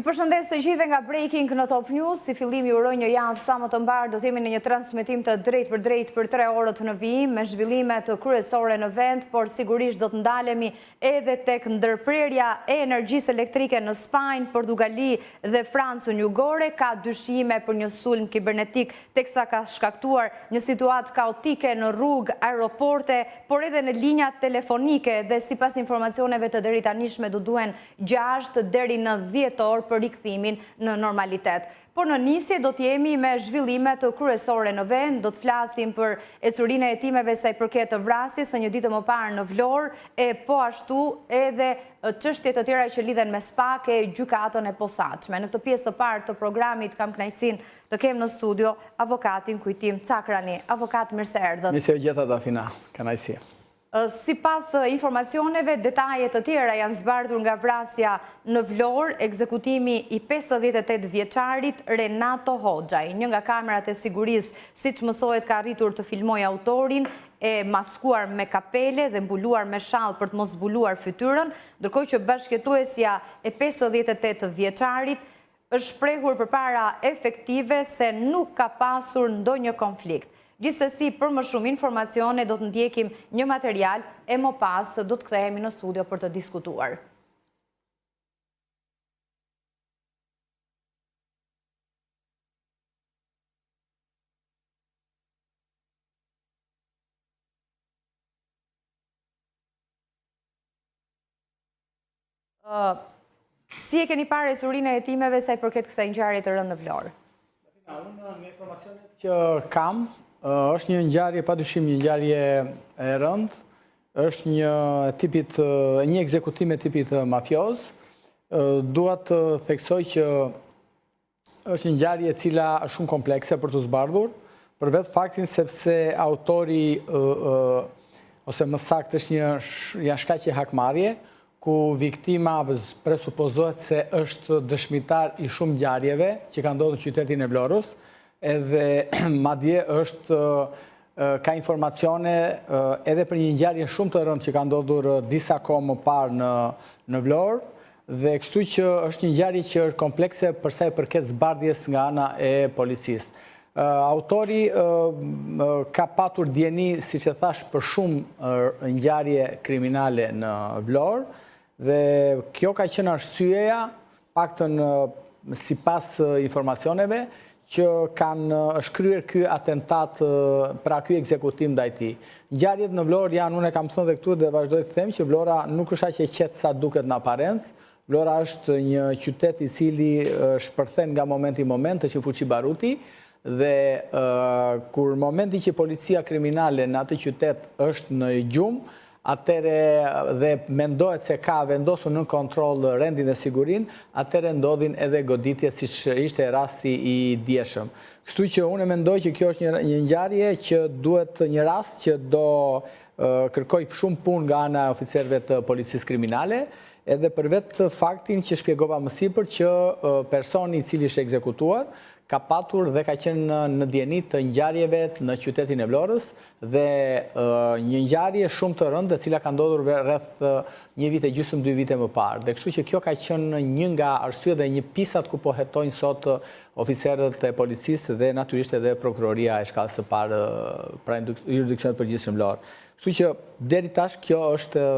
Ju përshëndes të gjithë nga Breaking në Top News. Si fillim ju uroj një javë sa më të mbarë, do të jemi në një transmetim të drejt për 3 orët në vijim, me zhvillime të kryesore në vend, por sigurisht do të ndalemi edhe tek ndërprerja e energjisë elektrike në Spanjë, Portugali dhe Francën jugore. Ka dyshime për një sulm kibernetik, teksa ka shkaktuar një situatë kaotike në rrugë, aeroporte, por edhe në linjat telefonike, dhe sipas informacioneve të deritanishme do duhen 6 deri në 10 orë për rikthimin në normalitet. Por në nisje do t'jemi me zhvillimet të kryesore në vend, do të flasim për ecurinë e hetimeve sa i përket të vrasjes së një ditë më parë në Vlorë, e po ashtu edhe çështje të tjera që lidhen me SPAK e gjykatën e posaçme. Në këtë pjesë të parë të programit kam kënaqësinë të kem në studio avokatin Kujtim Cakrani. Avokat, mirë se erdhët. Mirë se u gjeta Dafina, kënaqësi. Si pas informacioneve, detajet të tjera janë zbardhur nga vrasja në Vlorë, ekzekutimi i 58 vjeçarit Renato Hoxhaj. Një nga kamerat e sigurisë, siç mësohet, ka arritur të filmojë autorin e maskuar me kapele dhe mbuluar me shall për të mos zbuluar fytyrën, ndërkohë që bashkëjetuesja e 58 vjeçarit është shprehur përpara efektive se nuk ka pasur ndonjë konflikt. Gjithsesi, për më shumë informacione do të ndjekim një material e më pas do të kthehemi në studio për të diskutuar. Si e keni parë ecurinë e hetimeve sa i përket kësaj ngjarje të rëndë në Vlorë? Unë nga informacionet që kam, është një ngjarje, padyshim një ngjarje e rëndë, është një ekzekutim e tipit mafioz. Dua të theksoj që është një ngjarje e cila është shumë komplekse për të zbardhur, për vetë faktin sepse autori ose më saktë është një shkaqje hakmarrje, ku viktima presupozohet se është dëshmitar i shumë ngjarjeve që kanë ndodhur në qytetin e Vlorës, edhe madje ka informacione edhe për një ngjarje shumë të rëndë që ka ndodhur disa kohë më parë në Vlorë, dhe kështu që është një ngjarje që është komplekse për sa i përket zbardhjes nga ana e policisë. Autori ka patur dieni, siç e thash, për shumë ngjarje kriminale në Vlorë, dhe kjo ka qenë arsyeja, paktën sipas informacioneve, që kanë shkryer ky atentat, pra ky ekzekutim ndaj tij. Ngjarjet në Vlorë janë, unë e kam thënë dhe këtu dhe vazhdoj të them, që Vlora nuk është aq e qetë sa duket në aparencë. Vlora është një qytet i cili shpërthen nga momenti në moment, është një fuqi baruti, dhe kur momenti që policia kriminale në atë qytet është në gjumë, atëre dhe mendohet se ka vendosur në kontroll rendin dhe sigurinë, atëre ndodhin edhe goditjet, siç ishte rasti i dieshëm. Kështu që unë mendoj që kjo është një ngjarje që duhet, një rast që do kërkoj shumë punë nga ana e oficerëve të policisë kriminale, edhe për vetë faktin që shpjegova më sipër që personi i cili është ekzekutuar ka patur dhe ka qenë në dieni të ngjarjeve në qytetin e Vlorës, dhe një ngjarje shumë të rëndë, e cila ka ndodhur rreth 1 vit e gjysmë, 2 vite më parë. Dhe kështu që kjo ka qenë një nga arsyet dhe një pisat ku po hetojnë sot oficerët e policisë dhe natyrisht edhe prokuroria e shkallës së parë pra jurisdiksionit përgjithshëm Vlorë. Kështu që deri tash kjo është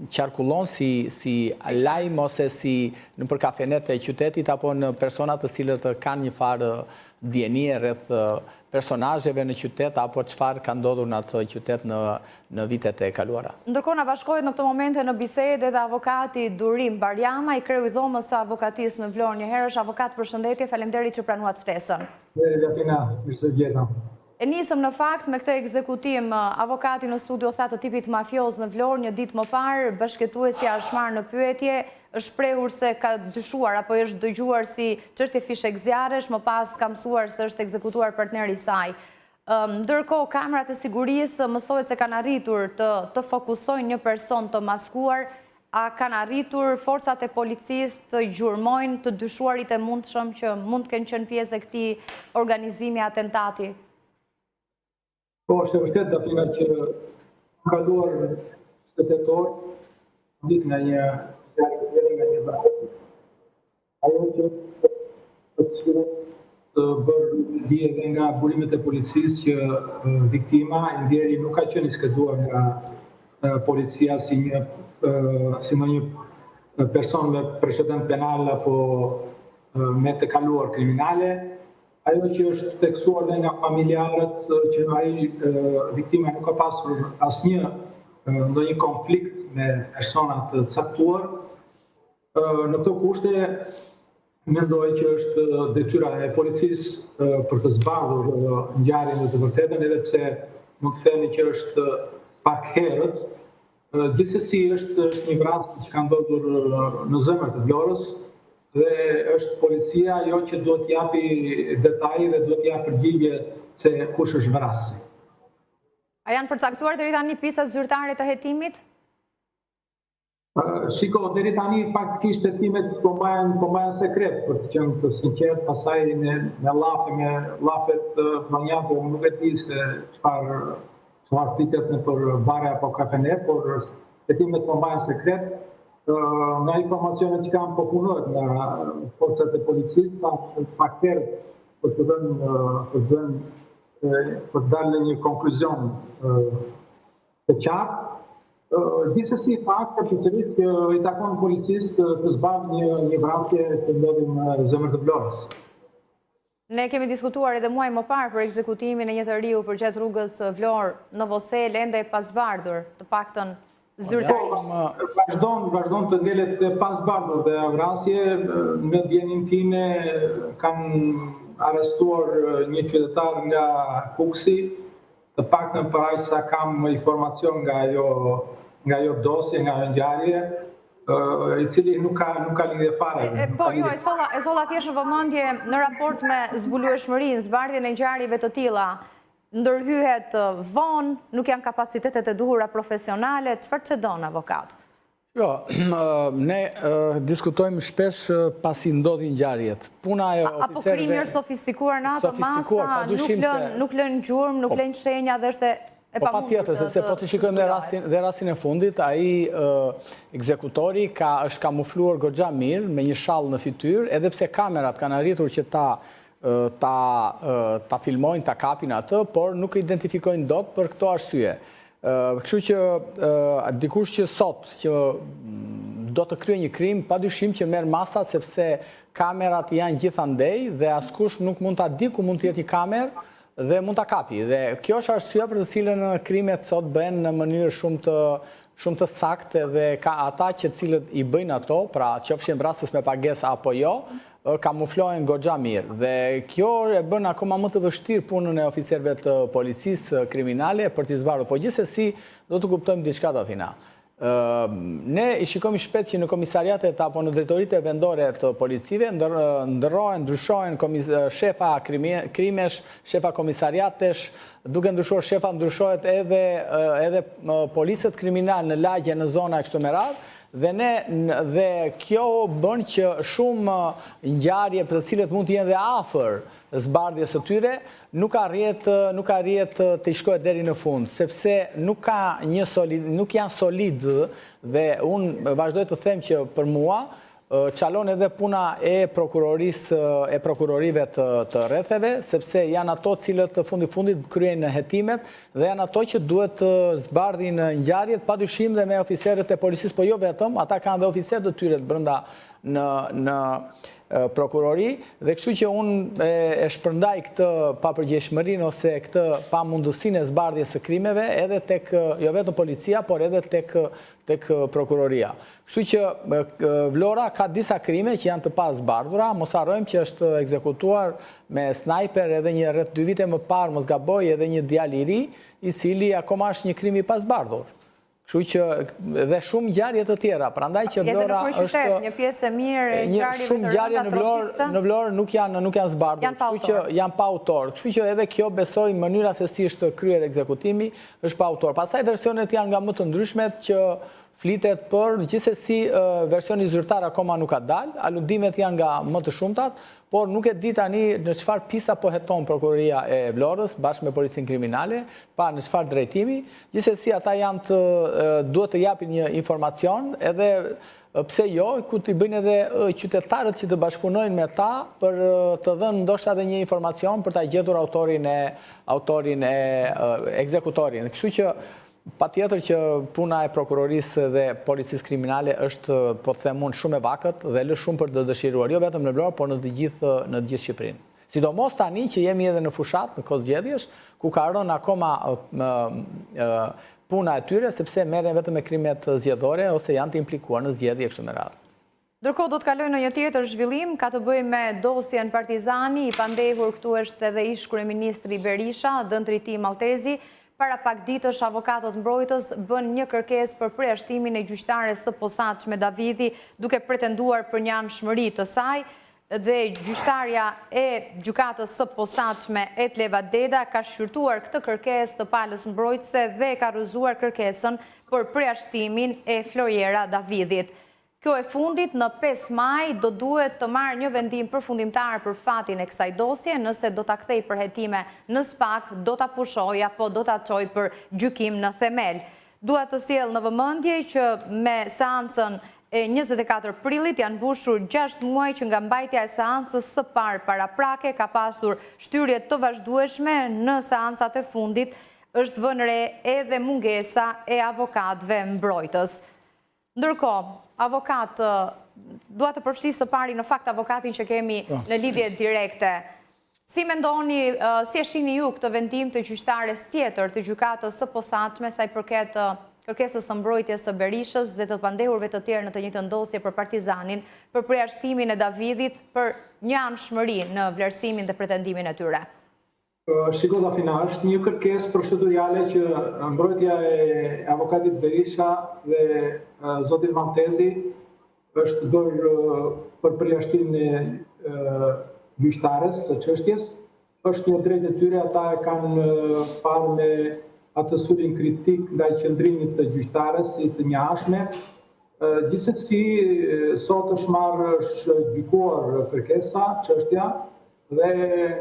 qarkullon si lajm ose si në për kafenet e qytetit apo në personat të cilët kanë një farë dienie rreth personazheve në qytet apo çfarë ka ndodhur në atë qytet në vitet e kaluara. Ndërkohë na bashkohet në këtë momente në bisedë edhe avokati Durim Barjama, i kreu i dhomës së avokatisë në Vlorë. Një herësh avokat, përshëndetje, faleminderit që pranuat ftesën. Mirë se vjeta. E nisëm në fakt me këtë ekzekutim. Avokati në studio tha të tipit mafioz në Vlorë një ditë më parë, bashkëtuesja është marrë në pyetje, është shprehur se ka dyshuar apo është dëgjuar si çështje fishek zjarresh, më pas ka mësuar se është ekzekutuar partneri i saj. Ndërkohë, kamerat e sigurisë mësohet se kanë arritur të fokusojnë një person të maskuar. A kanë arritur forcat e policisë të gjurmojnë të dyshuarit e mundshëm që mund të kenë qenë pjesë e këtij organizimi atentati? Po, është e vërtet, Dafina, që kaluar 7 orë, ditë nga një vrasje. ajo që të bërë di edhe nga burimet e policisë që viktima i ndjeri nuk ka qenë i skeduar nga policia si më një person me precedent penal apo me të kaluar kriminale. Ajo që është teksuar dhe nga familjarët që viktima nuk ka pasur asnjë ndonjë konflikt me persona të caktuar. Në këto kushte mendoj që është detyra e policisë për të zbardhur ngjarjen e të vërtetën, edhe pse mund të themi që është pak herët. Gjithsesi është një vrasje që ka ndodhur në zemër të Vlorës dhe është policia ajo që duhet të japi detaje dhe duhet të japë përgjigje se kush është vrasësi. A janë përcaktuar deri tani pistat zyrtare të hetimit? Shiko, deri tani faktikisht hetimet po mbajnë sekret, për të qenë të sinqert, pasaj me llafet banjate nuk e di se çfarë flitet nëpër bare apo kafene, por hetimet po mbajnë sekret. Nga informacionet që kam po punohet nga forcat e policisë, pak herë për të dalë në një konkluzion të qartë. Gjithsesi fakt përsërisht që i takon policisë të zbardhë një vrasje që ndodhi në zemër të Vlorës. Ne kemi diskutuar edhe muaj më parë për ekzekutimin e një të riu përgjatë rrugës Vlorë në Vosel, ende e pazbardhur, të paktën zyrtarisht. Vazhdon të ngelet pazbardhur dhe vrasje. Në dijenin time kanë arrestuar një qytetar nga Kuksi, të paktën për aq sa kam informacion nga ajo dosje, nga ajo ngjarje, i cili nuk ka lidhje fare. Po, jo, e solla thjesht në vëmendje në raport me zbulueshmërinë, zbardhjen e ngjarjeve të tilla, ndërhyhet vonë, nuk janë kapacitetet e duhura profesionale, çfarë çdon avokat? Jo, ne diskutojmë shpesh pasi ndodhin ngjarjet. Puna e oficerëve... Apo krimjer sofistikuar në ato masa, nuk lënë gjurmë, nuk lënë shenja dhe është e pamundur. Patjetër, sepse po të shikojmë dhe rastin e fundit, ai ekzekutori është kamufluar goxha mirë me një shall në fytyrë, edhe pse kamerat kanë arritur që ta filmojnë, ta kapin atë, por nuk e identifikojnë dot për këto arsye. Kështu që dikush që sot që do të kryejë një krim, padyshim që merr masat sepse kamerat janë gjithandej dhe askush nuk mund ta di ku mund të jetë një kamerë dhe mund ta kapi. Dhe kjo është arsyeja për të cilën krimet sot bëhen në mënyrë shumë të saktë dhe ka ata që cilët i bëjnë ato, pra qofshin vrasës me pagesë apo jo, kamuflohen goxha mirë. Dhe kjo e bën akoma më të vështirë punën e oficerëve të policisë kriminale për t'i zbardhur. Po gjithsesi do të kuptojmë diçka të fina. Ne i shikojmë shpejt që në komisariatet apo në drejtoritë vendore të policive ndërrohen, ndryshohen shefa krimesh, shefa komisariatesh, duke ndryshuar shefa ndryshohet edhe policët kriminal në lagje në zona e kështu me radhë. Dhe kjo bën që shumë ngjarje për të cilët mund të jenë dhe afër zbardhjes së tyre, nuk arrit të shkohet deri në fund, sepse nuk janë solid dhe unë vazhdoj të them që për mua çalon edhe puna e prokurorive të rretheve, sepse janë ato cilët fundit kryejnë hetimet dhe janë ato që duhet të zbardhin ngjarjet, padyshim dhe me oficerët e policisë, po jo vetëm, ata kanë dhe oficerët e tyre brenda në prokurori, dhe kështu që unë e shpërndaj këtë papërgjegjshmërinë ose këtë pamundësinë e zbardhjes së krimeve edhe tek jo vetëm policia, por edhe tek prokuroria. Kështu që Vlora ka disa krime që janë të pazbardhura, mos harrojmë që është ekzekutuar me snajper edhe një rreth 2 vite më parë, mos gaboj, edhe një djalë i ri, i cili akoma është një krim i pazbardhur. Kështu që dhe shumë ngjarje të tjera, prandaj që Vlora është një pjesë e mirë e ngjarjeve shumë ngjarje në Vlorë nuk janë zbardhur, kështu që janë pa autor. Kështu që edhe kjo besoj mënyra se si është kryer ekzekutimi është pa autor. Pastaj versionet janë nga më të ndryshmet që flitet për, gjithsesi versioni zyrtar akoma nuk ka dalë, aludimet janë nga më të shumtat, por nuk e di tani në çfarë pista po heton prokuroria e Vlorës bashkë me policinë kriminale, pa në çfarë drejtimi. Gjithsesi ata duhet të japin një informacion, edhe pse jo, ku t'i bëjnë edhe qytetarët që të bashkëpunojnë me ta për të dhënë ndoshta edhe një informacion për ta gjetur autorin e ekzekutorin. Kështu që patjetër që puna e prokurorisë dhe policisë kriminale është, po të them unë, shumë e vakët dhe lë shumë për të dëshiruar, jo vetëm në Vlorë, por në të gjithë Shqipërinë. Sidomos tani që jemi edhe në fushat, në kozgjedhjesh, ku ka rënë akoma puna e tyre, sepse merren vetëm me krimet zgjedhore ose janë të implikuar në zgjedhje kështu me radhë. Ndërkohë do të kaloj në një tjetër zhvillim, ka të bëjë me dosjen Partizani, i pandehur këtu është edhe ish kryeministri Berisha, Dëndriti Maltezi. Para pak ditësh avokatët mbrojtës bën një kërkesë për përjashtimin e gjyqtares së posaçme Davidi, duke pretenduar për një anshmëri të saj, dhe gjyqtarja e gjykatës së posaçme Etleva Deda ka shqyrtuar këtë kërkesë të palës mbrojtëse dhe ka refuzuar kërkesën për përjashtimin e Floriera Davidit. Kjo e fundit, në 5 maj do duhet të marrë një vendim përfundimtar për fatin e kësaj dosje, nëse do ta kthej përhetime në SPAK, do ta pushoj apo do ta çoj për gjykim në themel. Dua të sjell në vëmendje që me seancën e 24 prillit janë mbushur 6 muaj që nga mbajtja e seancës së parë paraprake ka pasur shtyrje të vazhdueshme në seancat e fundit, është vënë re edhe mungesa e avokatëve mbrojtës. Ndërkohë, dua të përfshis së pari në fakt avokatin që kemi në lidhje direkte. Si mendoni, si e shihni ju këtë vendim të gjyqtares tjetër të gjykatës së posaçme sa i përket kërkesës së mbrojtjes së Berishës dhe të pandehurve të tjerë në të njëjtën dosje për Partizanin, për përjashtimin e Davidit për një anshmëri në vlerësimin dhe pretendimin e tyre? Shiko Dafina, është një kërkesë procedurale që mbrojtja e avokatit Berisha dhe zotit Maltezi është bërë për përjashtimin e gjyqtares së çështjes. Është një drejtë e tyre, ata e kanë parë me atë sulmin kritik ndaj qëndrimit të gjyqtares si të njashme. Gjithsesi, sot është gjykuar kërkesa, çështja, dhe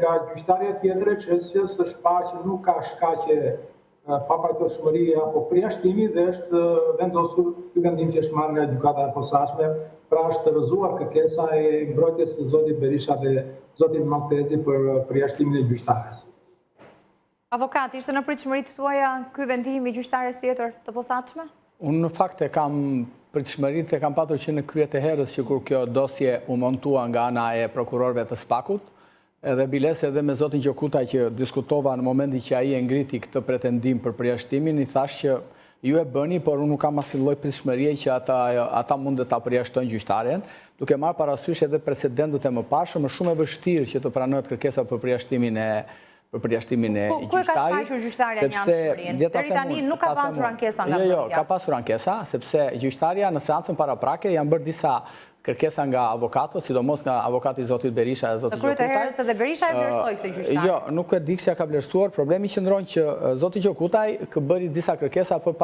nga gjyqtarja tjetër e çështjes është parë që nuk ka shkaqe papajtoshmëri apo përjashtimi dhe është vendosur ky vendim që është marrë nga gjykata e posaçme, pra është rrëzuar kërkesa e mbrojtjes së zotit Berisha dhe zotit Maltezi për përjashtimin e gjyqtares. Avokat, ishte në pritshmëritë tuaja ky vendim i gjyqtares tjetër të posaçme? Unë në fakt e kam pritshmëritë e kam patur që në kryet e herës që kur kjo dosje u montua nga ana e prokurorëve të SPAK-ut, edhe biles edhe me zotin Gjokutaj që diskutova në momentin që ai e ngriti këtë pretendim për përjashtimin, i thash që ju e bëni, por unë nuk kam asnjë lloj pritshmërie që ata mund të ta përjashtojnë gjyqtaren, duke marrë parasysh edhe precedentët e mëparshëm, është shumë e vështirë që të pranohet kërkesa për përjashtimin e gjyqtarit. Ku e ka shfaqur gjyqtarja një anshmërinë? Deri tani nuk ka pasur ankesa nga mbrojtja. Jo, ka pasur ankesa, sepse gjyqtarja në seancën paraprake janë bërë disa kërkesa nga avokatët, sidomos nga avokati zotit Berisha e zotit Gjokutaj. Të kryet e herës edhe Berisha e vlerësoi këtë gjyqtar. Jo, nuk e di se ka vlerësuar. Problemi qëndron që zoti Gjokutaj bëri disa kërkesa për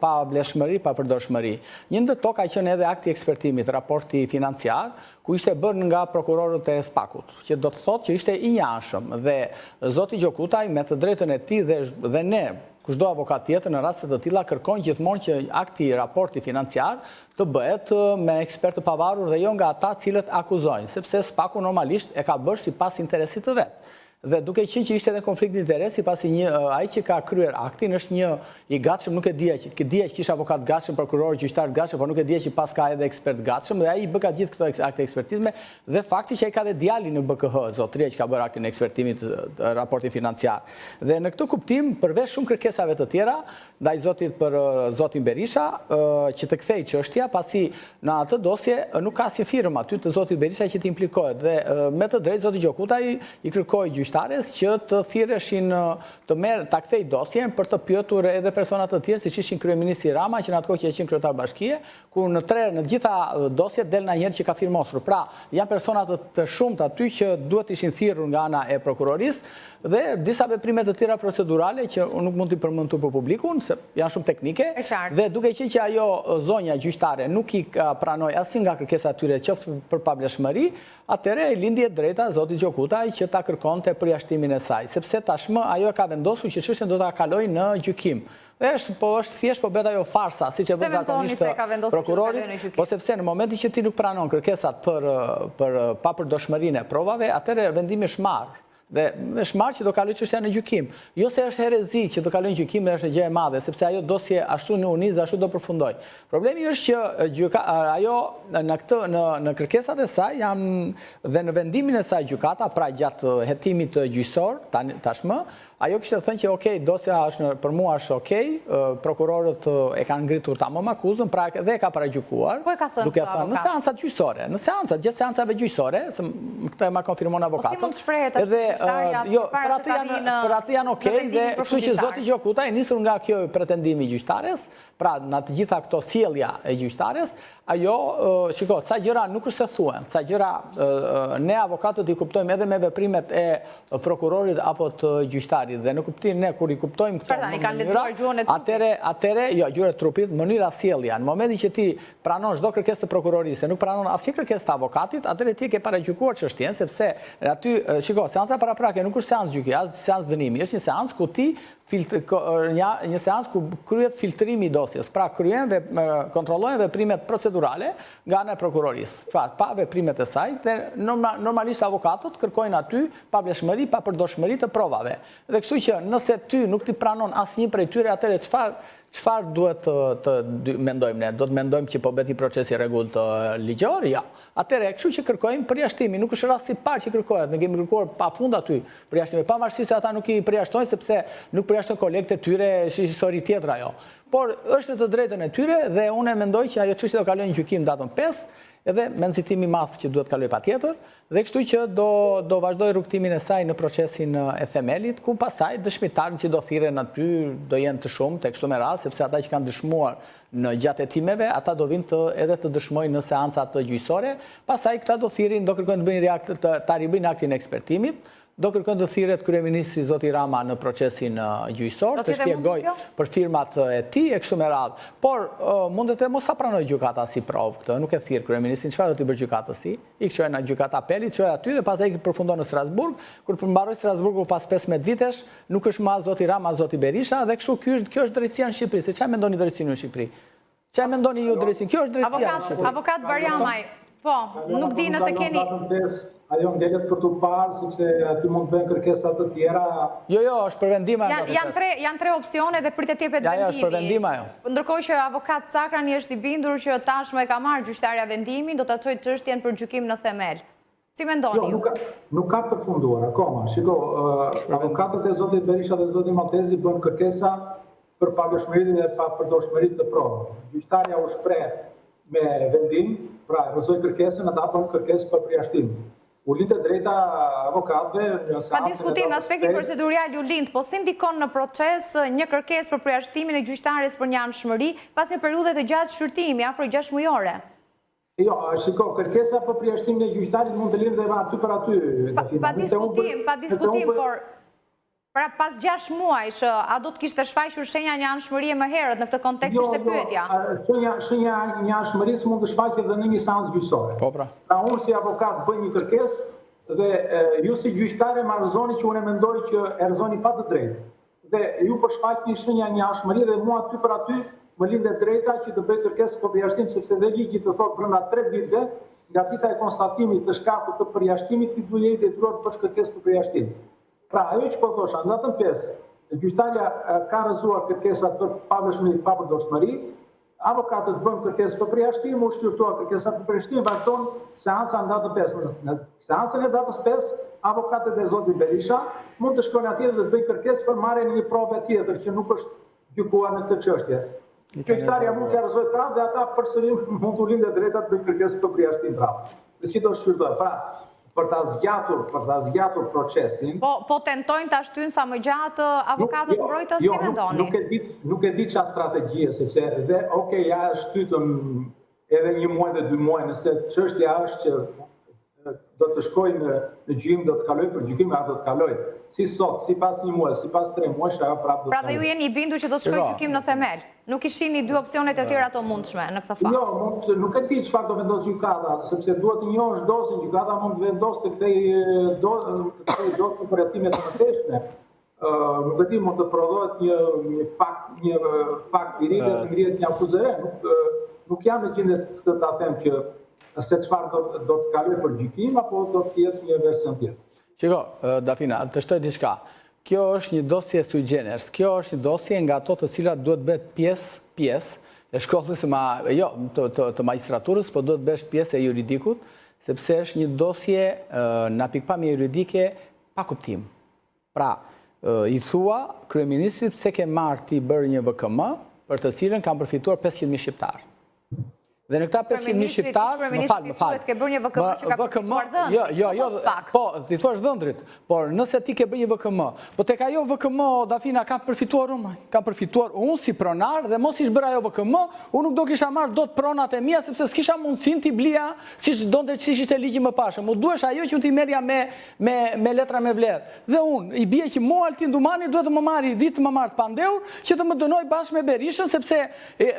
pa vlefshmëri, pa përdorshmëri. Një ndër to ka qenë edhe akti ekspertimit, raporti financiar, ku ishte bërë nga prokurorët e SPAK-ut, që do të thotë që ishte i njashëm dhe zoti Gjokutaj me të drejtën e tij dhe ne kushdo avokat tjetër në raste të tilla kërkon gjithmonë që akti raporti financiar të bëhet me ekspert të pavarur dhe jo nga ata cilët akuzojnë, sepse SPAK-u normalisht e ka bërë sipas interesit të vet. Dhe duke qenë që ishte edhe konflikt interesi, pasi ai që ka kryer aktin është një i gatshëm, nuk e dija që kishte avokat gatshëm, prokuror, gjyqtar gatshëm, por nuk e dija që pas ka edhe ekspert gatshëm dhe ai i bë ka gjithë këto akte ekspertizme dhe fakti që ai ka dhe djalin në BKH, zotëria që ka bërë aktin e ekspertimit raporti financiar. Dhe në këtë kuptim, përveç shumë kërkesave të tjera ndaj zotit për zotin Berisha, që të kthej çështja, pasi në atë dosje nuk ka asnjë firmë aty të zotit Berisha që të implikohet dhe me të drejtë zoti Gjokutaj i kërkoi që të thirreshin ta kthej dosjen për të pyetur edhe persona të tjerë siç ishin kryeministri Rama që në atë kohë që ishin kryetar bashkie, ku në gjitha dosjet del ndonjëherë që ka firmosur. Pra, janë persona të shumtë aty që duhet ishin thirrur nga ana e prokurorisë dhe disa veprime të tjera procedurale që unë nuk mund t'i përmend për publikun, se janë shumë teknike. Dhe duke qenë që ajo zonja gjyqtare nuk i pranoi asnjë nga kërkesat e tyre qoftë për pavlefshmëri, atëherë lindi e drejta zotit Gjokutaj që ta kërkonte përjashtimin e saj, sepse tashmë ajo ka vendosur që çështjen do ta kalojë në gjykim. Dhe është thjesht po bëhet ajo farsa, siç e bën zakonisht prokurori, po sepse në momentin që ti nuk pranon kërkesat për papërdorshmërinë e provave, atëherë vendimi është marrë. Dhe është marrë që do kaloj çështja në gjykim. Jo se është herezi që do kaloj në gjykim dhe është gjë e madhe, sepse ajo dosje ashtu në unis, ashtu do përfundoj. Problemi është që ajo në kërkesat e saj dhe në vendimin e saj gjykata, pra gjatë hetimit gjyqësor tashmë, ajo kishte thënë që okej, dosja është për mua është okej, prokurorët e kanë ngritur tamam akuzën, pra dhe e ka paragjykuar. Po e ka thënë duke thënë në seancat gjyqësore, gjatë seancave gjyqësore, këtë e ma konfirmon avokatët. Po si mund të shprehet ashtu gjyqtarja për atë janë okej, dhe kështu që zoti Gjokuta e nisur nga kjo pretendimi i gjyqtares, pra në të gjitha këto sjellja e gjyqtares, ajo, shiko, ca gjëra nuk është e thuen, ca gjëra ne avokatët i kuptojmë edhe me veprimet e prokurorit apo të gjyqtarit, dhe në kuptim ne kur i kuptojmë këto mënyra, atëre, jo, gjyre trupit, mënyra sjellja, në momentin që ti pranon çdo kërkesë të prokurorisë, nuk pranon asnjë kërkesë të avokatit, atëre ti ke paragjykuar çështjen, sepse aty, shiko, seanca paraprake nuk është seancë gjyki, as seancë dënimi, është një seancë ku ti një seancë ku kryet filtrimi i dosjes, pra kontrollojnë veprimet procedurale nga ana e prokurorisë. Pa veprimet e saj, dhe normalisht avokatët kërkojnë aty pavlefshmëri, papërdorshmëri të provave. Dhe kështu që nëse ty nuk ti pranon asnjë prej tyre, atëre çfarë duhet të mendojmë ne? Do të mendojmë që po bëhet i procesi rregullt ligjor? Ja. Atëre, kështu që kërkojmë përjashtimi, nuk është rasti i parë që kërkohet, ne kemi kërkuar pafund aty përjashtimi, pavarësisht se ata nuk i përjashtojnë sepse nuk përjashtojnë kolegët e tyre, është histori tjetër ajo. Por është të drejtën e tyre dhe unë mendoj që ajo çështje do kalojë në gjykim datën 5, edhe me nxitimi i madh që duhet kaloj patjetër, dhe kështu që do vazhdoj rrugtimin e saj në procesin e themelit, ku pastaj dëshmitarët që do thirren aty do jenë të shumtë tek kështu me radhë, sepse ata që kanë dëshmuar në gjatë hetimeve, ata do vinë edhe të dëshmojnë në seancat gjyqësore, pastaj këta do thirrin, do kërkojnë të bëjnë reakt ta ribëjnë aktin e ekspertimit, do kërkojnë të thirret kryeministri zoti Rama në procesin gjyqësor, të shpjegojë për firmat e tij e kështu me radhë. Por mundet të mos sa pranoj gjykata si provë këtë, nuk e thirr kryeministrin, çfarë do t'i bëj gjykatës ti? I kthejnë në gjykata apelit, çoj aty dhe pastaj përfundon në Strasburg, kur përmbaroj Strasburgu pas 15 vitesh, nuk është më zoti Rama, zoti Berisha, dhe kështu kjo është drejtësia në Shqipëri. Se çfarë mendoni drejtësinë në Shqipëri? Çfarë mendoni ju drejtësinë? Kjo është drejtësia në Shqipëri. Avokat Barjamaj, po, nuk di nëse keni ajo ndelet për të parë, sepse aty mund të bëjnë kërkesa të tjera. Jo, është për vendim ajo. Janë tre opsione dhe pritet jepet vendimi. Ja, është për vendim ajo. Ndërkohë që avokat Cakrani është i bindur që tashmë e ka marrë gjyqtarja vendimin, do ta çojë çështjen për gjykim në themel. Si mendoni ju? Nuk ka përfunduar akoma. Shiko, avokatët e zotit Berisha dhe zotit Maltezi bën kërkesa për pavlefshmërinë dhe papërdorshmërinë të provave. Gjyqtarja u shpreh me vendim, pra rrëzoi kërkesën, ata bën kërkesë për përjashtim. U lind e drejta avokatëve në seancën. Pa diskutim, aspekti procedurial u lind, po si ndikon në proces një kërkesë për përjashtimin e gjyqtares për një anshmëri pas një periudhe të gjatë shqyrtimi, afro 6 mujore? Jo, shiko, kërkesa për përjashtimin e gjyqtarit mund të lindë dhe aty për aty. Pa diskutim, por pra pas 6 muajsh, a do të kishte shfaqur shenja një anshmërie më herët në këtë kontekst ishte pyetja? Shenja një anshmërisë mund të shfaqet edhe në një seancë gjyqësore. Po pra. Pra unë si avokat bëj një kërkesë dhe ju si gjyqtare më rrëzoni që unë mendoj që e rrëzoni pa të drejtë. Dhe ju po shfaqni shenja një anshmërie dhe mua aty për aty më lindet drejta që të bëj kërkesë për përjashtim, sepse dhe ligji të thotë brenda 3 viteve nga dita e konstatimit të shkakut të përjashtimit ti duhet jetë detyruar të bësh kërkesë për përjashtim. Pra, ajo që po thosha, në datën 5, gjyqtarja ka rrëzuar kërkesat për pavlefshmëri, papërdorshmëri, avokatët bën kërkesë për përjashtim, u shqyrtuar kërkesa për përjashtim, vazhdon seanca në datën 5. Në seancën e datës 5, avokatët e zotit Berisha mund të shkojnë atje dhe të bëjnë kërkesë për marrjen e një prove tjetër që nuk është gjykuar në këtë çështje. Gjyqtarja mund t'ia rrëzojë prapë dhe ata përsëri mund t'u lindë drejta të bëjnë kërkesë për përjashtim prapë. Dhe që do shqyrtojë. Pra, për ta zgjatur procesin. Po tentojnë ta shtyjnë sa më gjatë avokatët mbrojtës, si mendoni? Nuk e di çfarë strategjie, sepse edhe ja shtytëm edhe 1 muaj dhe 2 muaj, nëse çështja është që do të shkojnë në gjykim, do të kaloj për gjykim, ajo do të kaloj. Si sot, si pas një muaj, si pas 3 muaj, ajo prapë do të kaloj. Pra dhe ju jeni i bindur që do të shkojë gjykim në themel. Nuk ishini dy opsionet e tjera të mundshme në këtë fazë. Jo, nuk e di çfarë do vendos gjykata, sepse duhet të njohësh dosjen, gjykata mund të vendosë të këtej dosje për hetimet të mëtejshme. Nuk e di, mund të prodhohet një fakt i ri dhe të ngrihet një akuzë e re. Nuk jam në gjendje të ta them që se çfarë do të kaloj për gjykim, apo do të jetë një version tjetër. Shiko, Dafina, të shtoj diçka. Kjo është një dosje sui generis. Kjo është një dosje nga ato të cilat duhet bëhet pjesë e shkollës të magistraturës, po duhet bësh pjesë e juridikut, sepse është një dosje nga pikpamje juridike pa kuptim. Pra, i thua kryeministrit pse ke marrë ti bërë një VKM, për të cilën kanë përfituar 500.000 shqiptarë. Dhe në këta 500.000 shqiptarë, më falë. Ke bërë një VKM që ka përfituar dhëndrit. Jo, po, ti thuash dhëndrit, por nëse ti ke bërë një VKM, po tek ajo VKM, Dafina, kam përfituar unë si pronar, dhe mos ish bërë ajo VKM, unë nuk do kisha marrë do të pronat e mia, sepse s'kisha mundësin t'i blia, si ishte ligji më pashëm. U duesh ajo që unë t'i merja me letra me vlerë. Dhe unë, i bie që mua Altin Dumani duhet të më marri vit më marrë të pandeur, që të më dënoj bashkë me Berishën, sepse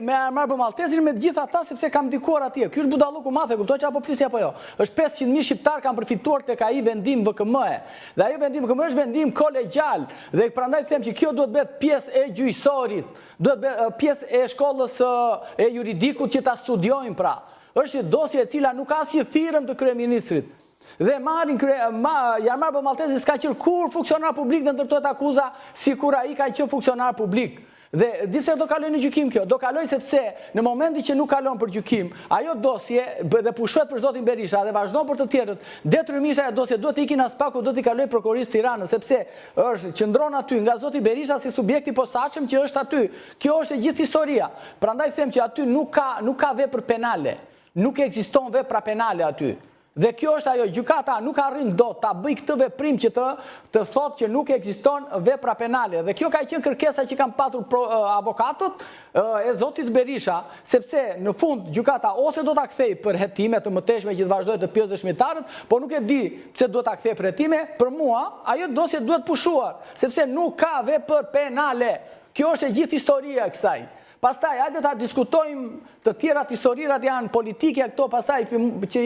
me Armar Bëmaltezin, me gjithë ata, sepse kam dikuar atje. Ky është budalluku madh, e kuptoj që apo flisja apo jo. Është 500.000 shqiptar kanë përfituar tek ai vendim VKM-e. Dhe ai vendim VKM është vendim kolegjal. Dhe prandaj them që kjo duhet bëhet pjesë e gjyqësorit, duhet bëhet pjesë e shkollës e juridikut që ta studiojnë pra. Është një dosje e cila nuk ka asnjë thirrëm të kryeministrit. Dhe Jarmar Bëmaltezi s'ka qenë kur funksionar publik dhe ndërtohet akuza sikur ai ka qenë funksionar publik. Dhe dise do kaloj në gjykim kjo, do kaloj sepse në momenti që nuk kalon për gjykim, ajo dosje dhe pushohet për zotin Berisha dhe vazhdon për të tjerët, detyrimisht ajo dosje duhet të ikin aspaku, duhet të kaloj prokurisë Tiranës, sepse është qëndron aty nga zoti Berisha si subjekti posaçëm që është aty. Kjo është e gjithë historia. Prandaj them që aty nuk ka vepër penale, nuk ekziston vepra penale aty. Dhe kjo është ajo, gjykata nuk arrin dot ta bëj këtë veprim që të thotë që nuk ekziston vepra penale. Dhe kjo ka qenë kërkesa që kanë patur avokatët e zotit Berisha, sepse në fund gjykata ose do ta kthej për hetime të mëtejshme që të vazhdojë të pyesë dëshmitarët, po nuk e di pse do ta kthej për hetime. Për mua, ajo dosje duhet pushuar, sepse nuk ka vepër penale. Kjo është e gjithë historia e kësaj. Pastaj, hajde ta diskutojmë të tjerat historirat janë politike, këto pastaj që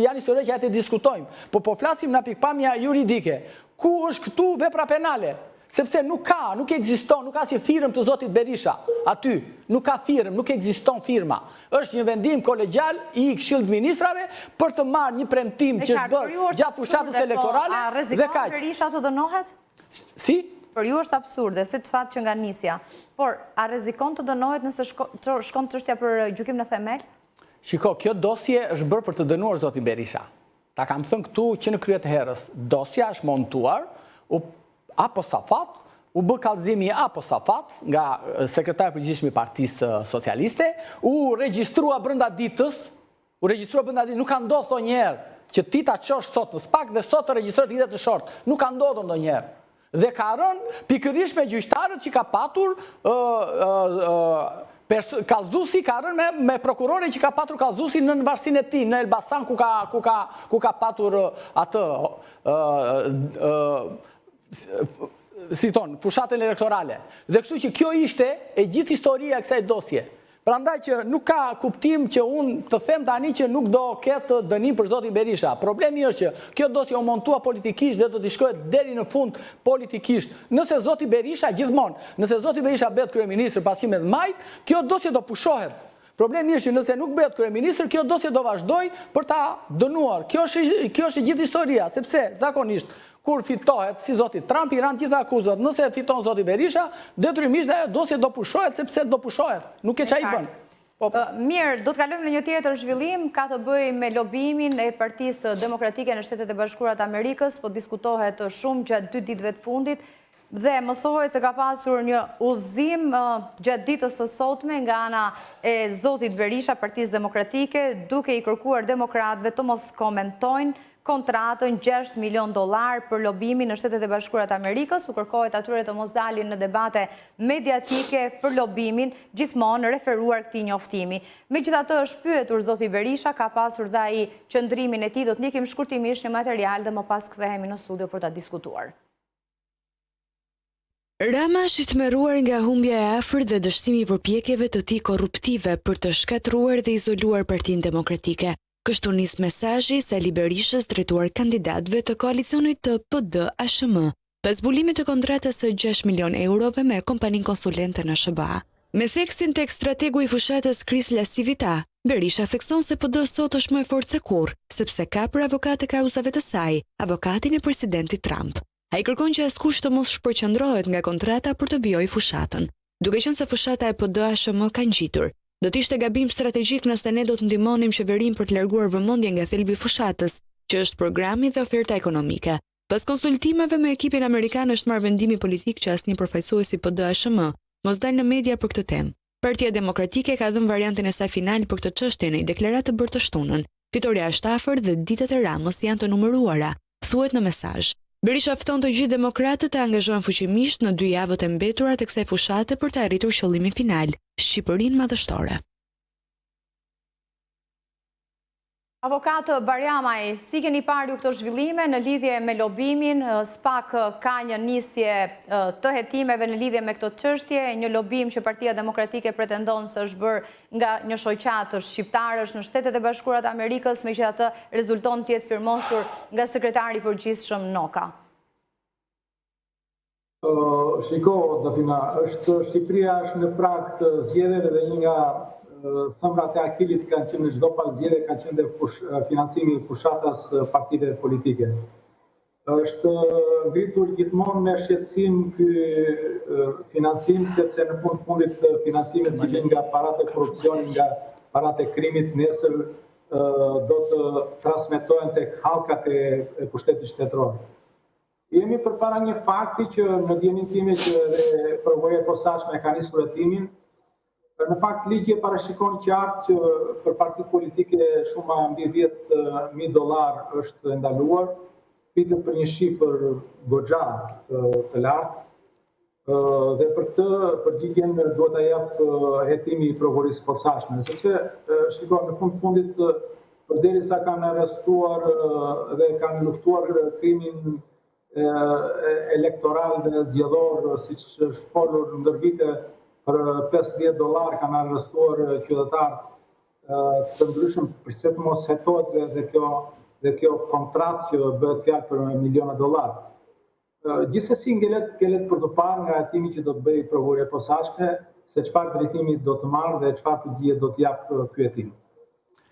janë historie që hajde diskutojmë. Po flasim nga pikpamja juridike. Ku është këtu vepra penale? Sepse nuk ekziston, nuk ka si firmë të zotit Berisha. Aty, nuk ka firmë, nuk ekziston firma. Është një vendim kolegjal i Këshillit Ministrave për të marrë një premtim që është bërë gjatë fushatës elektorale. A rrezikon Berisha të dënohet? Si? Për ju është absurde, se që thatë që nga nisja. Por, a rrezikon të dënohet nëse shkon çështja për gjykim në themel? Shiko, kjo dosje është bërë për të dënuar zotin Berisha. Ta kam thënë këtu që në krye të herës. Dosja është montuar, apo safat, u bë kallëzimi apo safat nga sekretari përgjithshëm i Partisë Socialiste, u regjistrua brenda ditës, nuk ka ndodhur ndonjëherë që ti ta çosh sot në SPAK dhe sot të regjistrohet ide të short. Nuk ka ndodhur ndonjëherë. Dhe ka rënë pikërisht me gjyqtarët që ka patur kallëzuesi, ka rënë me prokurorin që ka patur kallëzuesi në varësinë e tij në Elbasan ku ka patur atë fushatën elektorale. Dhe kështu që kjo ishte e gjithë historia e kësaj dosje. Prandaj që nuk ka kuptim që unë të them tani që nuk do ketë dënim për zotin Berisha. Problemi është që kjo dosje u montua politikisht dhe do t'i shkohet deri në fund politikisht. Nëse zoti Berisha gjithmonë, nëse zoti Berisha bëhet kryeministër pas 11 majit, kjo dosje do pushohet. Problemi është që nëse nuk bëhet kryeministër, kjo dosje do vazhdoj për ta dënuar. Kjo është gjithë historia, sepse zakonisht kur fitohet si zoti Trump i ranë gjitha akuzat, nëse fiton zoti Berisha, detyrimisht ajo dosje do pushohet sepse do pushohet. Nuk e çai bën. Mirë, do të kalojmë në një tjetër zhvillim, ka të bëjë me lobimin e Partisë Demokratike në Shtetet e Bashkuara të Amerikës, po diskutohet shumë gjatë 2 ditëve të fundit. Dhe mësohet se ka pasur një udhëzim gjatë ditës së sotme nga ana e zotit Berisha, Partisë Demokratike, duke i kërkuar demokratëve të mos komentojnë kontratën $6 milion për lobimin në Shtetet e Bashkuara të Amerikës. U kërkohet atyre të mos dalin në debate mediatike për lobimin, gjithmonë referuar këtij njoftimi. Megjithatë është pyetur zoti Berisha, ka pasur dhe ai qëndrimin e tij. Do të ndjekim shkurtimisht një material dhe më pas kthehemi në studio për ta diskutuar. Rama është i tmerruar nga humbja e afërt dhe dështimi i përpjekjeve të tij korruptive për të shkatruar dhe izoluar Partinë Demokratike. Kështu nis mesazhi Sali Berishës drejtuar kandidatëve të koalicionit të PD-ASHM, pas zbulimit të kontratës së 6 milion eurove me kompaninë konsulente në SBA. Me seksin tek strategu i fushatës Kris Lasivita, Berisha thekson se PD sot është më e fortë se kurrë, sepse ka për avokat e kauzave të saj, avokatin e presidentit Trump. Ai kërkon që askush të mos shpërqendrohet nga kontrata për të vijojë fushatën. Duke qenë se fushata e PD-ASHM ka ngjitur, do të ishte gabim strategjik nëse ne do të ndihmonim qeverinë për të larguar vëmendjen nga thelbi i fushatës, që është programi dhe oferta ekonomike. Pas konsultimeve me ekipin amerikan është marrë vendimi politik që asnjë përfaqësues i PD-ASHM mos dalë në media për këtë temë. Partia Demokratike ka dhënë variantin e saj final për këtë çështje në një deklaratë të bërë të shtunën. Fitoria është afër dhe ditët e Ramos janë të numëruara, thuhet në mesazh. Berisha fton të gjithë demokratët të angazhohen fuqimisht në 2 javët e mbetura të kësaj fushate për të arritur qëllimin final, Shqipërinë madhështore. Avokat Barjamaj, si keni parë ju këto zhvillime në lidhje me lobimin? SPAK ka një nisje të hetimeve në lidhje me këto çështje, një lobim që Partia Demokratike pretendon se është bërë nga një shoqatë shqiptarësh në Shtetet e Bashkuara të Amerikës, megjithatë rezulton të jetë firmosur nga sekretari i përgjithshëm Noka. Shiko, Dafina, Shqipëria është në prag të zgjedhjeve dhe një nga thëmbrat e akilit kanë qenë në çdo pas zgjedhje kanë qenë dhe financimi i fushatas partive politike. Është ngritur gjithmonë me shqetësim ky financim, sepse në fund fundit financimet që vijnë nga parat e korrupsionit, nga parat e krimit, nesër do të transmetohen tek hallkat e pushtetit shtetëror. Jemi përpara një fakti që në dijenin time që provoja e posaçme ka nisur hetimin. Në fakt, ligji e parashikon qartë që për partit politike shuma mbi $10,000 është ndaluar, pitet për një shifër goxha të lartë, dhe për këtë përgjigjen duhet ta jap hetimi i prokurisë posaçme, sepse shikoj në fundit përderisa kanë arrestuar dhe kanë luftuar krimin elektoral dhe zgjedhor, siç është folur ndër vite, për $50 kanë arrestuar qytetarë të ndryshëm, përse të mos hetohet dhe kjo kontratë që bëhet fjalë për $1,000,000. Gjithsesi ngelet për të parë nga hetimi që do të bëjë prokuria e posaçme se çfarë drejtimi do të marrë dhe çfarë përgjigje do të jap ky hetim.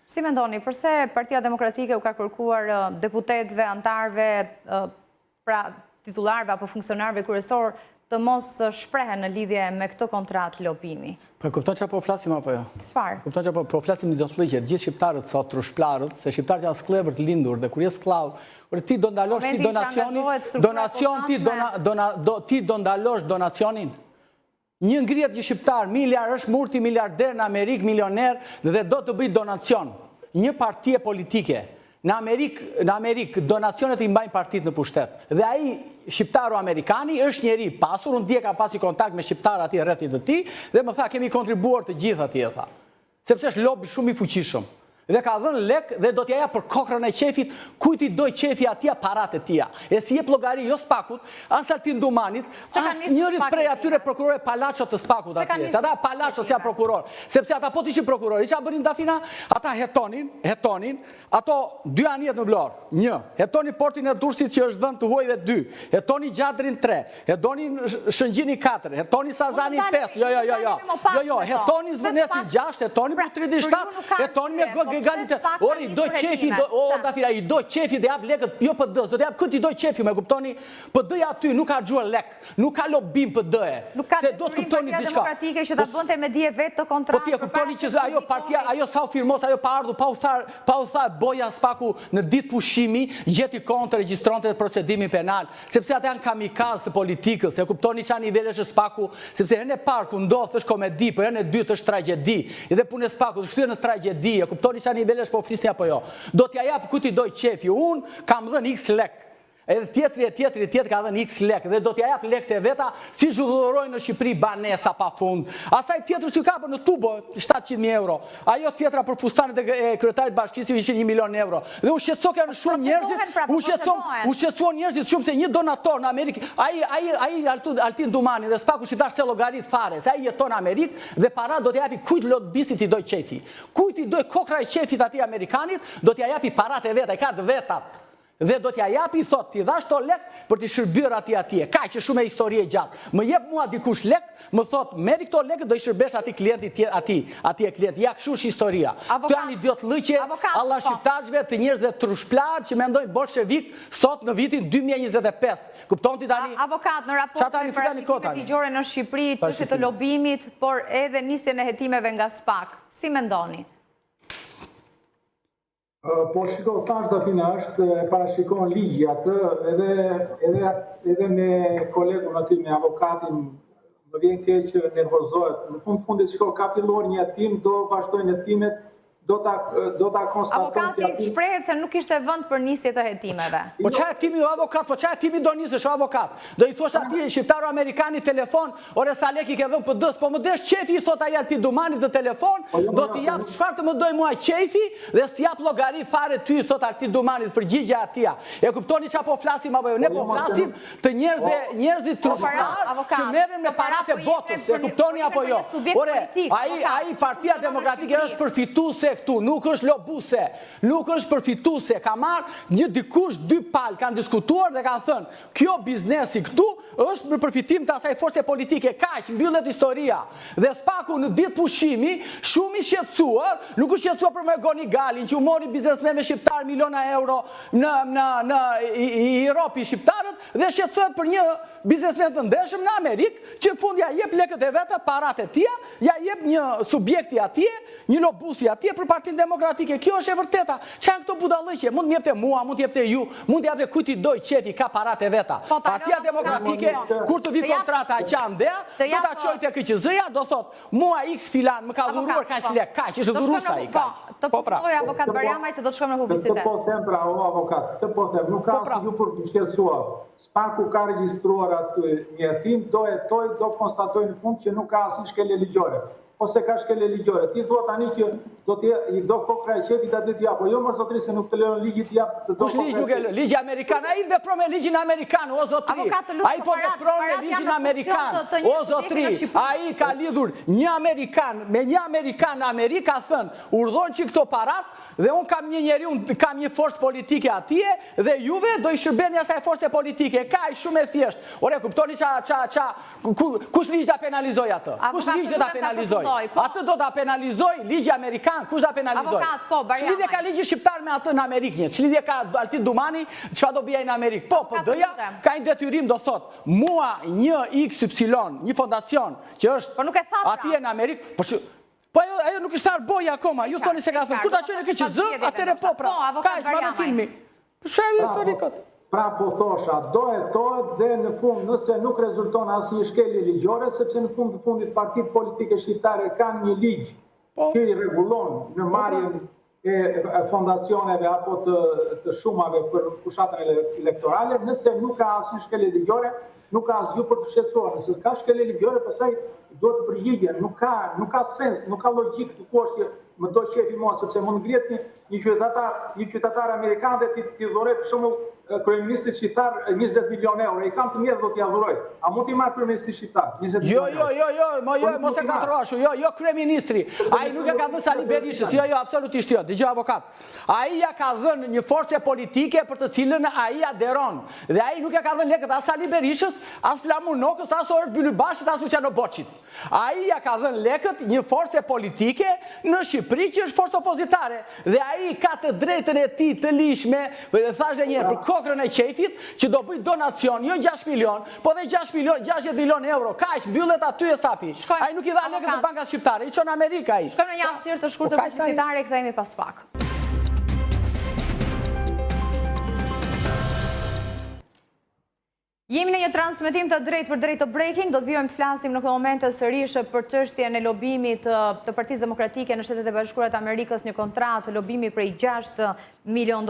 Si mendoni, përse Partia Demokratike u ka kërkuar deputetëve, antarëve, pra titullarëve apo funksionarëve kryesor të mos shprehen në lidhje me këtë kontratë lobimi? Po kupton çfarë po flasim apo jo? Çfarë? Kupton çfarë po flasim në dosllëqe, gjithë shqiptarët sot trushplarët, se shqiptarët janë skllëbër të lindur dhe kur je skllav, ti do ndalosh ti ti do ndalosh donacionin. Një ngrihet një shqiptar, është multimiliarder në Amerikë, milioner dhe do të bëj donacion. Një partie politike. Në Amerikë, donacionet i mbajnë partitë në pushtet. Dhe ai shqiptaru amerikani është njeri pasur, unë dje ka pasi kontakt me shqiptarë ati rrethit të ti, dhe më tha, kemi kontribuar të gjithë ati, e tha. Sepse është lobi shumë i fuqishëm. Dhe ka dhënë lek dhe do t'ja ja për kokrën e qefit, kujt i doj qefi atia parat e tia. E si jep llogari jo Spakut, as Altin Dumanit, as njërit prej atyre prokurore Palaçot të Spakut atje. Se ata Palaços janë prokuror. Sepse ata po t'ishin prokuror, i qa bërin Dafina? Ata hetonin, ato 2 anijet në Vlorë, 1. Hetonin portin e Durrësit që është dhënë të huajve 2. Hetonin Gjadrin 3. Hetonin Shëngjini 4. Hetonin Sazanin 5. Jo, hetonin Zvënesin 6. Hetonin Putridi 7. Hetonin me Ori, i doj qefi, Dafira, i doj qefi dhe jap lekët, jo PD-s, do të jap këtë i doj qefi, me kuptoni, PD-ja aty nuk ka gjuar lek, nuk ka lobim PD-e. Nuk ka detyrim Partia Demokratike që ta bënte me dije vetë të kontratë. Po ti e kuptoni që ajo partia, ajo sa u firmos, ajo pa ardhur, pa u tha boja Spaku në ditë pushimi, gjeti kontë regjistronte procedimin penal, sepse ata janë kamikaz të politikës, e kuptoni çfarë nivelesh është Spaku, sepse herën e parë ku ndodh është komedi, por herën e dytë është tragjedi. Edhe punë e Spakut është kthyer në tragjedi, e kuptoni Qani Belesh po flisni apo jo. Do t'ja jap ku ti doj qefi, unë kam dhënë X lek. Edhe tjetri ka dhënë X lek dhe do t'ja jap lekët e veta si zhudhurojnë në Shqipëri banesa pa fund. Asaj tjetër si ka për në tubo 700.000 euro. Ajo tjetra për fustanet e kryetarit bashkisë ishin 1 milion euro. Dhe u shqetëson shumë njerëzit, u shqetëson njerëzit shumë se një donator në Amerikë, ai Altin Dumani dhe s'paku shqiptar se llogarit fare, se ai jeton në Amerikë dhe para do t'ja japi kujt lobistit i doj qefi. Kujt i doj kokra e qefit atij Amerikanit, do t'ja japi parat e veta, i ka të vetat. Dhe do t'ja japi, thot, t'i dhash to lek për t'i shërbyer atje. Ka që shumë e historie gjatë. Më jep mua dikush lek, më thot, meri këto lek, do i shërbesh ati klienti atje klienti. Ja kështu është historia. Këto janë idiot lëqe, alla shqiptarëve, të njerëzve trushplar që mendojnë bolshevik sot në vitin 2025. Kupton ti tani? Avokat, në raport me parashikimet ligjore në Shqipëri, çështje të lobimit, por edhe nisjen e hetimeve nga SPAK. Si mendoni? Po shiko, thash Dafina është, parashikon ligji atë, edhe me kolegun aty, me avokatin, më vjen keq nervozohet. Në fundit, shiko, ka filluar një hetim, do vazhdojnë hetimet, do ta konstatojnë. Avokati shprehet se nuk ishte vend për nisje të hetimeve. Po çfarë hetimi o avokat, po çfarë hetimi do nisësh o avokat? Do i thosh atij shqiptaro amerikani telefon, ore sa lek i ke dhënë PD-s, po më desh qefi sot ai Altin Dumani të telefon, do t'i jap çfarë të më doj mua qefi dhe s'ti jap llogari fare ty sot Altin Dumanit përgjigje atij. E kuptoni çfarë po flasim apo jo? Ne po flasim të njerëzit trushtar që merren me paratë e botës. E kuptoni apo jo? Ore, ai Partia Demokratike është përfituese këtu, nuk është lobuse, nuk është përfituese, ka marrë një dikush 2 palë, kanë diskutuar dhe kanë thënë, kjo biznesi këtu është për përfitim të asaj force politike, kaq, mbyllet historia. Dhe SPAK-u në ditë pushimi, shumë i shqetësuar, nuk është shqetësuar për me Goni Galin, që u mori biznesmenve shqiptar miliona euro në Europi shqiptarët, dhe shqetësohet për një biznesmen të ndeshëm në Amerikë, që fund ja jep lekët e vetat, parat e tia, ja jep një subjekti atje, një lobusi atje për Partinë Demokratike. Kjo është e vërteta. Çan këto budallëqe, mund të jepte mua, mund të jepte ju, mund të jepte kujt i doj qefi, ka parat e veta. Partia Demokratike, kur të vi kontrata e qandea, do ta çojë te KQZ-ja, do thot, mua X filan më ka dhuruar kaq lek, kaq, është dhuruesa ai kaq. Të kuptoj avokat Barjamaj se do të shkojmë në publicitet. Të po them pra, o avokat, të po them, nuk ka asnjë për të shqetësuar. SPAK-u ka regjistruar aty një hetim, do konstatoj në fund që nuk ka asnjë shkelje ligjore. Ose ka shkelje ligjore. Ti thua tani që do kokra e qefit aty t'ja, po jo më zotri se nuk të lejon ligji t'ja. Kush ligj nuk e lë? Ligji amerikan, ai vepron me ligjin amerikan, o zotri. Ai po vepron me ligjin amerikan, o zotri. Ai ka lidhur një amerikan me një amerikan në Amerikë, ka thënë, urdhon që këto parat dhe un kam një njeri, un kam një forcë politike atje dhe juve do i shërbeni asaj force politike. Kaq shumë e thjesht. Ore, kuptoni kush ligj ta penalizoj atë? Kush ligj do ta penalizoj? Atë do ta penalizoj ligji amerikan, kush ta penalizoj? Ç'lidhje ka ligji shqiptar me atë në Amerikë? Ç'lidhje ka Altin Dumani, çfarë do bëjë në Amerikë? Po, PD-ja ka një detyrim, do thot, mua një XY, një fondacion që është atje në Amerikë, po ajo nuk është arboja akoma, ju thoni se ka thënë, ku ta çojnë KQZ, atëre po pra. Ka marrë filmi. Çfarë historikot? Pra po thosha, do hetohet dhe në fund nëse nuk rezulton asnjë shkelje ligjore, sepse në fundit partitë politike shqiptare kanë një ligj që i rregullon në marrjen e fondacioneve apo të shumave për fushatën elektorale, nëse nuk ka asnjë shkelje ligjore, nuk ka asgjë për të shqetësuar. Nëse ka shkelje ligjore, pastaj duhet të përgjigjen, nuk ka sens, nuk ka logjik të thuash që më do qefi mua, sepse mund ngrihet një qytetar amerikan dhe ti dhuroj për shembull kryeministit shqiptar 20 milion euro, i kam të mirë do t'ja dhuroj. A mund t'i marrë kryeministit shqiptar 20 milion euro? Mos e katroshu, jo kryeministri. Ai nuk e ka dhënë Sali Berishës, jo, absolutisht jo, dëgjoj avokat. Ai ja ka dhënë një forcë politike për të cilën ai aderon. Dhe ai nuk e ka dhënë lekët as Sali Berishës, as Flamunokës, as Orët Bylybashit, as Luciano Boçit. Ai ja ka dhënë lekët një forcë politike në Shqipëri që është forcë opozitare. Dhe ai ka të drejtën e tij të lishme, dhe thash edhe një herë, për kokrën e qefit, që do bëj donacion, jo 6 milion, po dhe 60 milion euro, kaq, mbyllet aty e sapi. Ai nuk i dha lekët në bankat shqiptare, i çon Amerika ai. Shkojmë në një hapësirë të shkurtër publicitare, kthehemi pas pak. Jemi në një transmetim të drejt për drejt të breaking, do të vijojmë të flasim në këtë moment sërish për çështjen e lobimit të Partisë Demokratike në Shtetet e Bashkuara të Amerikës, një kontratë lobimi prej $6 milion.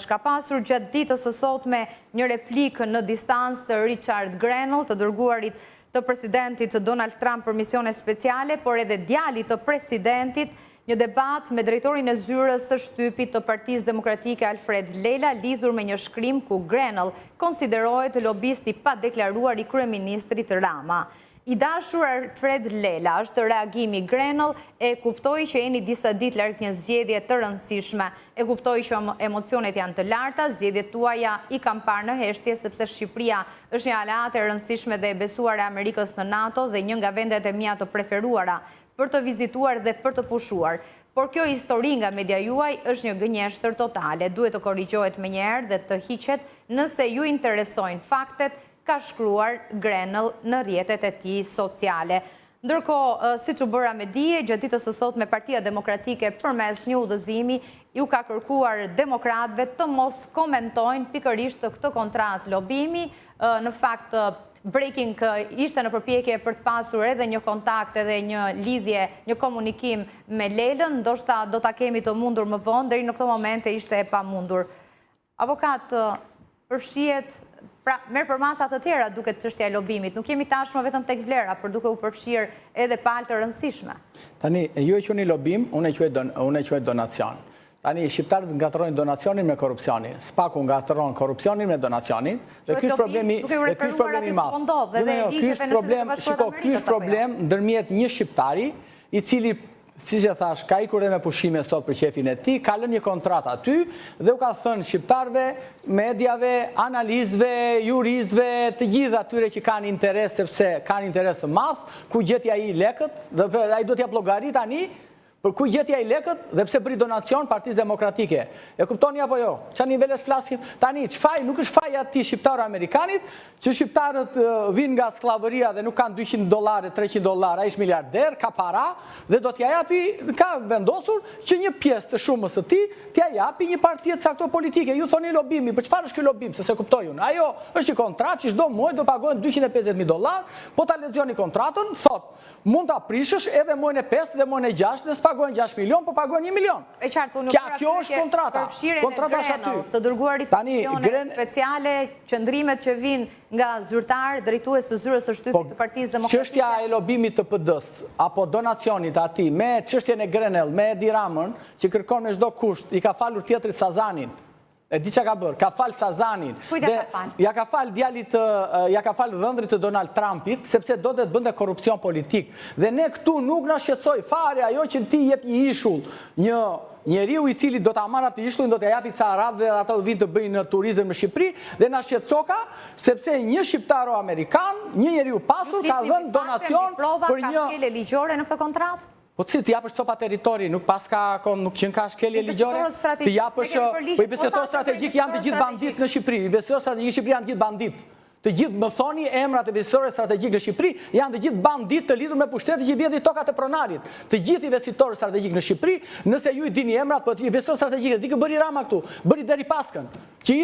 Ka pasur gjatë ditës së sotme një replikë në distancë të Richard Grenell, të dërguarit të presidentit Donald Trump për misione speciale, por edhe djalit të presidentit, një debat me drejtorin e zyrës së shtypit të Partisë Demokratike Alfred Lela lidhur me një shkrim ku Grenell konsiderohet lobist i pa deklaruar i kryeministrit Rama. I dashur Alfred Lela është reagimi Grenell, e kuptoi që jeni disa ditë larg një zgjedhje të rëndësishme. E kuptoi që emocionet janë të larta, zgjedhjet tuaja i kam parë në heshtje sepse Shqipëria është një aleate e rëndësishme dhe e besuar e Amerikës në NATO dhe një nga vendet e mia të preferuara për të vizituar dhe për të pushuar. Por kjo histori nga media juaj është një gënjeshtër totale. Duhet të korrigjohet menjëherë dhe të hiqet nëse ju interesojnë faktet, ka shkruar Grenell në rrjetet e tij sociale. Ndërkohë, siç u bëra me dije, gjatë ditës së sotme Partia Demokratike përmes një udhëzimi ju ka kërkuar demokratëve të mos komentojnë pikërisht këtë kontratë lobimi. Në fakt, breaking ishte në përpjekje për të pasur edhe një kontakt edhe një lidhje, një komunikim me Lelën, ndoshta do ta kemi të mundur më vonë, deri në këtë moment ishte e pamundur. Avokat, përfshihet, pra merr për masa të tjera duket çështja e lobimit. Nuk jemi tashmë vetëm tek vlera, por duke u përfshirë edhe palë të rëndësishme. Tani, ju e quajni lobim, unë e quaj donacion. Tani, shqiptarët ngatrojnë donacionin me korupcionin, spaku ngatron korupcionin me donacionin, dhe ky është problemi i madh. Ky është problem ndërmjet një shqiptari, i cili, siç e thash, ka ikur dhe me pushime sot për qefin e tij, ka lënë një kontratë aty dhe u ka thënë shqiptarëve, mediave, analizëve, juristëve, të gjithë atyre që kanë interes, sepse kanë interes të madh, ku gjeti ai lekët, dhe ai do t'ja llogarit tani. Për ku gjeti ai lekët dhe pse bëri donacion Partisë Demokratike. E kuptoni apo jo? Çfarë niveles flasim? Tani, nuk është faji atij shqiptar-amerikanit, që shqiptarët vinë nga skllavëria dhe nuk kanë $200, $300, ai është miliarder, ka para dhe do t'ja japi, ka vendosur që një pjesë të shumës së tij t'ja japi një parti të saktuar politike. Ju thoni lobimi, për çfarë është ky lobim? Se kuptoj unë. Ajo është një kontratë që çdo muaj do pagohen $250,000, po ta lexoni kontratën, thotë, mund ta prishësh edhe muajin e 5 dhe muajin e 6 dhe pagojnë 6 milion, po pagojnë 1 milion. Kjo është kontrata. Kontrata është aty. Të dërguarit misione speciale, qëndrimet që vinë nga zyrtar, drejtues të zyrës së shtypit të Partisë Demokratike. Çështja e lobimit të PD-s apo donacionit atij me çështjen e Grenell, me Edi Ramën, që kërkon me çdo kusht, i ka falur tjetrit Sazanin. E di që ka bërë, ka falë Sazanin. Kujt ja ka falë? Ja ka falë djalit, ja ka falë dhëndrit të Donald Trumpit, sepse do të bënde korupcion politik. Dhe ne këtu nuk na shqetësoj fare ajo që ti jep një ishull, një njeriu i cili do ta marrë atë ishullin, do t'ja japi ca arabëve dhe ata do vinë të bëjnë turizëm në Shqipëri, dhe na shqetësoka sepse një shqiptaro-amerikan, një njeriu pasur ka dhënë donacion për një ka shkelje ligjore në këtë kontratë? Po të japësh copa territori, nuk qenë ka shkelje ligjore, të japësh, po investitor strategjik janë të gjithë bandit në Shqipëri, investitor strategjik në Shqipëri janë të gjithë bandit. Të gjithë më thoni emrat e investitorëve strategjik në Shqipëri janë të gjithë bandit të lidhur me pushtetin që vjedhin tokat e pronarit. Të gjithë investitorët strategjik në Shqipëri, nëse ju i dini emrat, po investitor strategjik, di që bëri Rama këtu, bëri Deri Paskën, që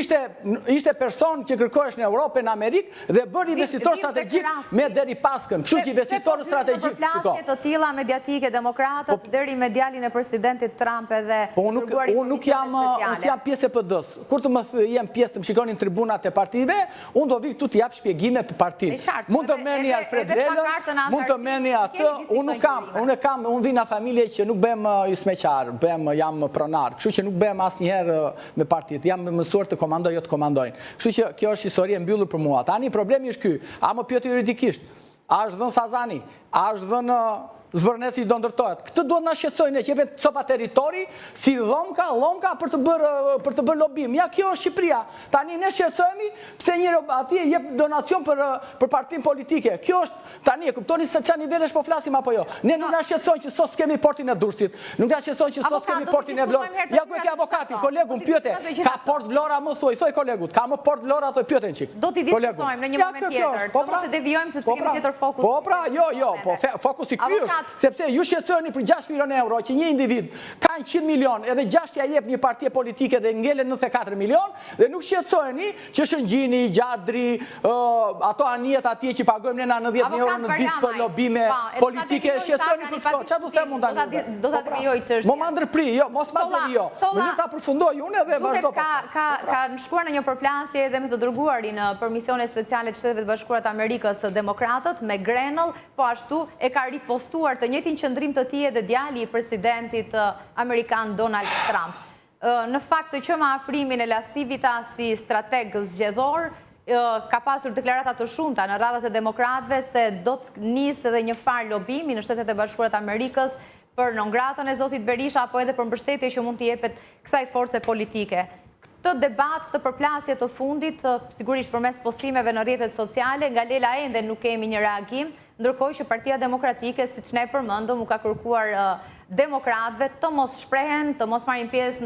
ishte person që kërkohesh në Europë, në Amerikë dhe bëri investitor strategjik me Deri Paskën. Kështu që investitorët strategjik, përplasje të tilla mediatike demokratët deri me djalin e presidentit Trump edhe unë nuk jam pjesë e PD-s. Kur të më jem pjesë të më shikonin tribunat e partive, unë do vi këtu të jap shpjegime për partinë. Mund të merrni Alfred Lelën, mund të merrni atë, unë vi nga familje që nuk bëhem jysmeqar, jam pronar, kështu që nuk bëhem asnjëherë me partitë, jam mësuar të komandoj, jo të komandojnë. Kështu që kjo është histori e mbyllur për mua. Tani problemi është ky, a më pyet juridikisht, a është dhënë Sazani, a është dhënë Zvërnesi do ndërtohet. Këtë duhet na shqetësojnë, që jepet copa territori, si lomka për të bërë lobim. Ja, kjo është Shqipëria. Tani ne shqetësohemi pse njëri atje jep donacion për partinë politike. Kjo është tani, e kuptoni se çfarë nivelesh po flasim apo jo. Ne nuk na shqetësojnë që sot skemi portin e Durrësit. Nuk na shqetësojnë që sot skemi portin e Vlorës. Ja ku e ke avokati, kolegu më pyete, ka port Vlora më thoj kolegut, ka më port Vlora thoj pyeten çik. Do t'i diskutojmë në një moment tjetër. Po se devijojmë sepse kemi tjetër fokus. Po pra, jo, po fokusi ky është. sepse ju shqetësoni për 6 milion euro që një individ ka 100 milion edhe 6 ja jep një partie politike dhe ngele 94 milion dhe nuk shqetësoni që Shëngjini, Gjadri, ato anijet atje që pagojmë në 90 euro në ditë për lobime politike, shqetësoni për këto. Qa du them mund tani? Do ta devijoj çështjen. Mo ma ndërpri, jo, mos ma devijo. Më një ta përfundoj unë edhe vazhdo. Ka shkuar në një përplasje edhe me të dërguarin për misione speciale të Shtetet Bashkuara të Amerikës Demokratët me Grenell, po ashtu e ka ripostuar të njëjtin qëndrim të tij edhe djali i presidentit amerikan Donald Trump. Në fakt të që me afrimin e Lasivita si strateg zgjedhor, ka pasur deklarata të shumta në radhët e demokratëve se do të nisë edhe një farë lobimi në Shtetet e Bashkuara të Amerikës për nëngratën e zotit Berisha apo edhe për mbështetje që mund të jepet kësaj force politike. Këtë debat, këtë përplasje të fundit, sigurisht përmes postimeve në rrjetet sociale, nga Lela ende nuk kemi një reagim, ndërkohë që Partia Demokratike, siç ne përmendëm, u ka kërkuar demokratëve të mos shprehen, të mos marrin pjesë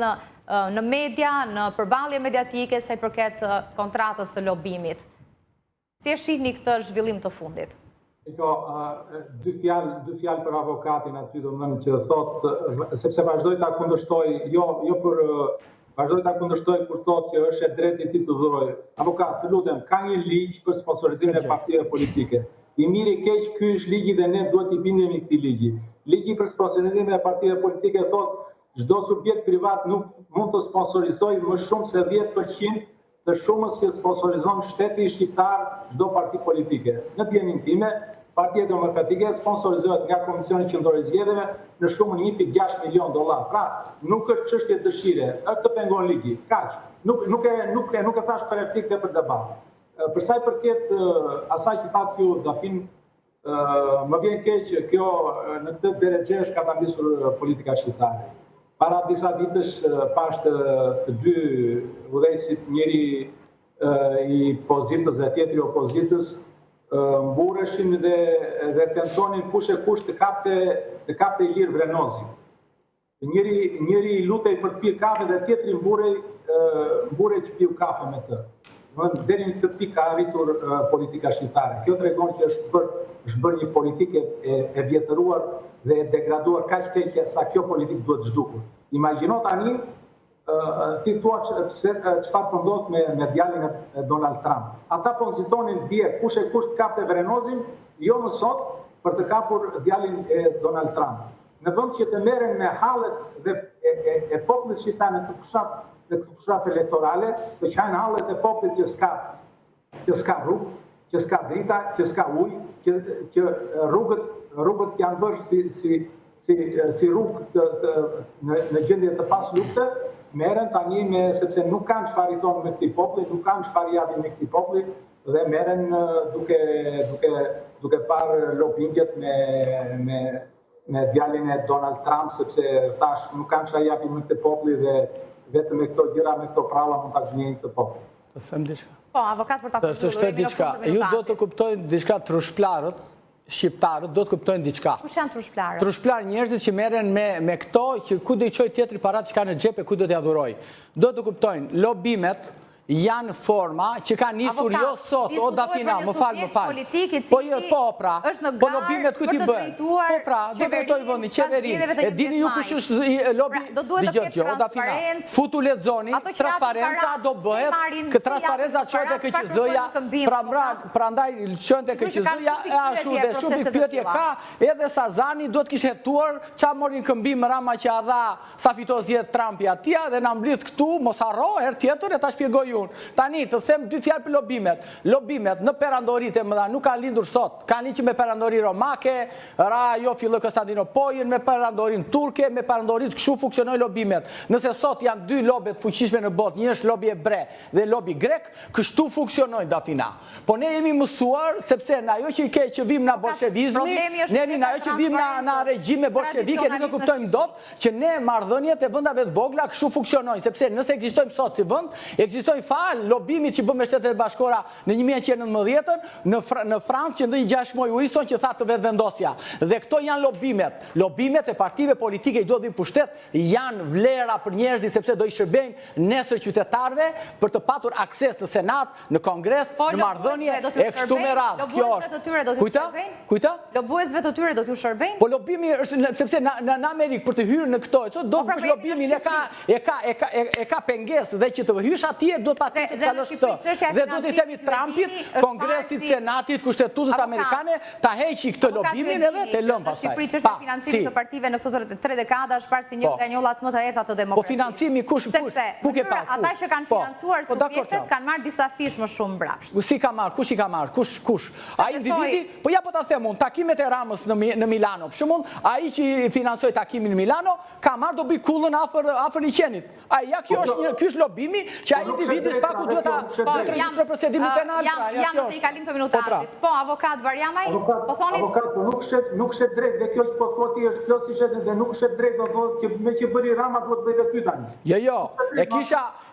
në media, në përballje mediatike sa i përket kontratës së lobimit. Si e shihni këtë zhvillim të fundit? Dy fjalë për avokatin aty do më që thotë, sepse vazhdoj ta kundërshtoj, vazhdoj ta kundërshtoj kur thotë që është e drejtë i tij të dhurojë. Avokat, të lutem, ka një ligj për sponsorizimin e partive politike. I mirë i keq, ky është ligji dhe ne duhet i bindemi këtij ligji. Ligji për sponsorizimin e partive politike thotë çdo subjekt privat nuk mund të sponsorizojë më shumë se 10% të shumës që sponsorizon shteti shqiptar çdo parti politike. Në pjenimin time, Partia Demokratike sponsorizohet nga Komisioni Qendror i Zgjedhjeve në shumën $1.6 milion. Pra, nuk është çështje dëshire, këtë pengon ligji. Kaq. Nuk e thash për replik dhe për debat. Për sa i përket asaj që thatë ju Dafin, më vjen keq kjo në këtë deregjesh ka ta nisur politika shqiptare. Para disa ditësh pashtë të dy udhëheqësit, njëri i pozitës dhe tjetri i opozitës, mbureshin dhe tentonin kush e kush të kapte Ilir Vrenozi. Njëri lutej për të pirë kafe dhe tjetri mbure që piu kafe me të. Deri në këtë pikë ka arritur politika shqiptare. Kjo tregon që është bërë një politikë e vjetëruar dhe e degraduar kaq keq sa kjo politikë duhet zhdukur. Imagjino tani ti thua çfarë po ndodh me djalin e Donald Trump. Ata po nxitonin dje kush e kush të kapte Vrenozin, jo më sot për të kapur djalin e Donald Trump. Në vend që të merren me hallet e popullit shqiptar në të fushat elektorale, të qajnë hallet e popullit që s'ka rrugë, që s'ka drita, që s'ka ujë, që rrugët janë bërë si rrugë në gjendje të pas lufte, merren tani sepse nuk kanë çfarë i thonë me këtij populli, nuk kanë çfarë japin me këtij populli dhe merren duke parë lobingjet me djalin e Donald Trump, sepse thash nuk kanë çfarë japin me këtë populli dhe vetëm me këto gjëra, me këto pralla mund ta gënjejnë këtë popull. Të them diçka. Po, avokat për ta përshtypur diçka. Ju do të kuptojnë diçka trushplarët, shqiptarët do të kuptojnë diçka. Kush janë trushplarët? Trushplarë njerëzit që merren me këto që ku do i çojë tjetri parat që ka në xhep e ku do t'i adhuroj. Do të kuptojnë lobimet janë forma që ka nisur jo sot, o Dafina, më fal. Po pra, po lobimet ku t'i bëhen? Po pra, do të drejtoj vendin, qeverinë. E dini ju kush është lobi? Dëgjoj, o Dafina, futu lexoni, transparenca do bëhet, që transparenca çohet te KQZ-ja, prandaj çohet te KQZ-ja, e ashtu dhe shumë pyetje ka, edhe Sazani duhet kishte hetuar ç'a morin këmbim Rama që a dha sa fitos 10 Trumpi atje dhe na mbledh këtu, mos harro herë tjetër e ta shpjegoj. Tani, të them dy fjalë për lobimet. Lobimet në perandoritë e mëdha nuk kanë lindur sot. Kanë liqë me perandori romake, jo filloi Konstantinopojën, me perandorin turke, me perandoritë kështu funksionojnë lobimet. Nëse sot janë dy lobe të fuqishme në botë, një është lobi hebre dhe lobi grek, kështu funksionojnë Dafina. Po ne jemi mësuar sepse na ajo që i ke që vim na bolshevizmi, ne vim na ajo që vim na regjime bolshevike, nuk e kuptojmë dot që ne marrëdhëniet e vendave të vogla kështu funksionojnë, sepse nëse ekzistojmë sot si vend, ekzistojnë falë lobimit që bë me Shtetet e Bashkuara në 1919, në Francë që ndonjë 6 muaj u ison që tha të vetë vendosja. Dhe këto janë lobimet. Lobimet e partive politike i do të vinë pushtet janë vlera për njerëzit sepse do i shërbejnë nesër qytetarëve për të patur akses në Senat, në Kongres, në marrëdhënie e kështu me radhë. Kjo është. Kujta? Lobuesve të tyre do t'ju shërbejnë? Po lobimi është sepse në Amerikë për të hyrë në këto, do të bësh lobimin e ka pengesë dhe që të hysh atje do të patjetër të kalosh këtë. Dhe do të themi Trumpit, Kongresit, Senatit, Kushtetutës Amerikane, ta heqi këtë lobimin edhe të lëm pastaj. Shqipëri që është financimit të partive në këto 3 dekada është parë si një nga njollat më të errta të demokracisë. Po financimi kush ke parë? Ata që kanë financuar subjektet kanë marrë disa fish më shumë mbrapsht. Si ka marrë? Kush i ka marrë? Kush? Ai individi? Po ja po ta them unë, takimet e Ramës në Milano, për shembull, ai që financoi takimin në Milano, ka marrë do bëj kullën afër liçenit. Ai ja kjo është lobimi që ai individi s'paku duhet ta regjistrohet procedimin penal. Jam të i kalim të minutatit. Po, avokat Barjamaj, po thoni... Avokat, nuk shet drejt, dhe kjo që po thoti është plotësisht dhe nuk shet drejt, do thotë që me që bëri Rama duhet bëjtë ty tani. Jo,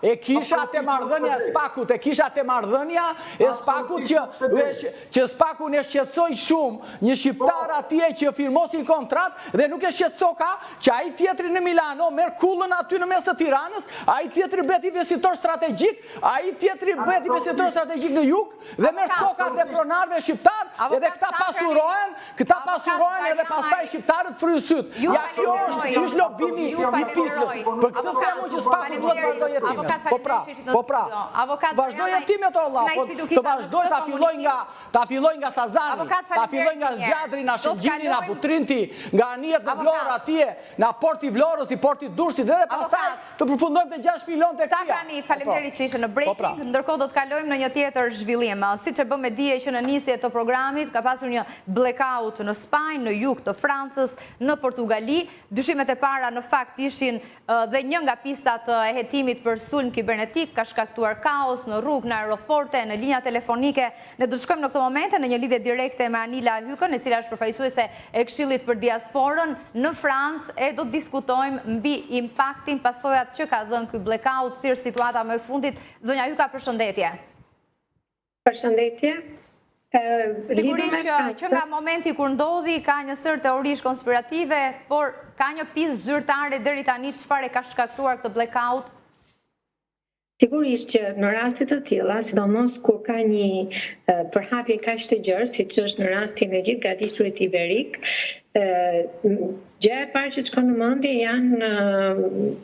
e kisha të marrëdhënia e Spakut, e Spakut që Spaku në shqetësoj shumë një shqiptar atje që firmosin kontrat dhe nuk e shqetësoka që ai tjetri në Milano merr kullën aty në mes të Tiranës, ai tjetri bëhet investitor strategjik, ai tjetri bëhet investitor strategjik në jug dhe merr tokat e pronarëve shqiptar edhe këta pasurohen edhe pastaj shqiptarët fryjnë syt. Ja kjo është lobimi i pisës. Për këtë themu që Spaku duhet vazhdoj jetimet. Po pra, vazhdoj jetimet o Allah, të vazhdoj ta filloj nga Sazani, ta filloj nga Zgjadri, nga Shëngjini, nga Butrinti, nga Anijet në Vlorë atje, nga Porti Vlorës, i Porti Durrësit dhe pastaj të përfundojmë të 6 milion të këtia. Sakani, faleminderit që ishe në breaking, ndërkohë do të kalojmë në një tjetër zhvillim. Siç e bëm me dije që në nisje të programit ka pasur një blackout në Spanjë, në jug të Francës, në Portugali. Dyshimet e para në fakt ishin dhe një nga pistat e hetimit për sulm kibernetik ka shkaktuar kaos në rrugë, në aeroporte, në linja telefonike. Ne do shkojmë në këtë momente në një lidhje direkte me Anila Hykën, e cila është përfaqësuese e Këshillit për Diasporën në Francë, e do të diskutojmë mbi impaktin, pasojat që ka dhënë ky blackout, si është situata më e fundit. Zonja Hyka, përshëndetje. Përshëndetje. Sigurisht që nga momenti kur ndodhi ka një sër teorish konspirative, por ka një pjesë zyrtare deri tani çfarë ka shkaktuar këtë blackout? Sigurisht që në rastet të tilla, sidomos kur ka një përhapje kaq të gjerë, siç është në rastin e gjithë gatishturit iberik, gjëja e parë që shkon në mendje janë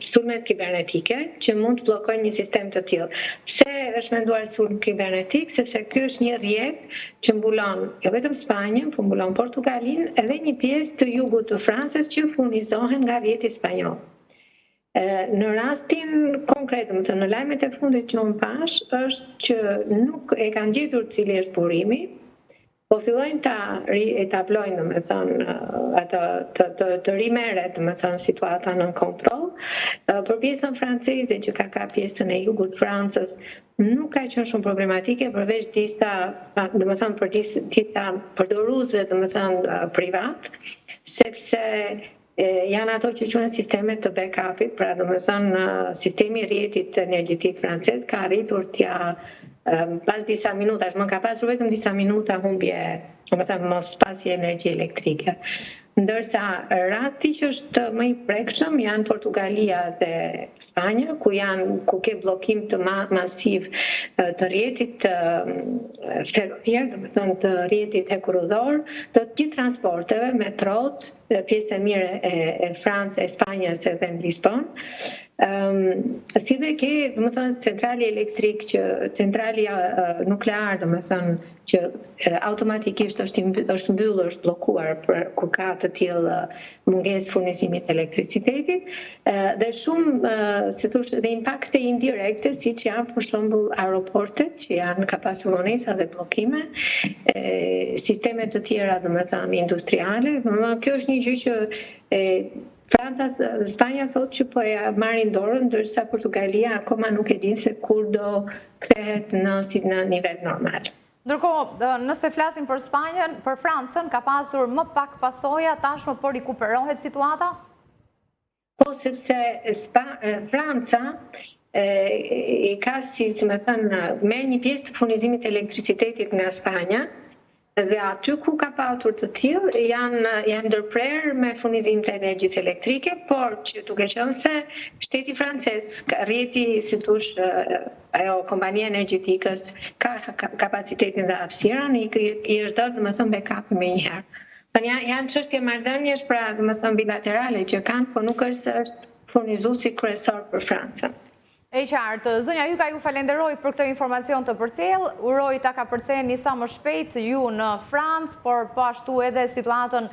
sulmet kibernetike që mund të bllokojnë një sistem të tillë. Pse është menduar sulm kibernetik? Sepse ky është një rrjet që mbulon jo vetëm Spanjën, por mbulon Portugalin edhe një pjesë të jugut të Francës që furnizohen nga rrjeti spanjoll. Në rastin konkret, në lajmet e fundit që unë pash, është që nuk e kanë gjetur cili është burimi, po fillojnë ta etablojnë, të rimeret, situata në kontroll. Për pjesën franceze, që ka pjesën e jugut Francës, nuk ka qenë shumë problematike, përveç për disa përdoruesve, privat, sepse janë ato që quhen sistemet të backup-it, pra sistemi i rrjetit energjetik francez ka arritur t'ja pas disa minutash, më ka pasur vetëm disa minuta humbje, mos pasje energji elektrike. Ndërsa rasti që është më i prekshëm janë Portugalia dhe Spanja, ku ke bllokim të masiv të rrjetit ferroviar, të rrjetit hekurudhor, të gjithë transporteve, metrot, pjesë e mirë e Francës, e Spanjës edhe në Lisbon. Si dhe ke, centrali elektrik, centrali nuklear, që automatikisht është mbyllur, është bllokuar kur ka të tillë mungesë furnizimit elektricitetit, dhe shumë, si thosh, dhe impakte indirekte, siç janë për shembull aeroportet, që janë ka pasur vonesa dhe bllokime, sisteme të tjera, industriale. Kjo është një gjë që Spanja thotë që po ja marrin dorën, ndërsa Portugalia akoma nuk e din se kur do kthehet në nivel normal. Ndërkohë, nëse flasim për Spanjën, për Francën, ka pasur më pak pasoja, tashmë po rikuperohet situata? Po, sepse Franca i ka si më thënë, merr një pjesë të furnizimit të elektricitetit nga Spanja, dhe aty ku ka patur të tillë janë ndërprer me furnizim të energjisë elektrike, por që duke qenë se shteti francez, rrjeti si thosh ajo kompania energjetikës ka kapacitetin dhe hapësirën, i është dhënë domethënë backup më një herë. Janë çështje marrëdhënies pra domethënë bilaterale që kanë, por nuk është se është furnizuesi kryesor për Francën. E qartë, zënja Hyka ju falenderoj për këtë informacion të përcjell, uroj ta ka përcjellni sa më shpejt ju në Francë, por po ashtu edhe situatën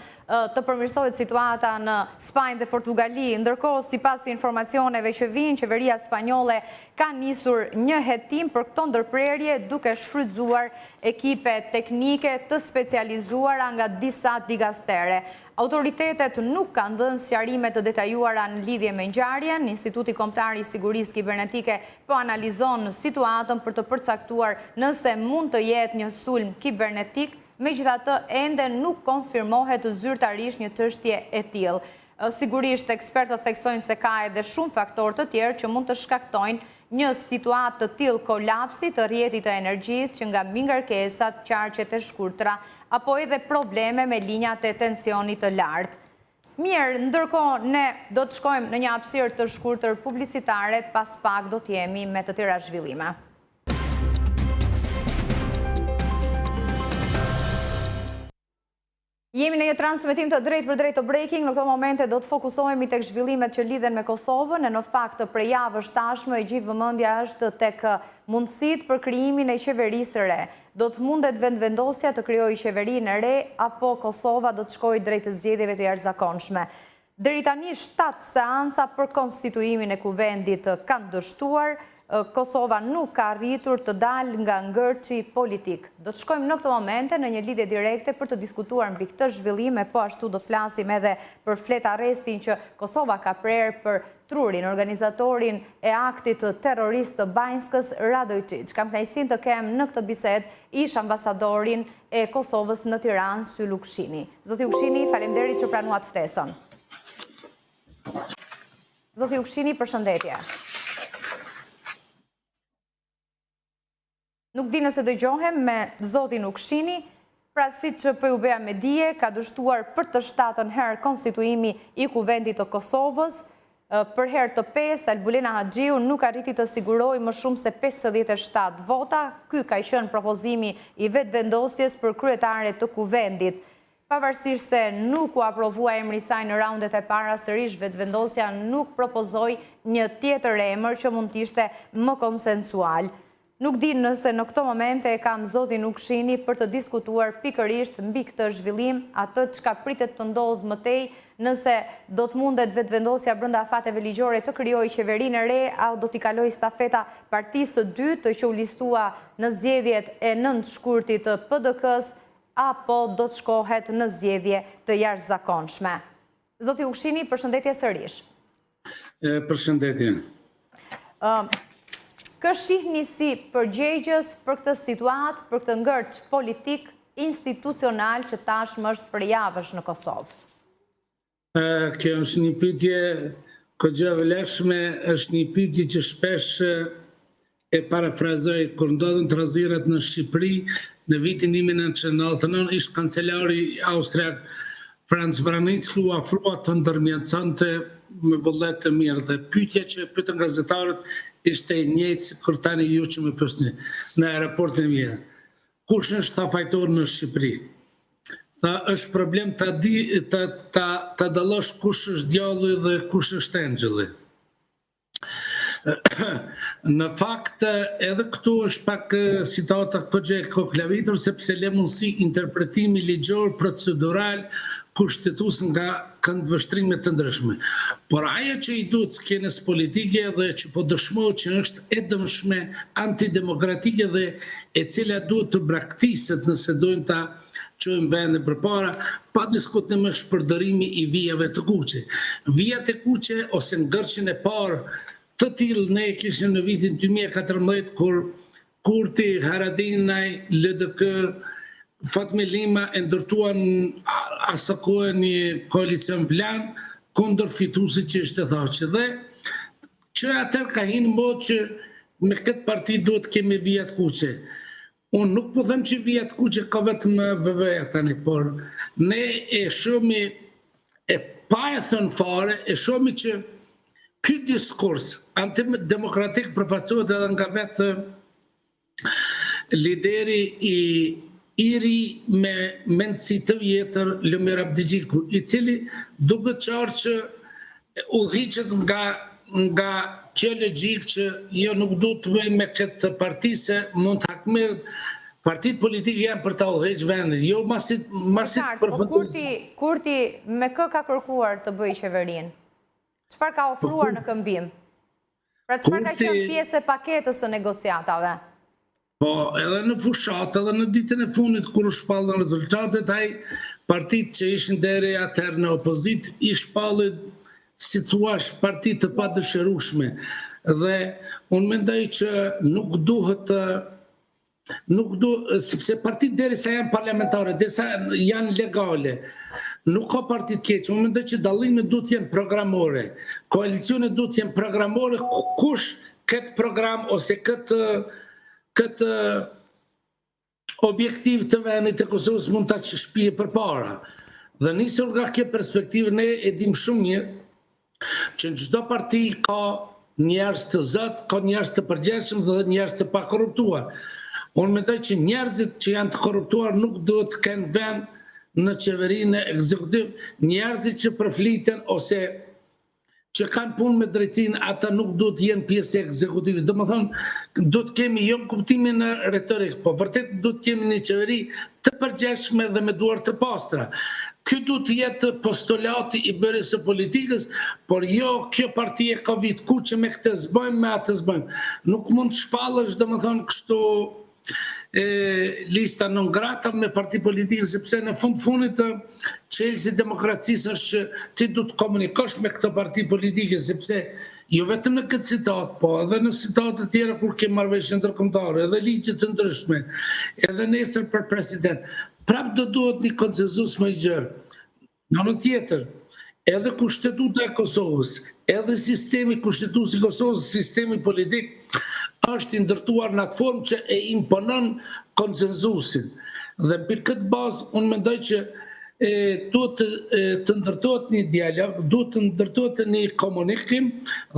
të përmirësohet situata në Spanjë dhe Portugali. Ndërkohë, sipas informacioneve që vijnë, qeveria spanjolle ka nisur një hetim për këto ndërprerje duke shfrytzuar ekipe teknike të specializuara nga disa digastere. Autoritetet nuk kanë dhënë sqarime të detajuara në lidhje me ngjarjen. Instituti Kombëtar i Sigurisë Kibernetike po analizon situatën për të përcaktuar nëse mund të jetë një sulm kibernetik, megjithatë ende nuk konfirmohet zyrtarisht një çështje e tillë. Sigurisht ekspertët theksojnë se ka edhe shumë faktorë të tjerë që mund të shkaktojnë një situatë të tillë kolapsi të rrjetit të energjisë që nga mingarkesat, qarqet e shkurtra apo edhe probleme me linjat e tensionit të lartë. Mirë, ndërkohë ne do të shkojmë në një hapësirë të shkurtër publicitare, pas pak do të jemi me të tjera zhvillime. Jemi në një transmetim të drejt për drejt të breaking, në këto momente do të fokusohemi tek zhvillimet që lidhen me Kosovën, e në fakt prej javësh tashmë e gjithë vëmendja është tek mundësitë për krijimin e qeverisë së re. Do të mundet vendvendosja të krijojë qeverinë e re apo Kosova do të shkojë drejt zgjedhjeve të jashtëzakonshme. Deri tani 7 seanca për konstituimin e kuvendit kanë dështuar. Kosova nuk ka arritur të dalë nga ngërçi politik. Do të shkojmë në këtë momente në një lidhje direkte për të diskutuar mbi këtë zhvillim, po ashtu do të flasim edhe për flet arrestin që Kosova ka prerë për trurin, organizatorin e aktit terrorist të Banjskës, Radojčić. Kam kënaqësinë të kem në këtë bisedë ish ambasadorin e Kosovës në Tiranë, Syl Ukshini. Zoti Ukshini, faleminderit që pranuat ftesën. Zoti Ukshini, përshëndetje. Nuk di nëse dëgjohem me zotin Ukshini, pra si që për ju beja me dije, ka dështuar për të 7ën herë konstituimi i kuvendit të Kosovës. Për herë të 5, Albulena Haxhiu nuk arriti të siguroj më shumë se 57 vota. Ky ka qenë propozimi i vetëvendosjes për kryetare të kuvendit. Pavarësisht se nuk u aprovua emri i saj në raundet e para, sërish vetëvendosja nuk propozoi një tjetër emër që mund të ishte më konsensual. Nuk di nëse në këto momente e kam zotin Ukshini për të diskutuar pikërisht mbi këtë zhvillim, atë çka pritet të ndodhë mëtej, nëse do të mundet vetëvendosja brenda fateve ligjore të krijojë qeverinë e re, apo do t'i kalojë stafeta partisë së dytë që u listua në zgjedhjet e 9 shkurtit të PDK-s, apo do të shkohet në zgjedhje të jashtëzakonshme. Zoti Ukshini, përshëndetje sërish. Përshëndetje. Kë shihni si përgjegjës për këtë situatë, për këtë ngërç politik institucional që tashmë është për javësh në Kosovë? Kjo është një pyetje goxha e vlefshme, është një pyetje që shpesh e parafrazoj kur ndodhen trazirat në Shqipëri. Në vitin 1999 ish kancelari austriak Franz Vranitzky u ofrua të ndërmjetësonte me vullnet të mirë, dhe pyetja që pyetën gazetarët ishte e njëjtë si kur tani ju që më pyesni në aeroportin e mirë. Kush është ta fajtor në Shqipëri? Tha, është problem ta dallosh kush është djalli dhe kush është engjëlli. Në fakt, edhe këtu është pak situata goxha e koklavitur, sepse le mundësi interpretimi ligjor, procedural, kushtetues nga këndvështrime të ndryshme. Por ajo që i duhet skenës politike dhe që po dëshmohet që është e dëmshme, antidemokratike dhe e cila duhet të braktiset nëse dojnë ta çojmë vende përpara, pa diskutim është përdorimi i vijave të kuqe. Vijat e kuqe ose ngërçin e parë të tillë ne kishim në vitin 2014 kur Kurti, Haradinaj, LDK, Fatmi Lima e ndërtuan asë kohë një koalicion vlan kundër fituesit që ishte Thaçi, dhe që atër ka hinë mod që me këtë parti duhet kemi vijat kuqe. Unë nuk po them që vijat kuqe ka vetëm VV-ja tani, por ne e shohmi e pa e thënë fare, e shohmi që ky diskurs antidemokratik përfacohet edhe nga vetë lideri i ri me mendësi të vjetër Lumir Abdigjiku, i cili duket qartë që udhëhiqet nga kjo logjik që jo nuk duhet të bëjmë me këtë parti se mund të hakmerë partitë politike janë për ta udhëheqë vendin, jo masit përfundimit. Kurti me kë ka kërkuar të bëjë qeverinë? Çfarë ka ofruar në këmbim? Pra çfarë ka qenë pjesë e paketës së negociatave? Po, edhe në fushat, edhe në ditën e fundit kur u shpallën rezultatet, ai partitë që ishin deri atëherë në opozit i shpallën si thuash parti të padëshirueshme dhe unë mendoj që nuk duhet sepse partitë derisa janë parlamentare, derisa janë legale, nuk ka parti të keq. Unë mendoj që dallimet duhet të jenë programore, koalicione duhet të jenë programore, kush këtë program ose këtë objektiv të vendit të Kosovës mund ta shpije përpara. Dhe nisur nga kjo perspektivë ne e dim shumë mirë që në çdo parti ka njerëz të zot, ka njerëz të përgjegjshëm dhe njerëz të pakorruptuar. Unë mendoj që njerëzit që janë të korruptuar nuk duhet të kenë vend në qeverinë ekzekutive, njerëzit që përfliten ose që kanë punë me drejtsinë, ata nuk duhet të jenë pjesë e ekzekutivit. Domethënë, duhet kemi jo kuptimin në retorik, po vërtet duhet kemi një qeveri të përgjegjshme dhe me duar të pastra. Ky duhet të jetë postulati i bërjes së politikës, por jo kjo parti e ka vit kuqe me këtë zbojmë, me atë zbojmë. Nuk mund të shpallësh domethënë kështu lista non grata me parti politike, sepse në fundit çelësi demokracisë është që ti du të komunikosh me këto parti politike, sepse jo vetëm në këtë citat, po edhe në citate të tjera kur ke marrëveshje ndërkombëtare, edhe ligje të ndryshme, edhe nesër për president, prapë do duhet një konsenzus më i gjerë. Në anën tjetër, edhe kushtetuta e Kosovës, edhe sistemi kushtetues i Kosovës, sistemi politik, është i ndërtuar në atë formë që e imponon konsenzusin. Dhe për këtë bazë, unë mendoj që duhet të ndërtohet një dialog, duhet të ndërtohet një komunikim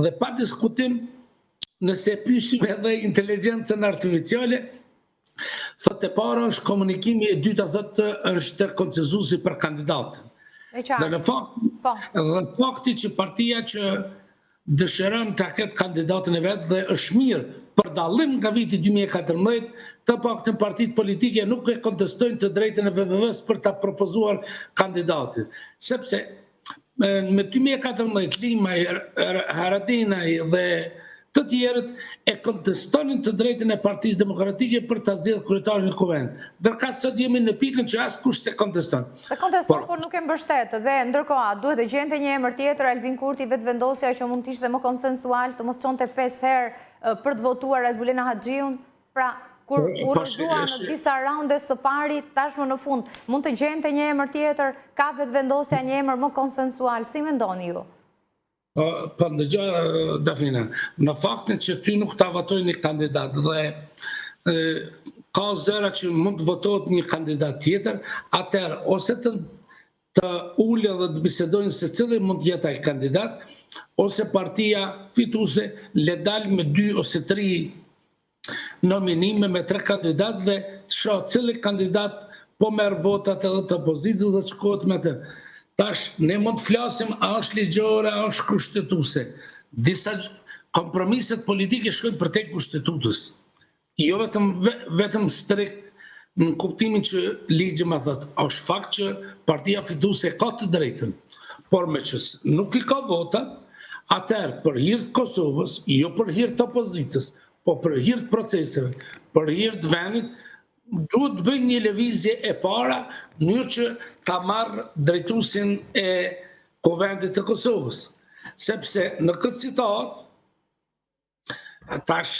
dhe pa diskutim, nëse pyesim edhe inteligjencën artificiale, thotë e para është komunikimi, e dyta thotë është konsenzusi për kandidatën. Dhe në fakti që partia që dëshiron të ketë kandidatën e vetë dhe është mirë për dallim nga viti 2014, të paktën partitë politike nuk e kontestojnë të drejtën e VVV-s për ta propozuar kandidatin. Sepse me 2014 Lima, Haradinaj dhe të tjerët e kontestonin të drejtën e Partisë Demokratike për ta zgjedhur kryetarin e kuvendit. Ndërka sot jemi në pikën që askush se konteston. Se konteston, por nuk e mbështet. Dhe ndërkohë, duhet të gjente një emër tjetër, Albin Kurti, vetë vendosja që mund të ishte më konsensual, të mos çonte 5 herë për të votuar Edbulena Haxhiun. Pra, kur u rrëzua në disa raunde së pari, tashmë në fund, mund të gjente një emër tjetër, ka vetë vendosja një emër më konsensual. Si mendoni ju? Po ndëgjoj Dafina, në faktin që ty nuk ta votoj një kandidat dhe ka zëra që mund të votohet një kandidat tjetër, atëherë ose të ulë dhe të bisedojnë se cili mund të jetë ai kandidat, ose partia fituese le dalë me 2 ose 3 nominime me 3 kandidat dhe të shoh cili kandidat po merr votat edhe të opozitës dhe të shkohet me të. Tash, ne mund të flasim a është ligjore, a është kushtetuese. Disa kompromiset politike shkojnë përtek kushtetutës. Jo vetëm strikt në kuptimin që ligji më thotë. Është fakt që partia fituese ka të drejtën, por me që nuk i ka votat, atëherë për hir të Kosovës, jo për hir të opozitës, po për hir të proceseve, për hir të vendit, duhet të bëjnë një lëvizje e para në mënyrë që ta marrë drejtuesin e kuvendit të Kosovës. Sepse në këtë citat, tash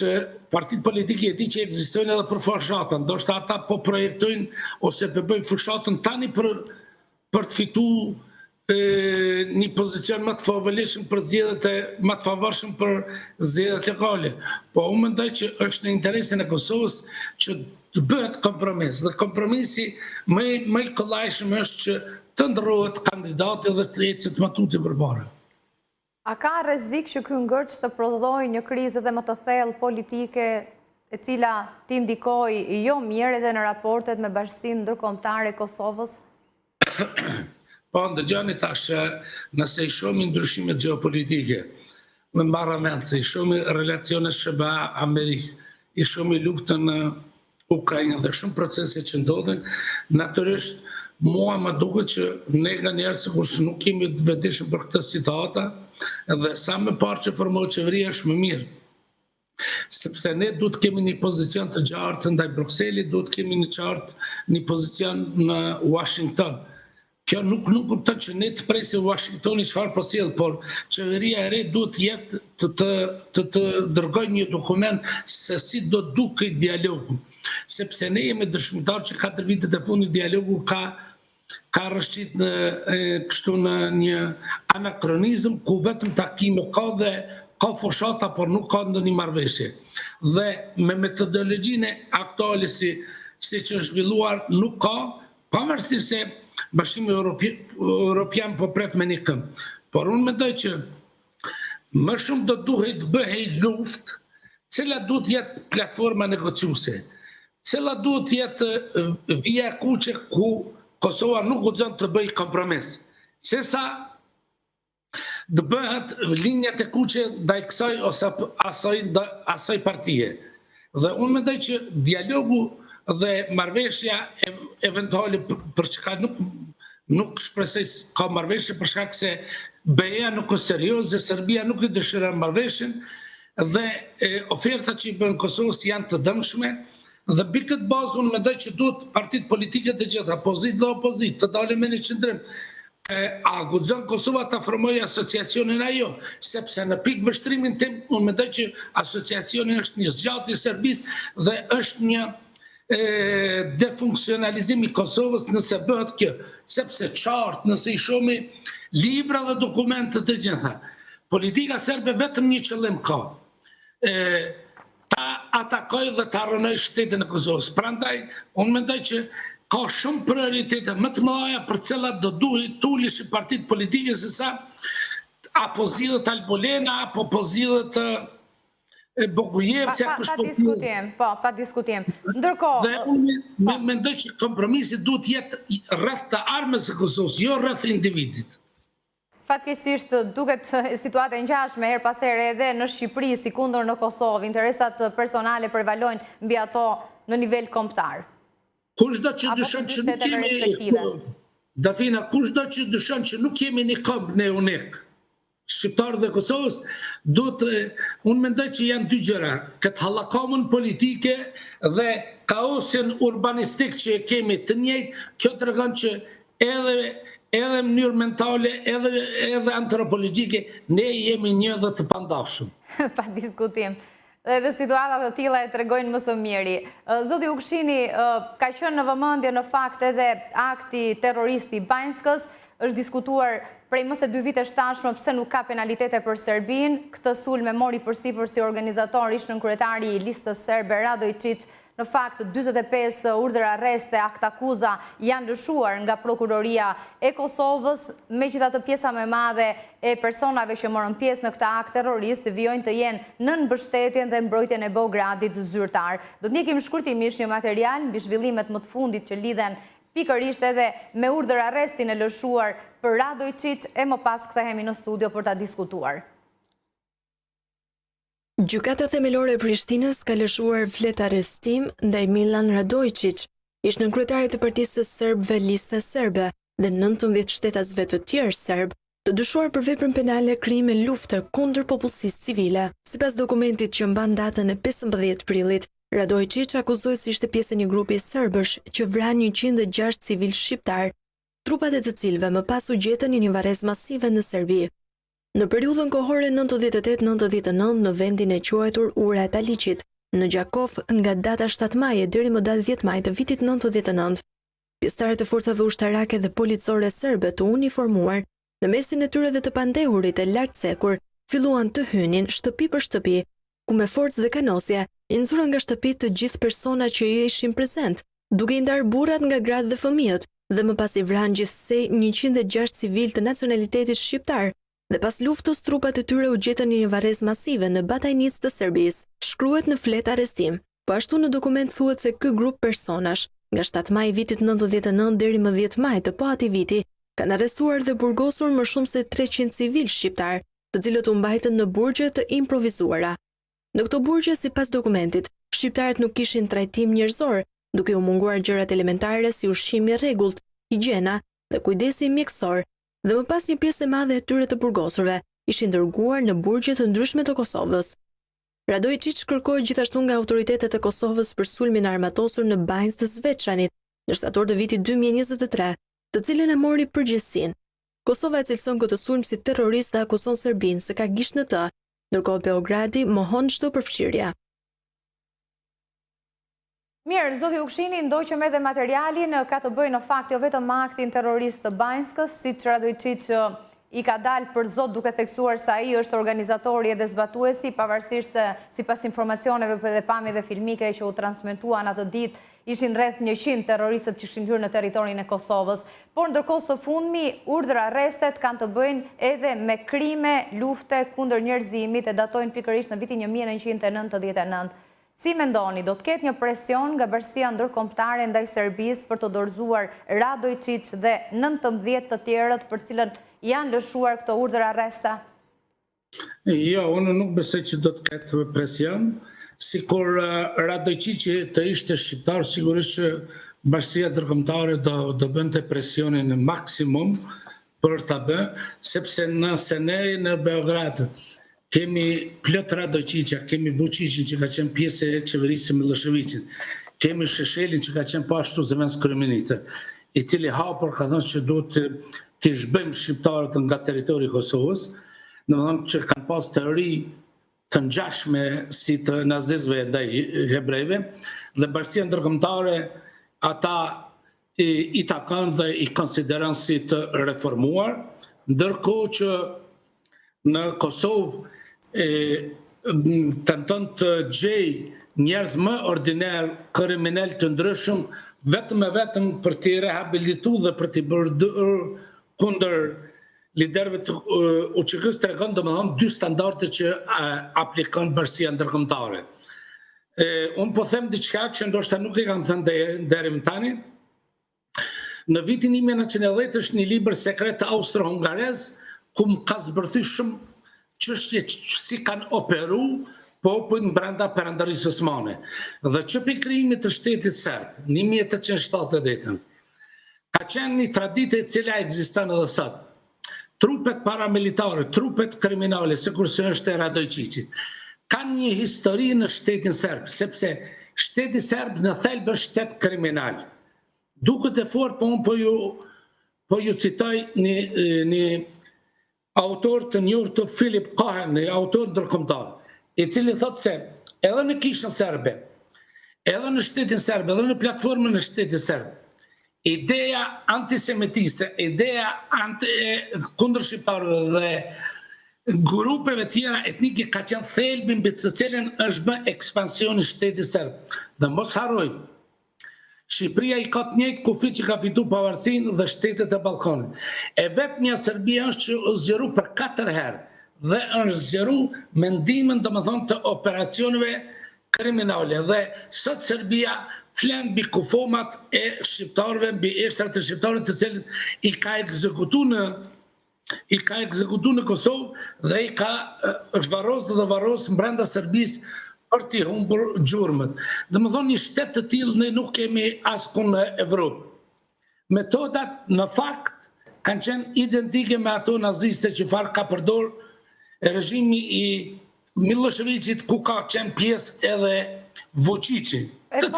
partitë politike e di që ekzistojnë edhe për fushatën, ndoshta ata po projektojnë ose po bëjnë fushatën tani për të fituar një pozicion më të favorishëm për zgjedhjet më të favorshëm për zgjedhjet lokale. Po unë mendoj që është në interesin e Kosovës që të bëhet kompromis. Dhe kompromisi më i kollajshëm është që të ndërrohet kandidati dhe të ecet më tuti përpara. A ka rrezik që ky ngërç të prodhojë një krizë dhe më të thellë politike e cila të indikoj jo mirë edhe në raportet me Bashkinë Ndërkombëtare e Kosovës? Po, ndëgjani tash, nëse i shohim ndryshimet gjeopolitike, me marrë mend se i shohim relacionet SBA-Amerikë, i shohim luftën në Ukrainë dhe shumë procese që ndodhin, natyrisht mua më duket që ne nganjëherë sigurisht nuk kemi të vetëdijshëm për këtë situata, dhe sa më parë që formohet qeveria është më mirë. Sepse ne duhet kemi një pozicion të gjartë ndaj Brukselit, duhet kemi një pozicion në Washington. Kjo nuk kupton që ne të presim Washingtoni çfarë po sjell, por qeveria e re duhet jetë të dërgojë një dokument se si do dukej dialogu. Sepse ne jemi dëshmitar që 4 vitet e fundit dialogu ka rrëshqit kështu në një anakronizëm ku vetëm takime ka dhe ka fushata, por nuk ka ndonjë marrëveshje. Dhe me metodologjinë aktuale si që është zhvilluar nuk ka, pavarësisht se Bashkimi Evropian po pret me një këmbë. Por unë mendoj që më shumë do duhet bëhej luftë, cila duhet jetë platforma negociuese, cila duhet jetë vija kuqe ku Kosova nuk guxon të bëjë kompromis. Sesa të bëhet linjat e kuqe ndaj kësaj ose asaj partie. Dhe unë mendoj që dialogu dhe marrëveshja eventuale për çka nuk shpresoj ka marrëveshje për shkak se BE-ja nuk është serioze, Serbia nuk i dëshiron marrëveshjen dhe ofertat që i bën Kosovës janë të dëmshme dhe mbi këtë bazë unë mendoj që duhet partitë politike të gjitha, pozitë dhe opozitë, të dalin me një qëndrim. A guxon Kosova ta formojë asociacionin ajo, sepse në pikë vështrimin tim unë mendoj që asociacioni është një zgjatje i Serbisë dhe është një defunksionalizim i Kosovës nëse bëhet kjo, sepse qartë nëse i shohim libra dhe dokumente të gjitha, politika serbe vetëm një qëllim ka, ta atakoj dhe ta rënoj shtetin e Kosovës. Prandaj unë mendoj që ka shumë prioritete më të mëdha për cilat do duhet tulish partitë politike se sa apo zgjidhet Albolena apo po zgjidhet Bogujevcia pa diskutim. Ndërkohë, dhe unë mendoj që kompromisi duhet jetë rreth të armës së Kosovës, jo rreth individit. Fatkeqësisht duket situata e ngjashme her pas here edhe në Shqipëri si kundër në Kosovë, interesat personale prevalojnë mbi ato në nivel kombëtar. Kushdo që dyshon që nuk kemi Dafina, kushdo që dyshon që nuk kemi një këmbë ne unik Shqiptarë dhe Kosovës, unë mendoj që janë dy gjëra, këtë hallakamën politike dhe kaosin urbanistik që e kemi të njëjtë, kjo tregon që edhe mënyrë mentale, edhe antropologjike, ne jemi një dhe të pandafshëm. Pa diskutim. Dhe situatat të tilla e tregojnë më së miri. Zoti Ukshini, ka qenë në vëmendje në fakt edhe akti terrorist i Banjskës, është diskutuar prej më se 2 vitesh tashmë pse nuk ka penalitete për Serbinë. Këtë sulm e mori përsipër si organizator ish kryetari i listës serbe Radojčić. Në fakt, 45 urdhër arreste, aktakuza janë lëshuar nga prokuroria e Kosovës, megjithatë pjesa më e madhe e personave që morën pjesë në këtë akt terrorist vijojnë të jenë nën mbështetjen dhe mbrojtjen e Beogradit zyrtar. Do të ndjekim shkurtimisht një material mbi zhvillimet më të fundit që lidhen pikërisht edhe me urdhër arrestin e lëshuar për Radojčić e më pas kthehemi në studio për ta diskutuar. Gjykata themelore e Prishtinës ka lëshuar flet arrestim ndaj Milan Radojčić, ish nënkryetari të partisë së serbëve Lista Serbe dhe 19 shtetasve të tjerë serb, të dyshuar për veprën penale krime lufte kundër popullsisë civile. Sipas dokumentit që mban datën e 15 prillit, Radojčić akuzohet se ishte pjesë e një grupi serbësh që vrani 106 civil shqiptar, trupat e të cilëve më pas u gjetën në një varrezë masive në Serbi. Në periudhën kohore 98-99 në vendin e quajtur Ura e Taliqit, në Gjakov nga data 7 maje deri më datë 10 maj të vitit 99, pjesëtarët e forcave ushtarake dhe policore serbe të uniformuar Në mesin e tyre dhe të pandehurit e lartcekur, filluan të hynin shtëpi për shtëpi, ku me forcë dhe kanosje i nxurën nga shtëpit të gjithë persona që i ishin prezent, duke i ndarë burrat nga gratë dhe fëmijët, dhe më pas i vranë gjithsej 106 civil të nacionalitetit shqiptar, dhe pas luftës trupat e tyre u gjetën në një varrezë masive në Batajnicë të Serbisë, shkruhet në fletë arrestim. Po ashtu në dokument thuhet se ky grup personash, nga 7 maj vitit 99 deri më 10 maj të po atij viti, kanë arrestuar dhe burgosur më shumë se 300 civil shqiptar, të cilët u mbajtën në burgje të improvizuara. Në këto burgje, sipas dokumentit, shqiptarët nuk kishin trajtim njerëzor, duke u munguar gjërat elementare si ushqimi i rregullt, higjiena dhe kujdesi mjekësor, dhe më pas një pjesë e madhe e tyre të burgosurve ishin dërguar në burgje të ndryshme të Kosovës. Radojčić kërkoi gjithashtu nga autoritetet e Kosovës për sulmin armatosur në Banjë të Zvečanit në shtator të vitit 2023, të cilën e mori përgjegjësinë. Kosova e cilëson këtë sulm si terrorist dhe akuzon Serbinë se ka gisht në të, ndërkohë Beogradi mohon çdo përfshirje. Mirë, zoti Ukshini, ndoqëm edhe materialin ka të bëjë në fakt jo vetëm me aktin terrorist të Banjskës, siç Radojčić i ka dalë për zot duke theksuar se ai është organizatori edhe zbatuesi, pavarësisht se sipas informacioneve dhe pamjeve filmike që u transmetuan atë ditë, ishin rreth 100 terroristët që kishin hyrë në territorin e Kosovës. Por ndërkohë së fundmi, urdhra arrestet kanë të bëjnë edhe me krime, lufte kundër njerëzimit e datojnë pikërisht në vitin 1999. Si mendoni, do të ketë një presion nga bashkia ndërkombëtare ndaj Serbisë për të dorëzuar Radojčić dhe 19 të tjerët për cilën janë lëshuar këto urdhra arresta? Jo, unë nuk besoj që do të ketë presion, sikur Radojčić të ishte shqiptar, sigurisht që bashkia ndërkombëtare do bënte presionin në maksimum për ta bërë, sepse nëse ne në Beograd kemi plot Radojčića, kemi Vučićin që ka qenë pjesë e qeverisë me Miloševićin, kemi Šešelin që ka qenë po ashtu zëvendës kryeministër, i cili hapur ka thënë që duhet të zhbëjmë shqiptarët nga territori i Kosovës, domethënë që kanë pas teori të ngjashme si të nazistëve ndaj hebrejve, dhe bashkia ndërkombëtare ata i takon dhe i konsideron si të reformuar, ndërkohë që në Kosovë tenton të gjej njerëz më ordiner, kriminal të ndryshëm, vetëm e vetëm për t'i rehabilituar dhe për t'i bërë kundër liderëve të UÇK-s, tregon domethënë dy standarde që aplikon bashkia ndërkombëtare. Unë po them diçka që ndoshta nuk e kam thënë deri më tani. Në vitin 1910 është një libër sekret austro-hungarez ku më ka zbërthy shumë çështje si kanë operu popujt brenda perandorisë osmane. Dhe çepi krijimit të shtetit serb në 1870 ka qenë një traditë e cila ekziston edhe sot. Trupet paramilitare, trupet kriminale, sikurse është e Radojčićit, kanë një histori në shtetin serb, sepse shteti serb në thelb është shtet kriminal. Duket e fortë, po unë po ju citoj një autor të njohur të Philip Cohen, një autor ndërkombëtar, i cili thotë se edhe në kishën serbe, edhe në shtetin serb, edhe në platformën e shtetit serb, ideja antisemitiste, ideja kundër shqiptarëve dhe grupeve tjera etnike ka qenë thelbi mbi të cilën është bërë ekspansioni i shtetit serb. Dhe mos harrojmë, Shqipëria i ka të njëjtë kufi që ka fitu pavarësinë dhe shtetet e Ballkanit. E vetmja Serbia është që është zgjeru për 4 herë dhe është zgjeru me ndihmën domethënë të operacioneve kriminale. Dhe sot Serbia flen mbi kufomat e shqiptarëve, mbi eshtrat e shqiptarëve të cilët i ka ekzekutuar në Kosovë dhe është varros brenda Serbisë për t'i humbur gjurmët. Domethënë një shtet të tillë ne nuk kemi askund në Evropë. Metodat në fakt kanë qenë identike me ato naziste që farë ka përdor režimi i Miloševićit, ku ka qenë pjesë edhe Vučići. E të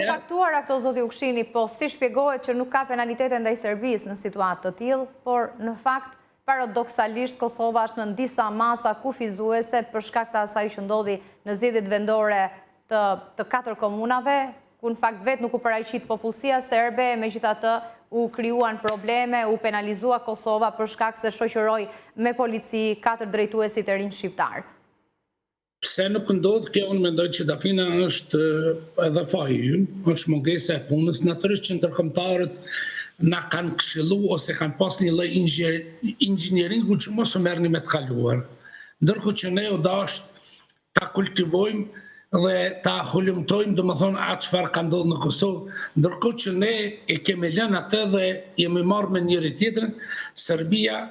faktuara këto zoti Ukshini, po si shpjegohet që nuk ka penalitete ndaj Serbisë në situatë të tillë, por në fakt paradoksalisht Kosova është në disa masa kufizuese për shkak të asaj që ndodhi në zgjedhjet vendore të 4 komunave, ku në fakt vetë nuk u paraqit popullsia serbe, megjithatë u krijuan probleme, u penalizua Kosova për shkak se shoqëroi me polici 4 drejtuesit e rinj shqiptar. Pse nuk ndodh kjo, unë mendoj që Dafina është edhe faji ynë, është mungesa e punës, natyrisht që ndërkombëtarët na kanë këshillu ose kanë pas një lloj inxhinieringu që mos u merrni me të kaluar. Ndërkohë që ne u dash ta kultivojmë dhe ta hulumtojmë, domethënë atë çfarë ka ndodhur në Kosovë, ndërkohë që ne e kemi lënë atë dhe jemi marrë me njëri tjetrin. Serbia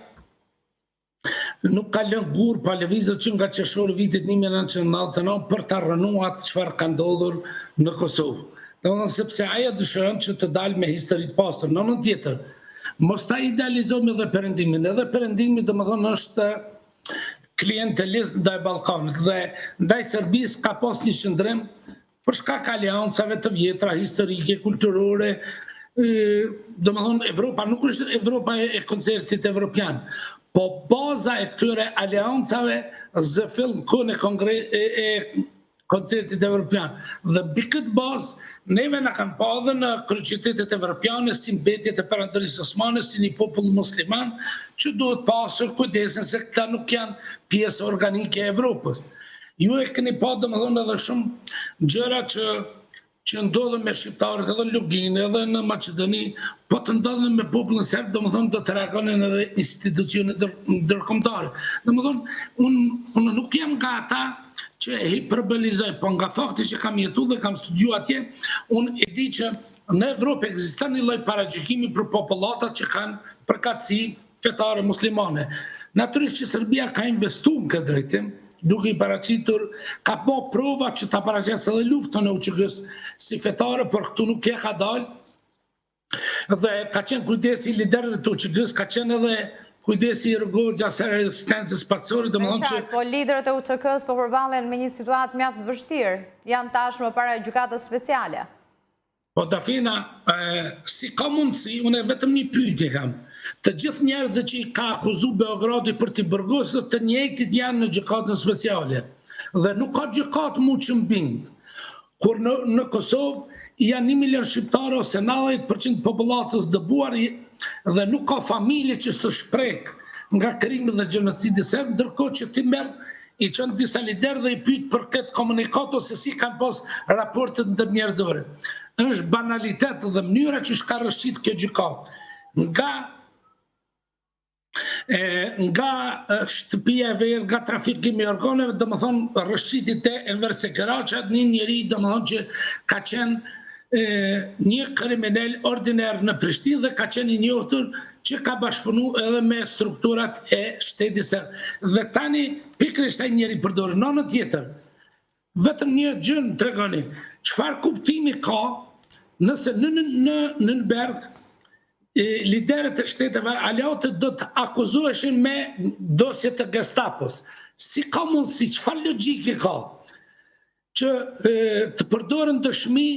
nuk ka lënë gur pa lëvizur që nga qershori vitit 1999 për ta rënuar atë çfarë ka ndodhur në Kosovë. Domethënë sepse ajo dëshiron që të dalë me histori të pastër. Në anën tjetër, mos ta idealizojmë edhe perëndimin. Edhe perëndimi domethënë është klientelist ndaj Ballkanit dhe ndaj Serbisë ka pas një qëndrim për shkak aleancave të vjetra, historike, kulturore. Domethënë Evropa nuk është Evropa e koncertit evropian, po baza e këtyre aleancave zëfill në kohën e koncertit evropian. Dhe mbi këtë bazë, neve na kanë pa edhe në kryeqytetet evropiane si mbetje të Perandërisë Osmane, si një popull musliman, që duhet pasur kujdesin se këta nuk janë pjesë organike e Evropës. Ju e keni pa domethënë edhe shumë gjëra që ndodhen me shqiptarët edhe në Luginë, edhe në Maqedoni, po të ndodhen me popullin serb, domethënë do të reagonin edhe institucionet ndërkombëtare. Domethënë unë nuk jam nga ata që e hiperbolizoj, po nga fakti që kam jetuar dhe kam studiuar atje, unë e di që në Evropë ekziston një lloj paragjykimi për popullatat që kanë përkatësi fetare muslimane. Natyrisht që Serbia ka investuar në këtë drejtim, duke i paraqitur, ka po prova që ta paraqesë edhe luftën e UÇK-s si fetare, por këtu nuk e ka dalë. Dhe ka qenë kujdesi i liderëve të UÇK-s, ka qenë edhe kujdesi i rrugës së rezistencës pacore, domethënë që po liderët e UÇK-s po përballen me një situatë mjaft vështirë. Janë tashmë para gjykatës speciale. Po Dafina, si ka mundësi, unë vetëm një pyetje kam. Të gjithë njerëzit që i ka akuzuar Beogradi për t'i burgosur, të njëjtit janë në gjykatën speciale. Dhe nuk ka gjykatë mu që mbind. Kur në Kosovë janë 1 milion shqiptarë ose 90% popullatës dëbuar dhe nuk ka familje që së shprek nga krimi dhe gjenocidi serb, ndërkohë që ti merr i çon disa liderë dhe i pyet për këtë komunikat ose si kanë pas raportet ndërnjerëzore. Është banalitet dhe mënyra që ka rrëshqit kjo gjykatë nga shtëpia e verë, nga trafikimi i organeve, domethënë rrëshqitit e Enver Sekeraçat, një njeri domethënë që ka qenë një kriminal ordiner në Prishtinë dhe ka qenë i njohur që ka bashkëpunuar edhe me strukturat e shtetit serb. Dhe tani pikërisht ai njeri përdor në anën tjetër. Vetëm një gjë tregoni, çfarë kuptimi ka nëse në Nürnberg liderët e shteteve aleate do të akuzoheshin me dosjet e Gestapos. Si ka mundësi, çfarë logjike ka që të përdoren dëshmi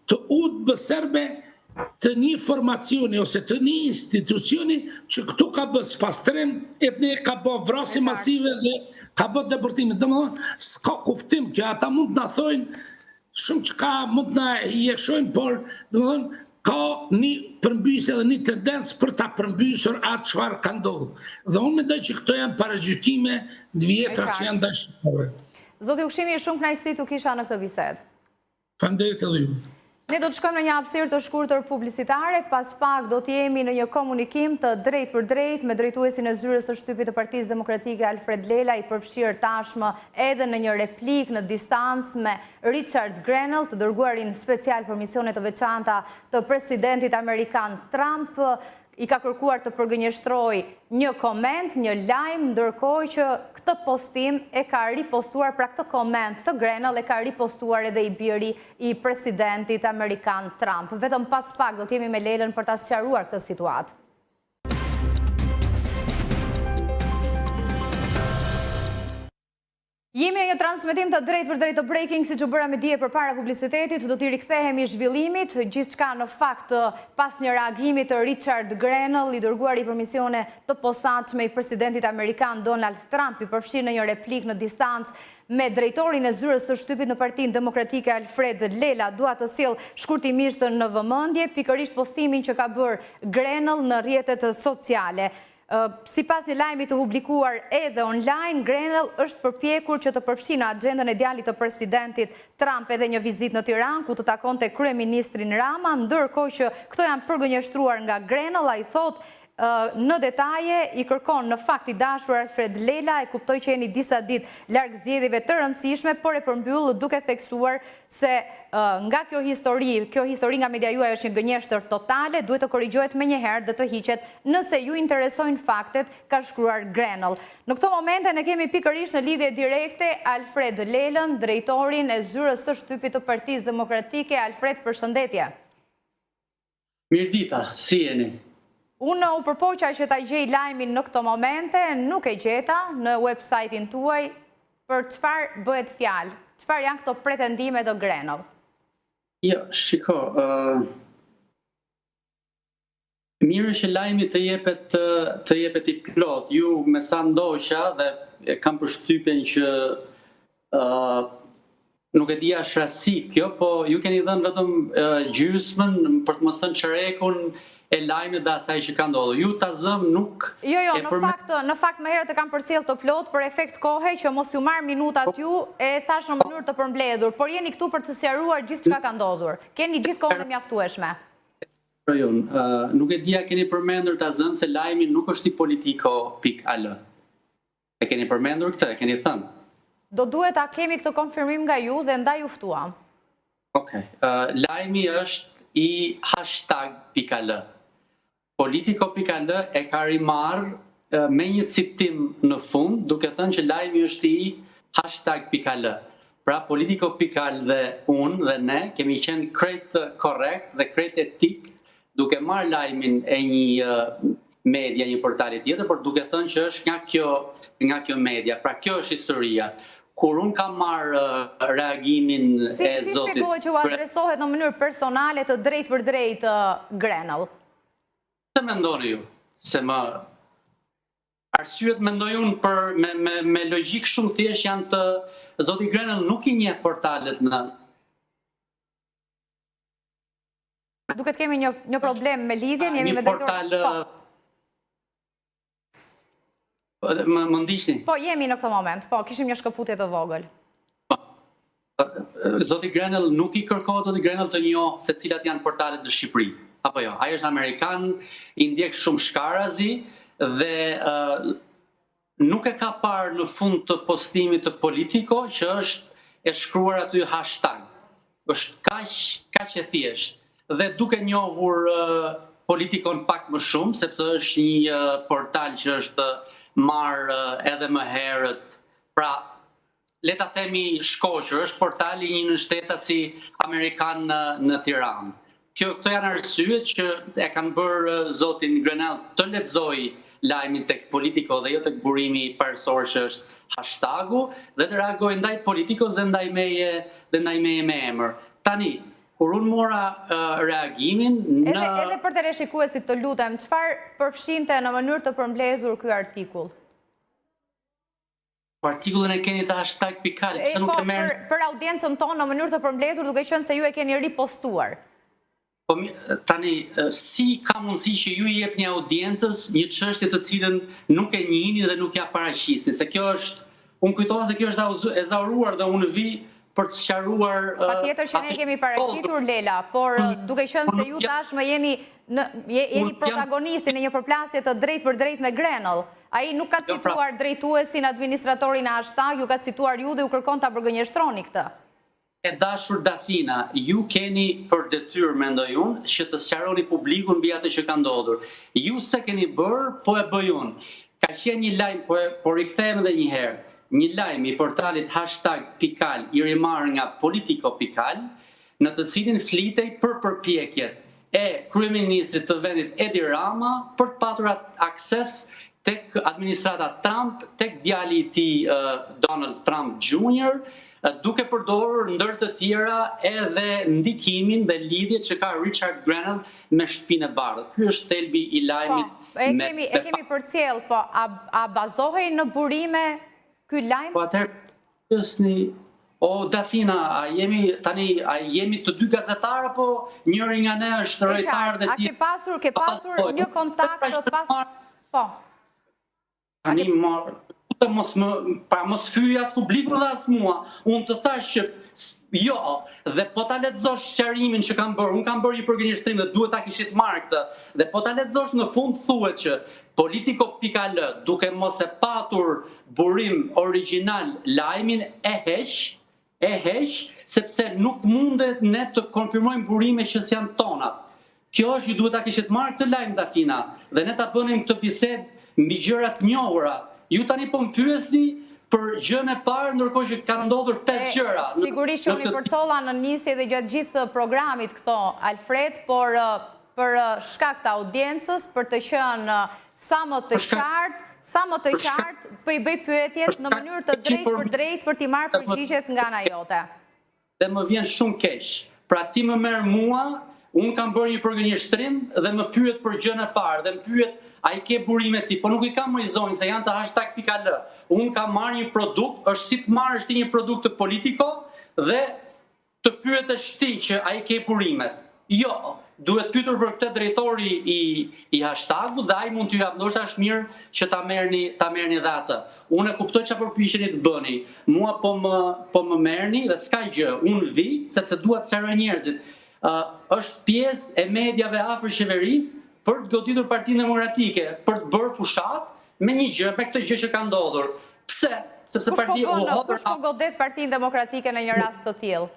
të UDB serbe të një formacioni ose të një institucioni që këtu ka bë spastrim etnik, ka bë vrasje masive dhe ka bë deportime. Domethënë s'ka kuptim që ata mund të na thojnë shumë çka mund të na jeshojnë, por domethënë ka një përmbysje dhe një tendencë për ta përmbysur atë çfarë ka ndodhur. Dhe unë mendoj që këto janë paragjykime të vjetra që janë ndaj shqiptarëve. Zoti Ushqimi, shumë kënaqësi tu kisha në këtë bisedë. Faleminderit edhe ju. Ne do të shkojmë në një hapësirë të shkurtër publicitare, pas pak do të jemi në një komunikim të drejt për drejt me drejtuesin e zyrës së shtypit të Partisë Demokratike Alfred Lela, i përfshirë tashmë edhe në një replik në distancë me Richard Grenell, të dërguarin special për misionet të veçanta të presidentit amerikan Trump. I ka kërkuar të përgënjeshtroj një koment, një lajm, ndërkohë që këtë postim e ka ripostuar, pra këtë koment të Grenell e ka ripostuar edhe i biri i presidentit amerikan Trump. Vetëm pas pak do të jemi me Lelën për ta sqaruar këtë situatë. Jemi në një transmetim të drejt për drejt të breaking, si që bëra me dje për para publicitetit, do t'i rikthehemi zhvillimit, gjithçka në fakt pas një reagimit të Richard Grenell, i dërguar i për misione të posaçme i presidentit Amerikan Donald Trump, i përfshirë në një replik në distancë me drejtorin e zyrës së shtypit në Partinë Demokratike Alfred Lela, dua të sjell shkurtimisht në vëmendje pikërisht postimin që ka bërë Grenell në rrjetet sociale. Sipas një lajmi të publikuar edhe online, Grenell është përpjekur që të përfshijë në agjendën e djalit të presidentit Trump edhe një vizitë në Tiranë, ku të takonte kryeministrin Rama, ndërkohë që këto janë përgënjeshtruar nga Grenell, ai thotë në detaje i kërkon në fakt i dashur Alfred Lela, e kuptoj që jeni disa ditë larg zgjedhjeve të rëndësishme, por e përmbyll duke theksuar se nga kjo histori nga media juaj është një gënjeshtër totale, duhet të korrigjohet menjëherë dhe të hiqet nëse ju interesojnë faktet, ka shkruar Grenell. Në këto momente ne kemi pikërisht në lidhje direkte Alfred Lelën, drejtorin e zyrës së shtypit të Partisë Demokratike. Alfred, përshëndetje. Mirdita, si jeni? Unë u përpoqa që ta gjej lajmin në këto momente, nuk e gjeta në website-in tuaj, për çfarë bëhet fjalë? Çfarë janë këto pretendime të Grenell? Jo, shiko, mirë që lajmi të jepet i plot. Ju me sa ndoqa dhe kam përshtypjen që nuk e dia është rasti kjo, po ju keni dhënë vetëm gjysmën për të mos thënë çerekun e lajmit dhe asaj që ka ndodhur. Ju ta zëm nuk... Jo, në fakt më herët e kam përcjell të plot për efekt kohe që mos ju marr minutat ju e thash në mënyrë të përmbledhur, por jeni këtu për të sqaruar gjithçka ka ndodhur. Keni gjithë kohën e mjaftueshme. Nuk e dia keni përmendur ta zëm se lajmi nuk është i politico.al. E keni përmendur këtë, e keni thënë. Do duhet ta kemi këtë konfirmim nga ju dhe ndaj ju ftuam. Okej. Lajmi është i #.al. Politico.al e ka rimarrë me një ciptim në fund, duke thënë që lajmi është i #.al. Pra Politico.al dhe unë dhe ne kemi qenë krejt korrekt dhe krejt etik, duke marrë lajmin e një media, një portali tjetër, por duke thënë që është nga kjo media. Pra kjo është historia. Kur unë kam marrë reagimin e zotit... Si shpjegohet që u adresohet në mënyrë personale të drejt për drejt Grenell? Se mendoni ju? Se më... Arsyet mendoj unë me logjik shumë thjesht janë të... Zoti Grenell nuk i njeh portalet në... Duket kemi një problem me lidhjen, jemi me drejtor... Më ndiqni? Po, jemi në këto moment. Po, kishim një shkëputje të vogël. Zoti Grenell nuk i kërkohet Zoti Grenell të njohë se cilat janë portalet në Shqipëri. Apo jo, ai është Amerikan, i ndjek shumë shkarazi dhe nuk e ka parë në fund të postimit të Politico që është e shkruar aty hashtag. Është kaq e thjeshtë. Dhe duke njohur Politikon pak më shumë, sepse është një portal që është marrë edhe më herët. Pra, le ta themi Shkoqër, është portali një nënshtetasi amerikan në Tiranë. Këto janë arsyet që e kanë bërë zotin Grenell të lexojë lajmin tek Politico dhe jo tek burimi parsor që është hashtagu dhe të reagojë ndaj Politikos dhe ndaj meje me emër. Tani, kur unë mora reagimin në... Edhe për të reshikuesit të lutem, çfarë përfshinte në mënyrë të përmbledhur ky artikull? Artikullin e keni të #.al, pse nuk e merr... Për audiencën tonë në mënyrë të përmbledhur, duke qenë se ju e keni ripostuar. Po tani, si ka mundësi që ju i jepni audiencës një çështje të cilën nuk e njihni dhe nuk ja paraqisni, se kjo është... Unë kujtova se kjo është ezauruar dhe unë vi për të sqaruar... Patjetër që ne kemi paraqitur, Lela, por duke qenë se ju tashmë jeni protagonisti në një përplasje të drejt për drejt me Grenell. Ai nuk ka cituar drejtuesin, administratorin e hashtag, ju ka cituar ju dhe ju kërkon ta përgënjeshtroni këtë. E dashur Dathina, ju keni për detyrë, mendoj unë, që të sqaroni publikun mbi atë që ka ndodhur. Ju se keni bërë, po e bëj unë. Ka qenë një lajm, por i kthehem edhe një herë. Një lajm i portalit #.al i rimarrë nga Politico.al, në të cilin flitej për përpjekjet e kryeministrit të vendit Edi Rama për të patur akses tek administrata Trump, tek djali i tij Donald Trump Jr., duke përdorur ndër të tjera edhe ndikimin dhe lidhjet që ka Richard Grenell me Shtëpinë e Bardhë. Ky është thelbi i lajmit. E kemi përcjell, po a bazohej në burime ky lajm? Po atëherë o Dafina, a jemi të dy gazetarë, apo njëri nga ne është rojtar dhe A ke pasur një kontakt pas... Po. Tani mos fyri as publiku dhe as mua. Unë të thash që jo, dhe po ta lexosh sqarimin që kam bërë, unë kam bërë një përgjigjësim dhe duhet ta kishit marrë këtë. Dhe po ta lexosh në fund thuhet që Politico.al duke mos e patur burim origjinal lajmin e heq, sepse nuk mundet ne të konfirmojmë burime që janë tonat. Kjo është, ju duhet ta kishit marrë këtë lajm Dafina, dhe ne ta bënim këtë bisedë mbi gjëra të njohura. Ju tani po më pyesni për gjën e parë, ndërkohë që kanë ndodhur 5 gjëra. Sigurisht që unë i përcolla në nisje dhe gjatë gjithë programit këto, Alfred, por për shkak të audiencës, për të qenë sa më të qartë, po i bëj pyetjet në mënyrë të drejtë për drejtë për t'i marrë përgjigjet nga ana jote. Dhe më vjen shumë keq. Pra ti më merr mua, unë kam bërë një përgjigjësim dhe më pyet për gjën e parë dhe më pyet a i ke burimet ti, po nuk i kam mëjzojnë se janë të #.al. Unë kam marrë një produkt, është si të marrë është një produkt të Politico dhe të pyet është ti që a i ke burimet. Jo, duhet pyetur për këtë drejtori i hashtagut dhe ai mund t'ju jap, ndoshta është mirë që ta merrni dhe atë. Unë e kuptoj çfarë përpiqeni të bëni. Mua po më merrni dhe s'ka gjë. Unë vi sepse dua të sqaroj njerëzit. Është pjesë e mediave afër qeverisë për të goditur Partinë Demokratike, për të bërë fushat me një gjë, me këtë gjë që ka ndodhur. Pse? Sepse partia Kush po godet Partinë Demokratike në një rast të tillë?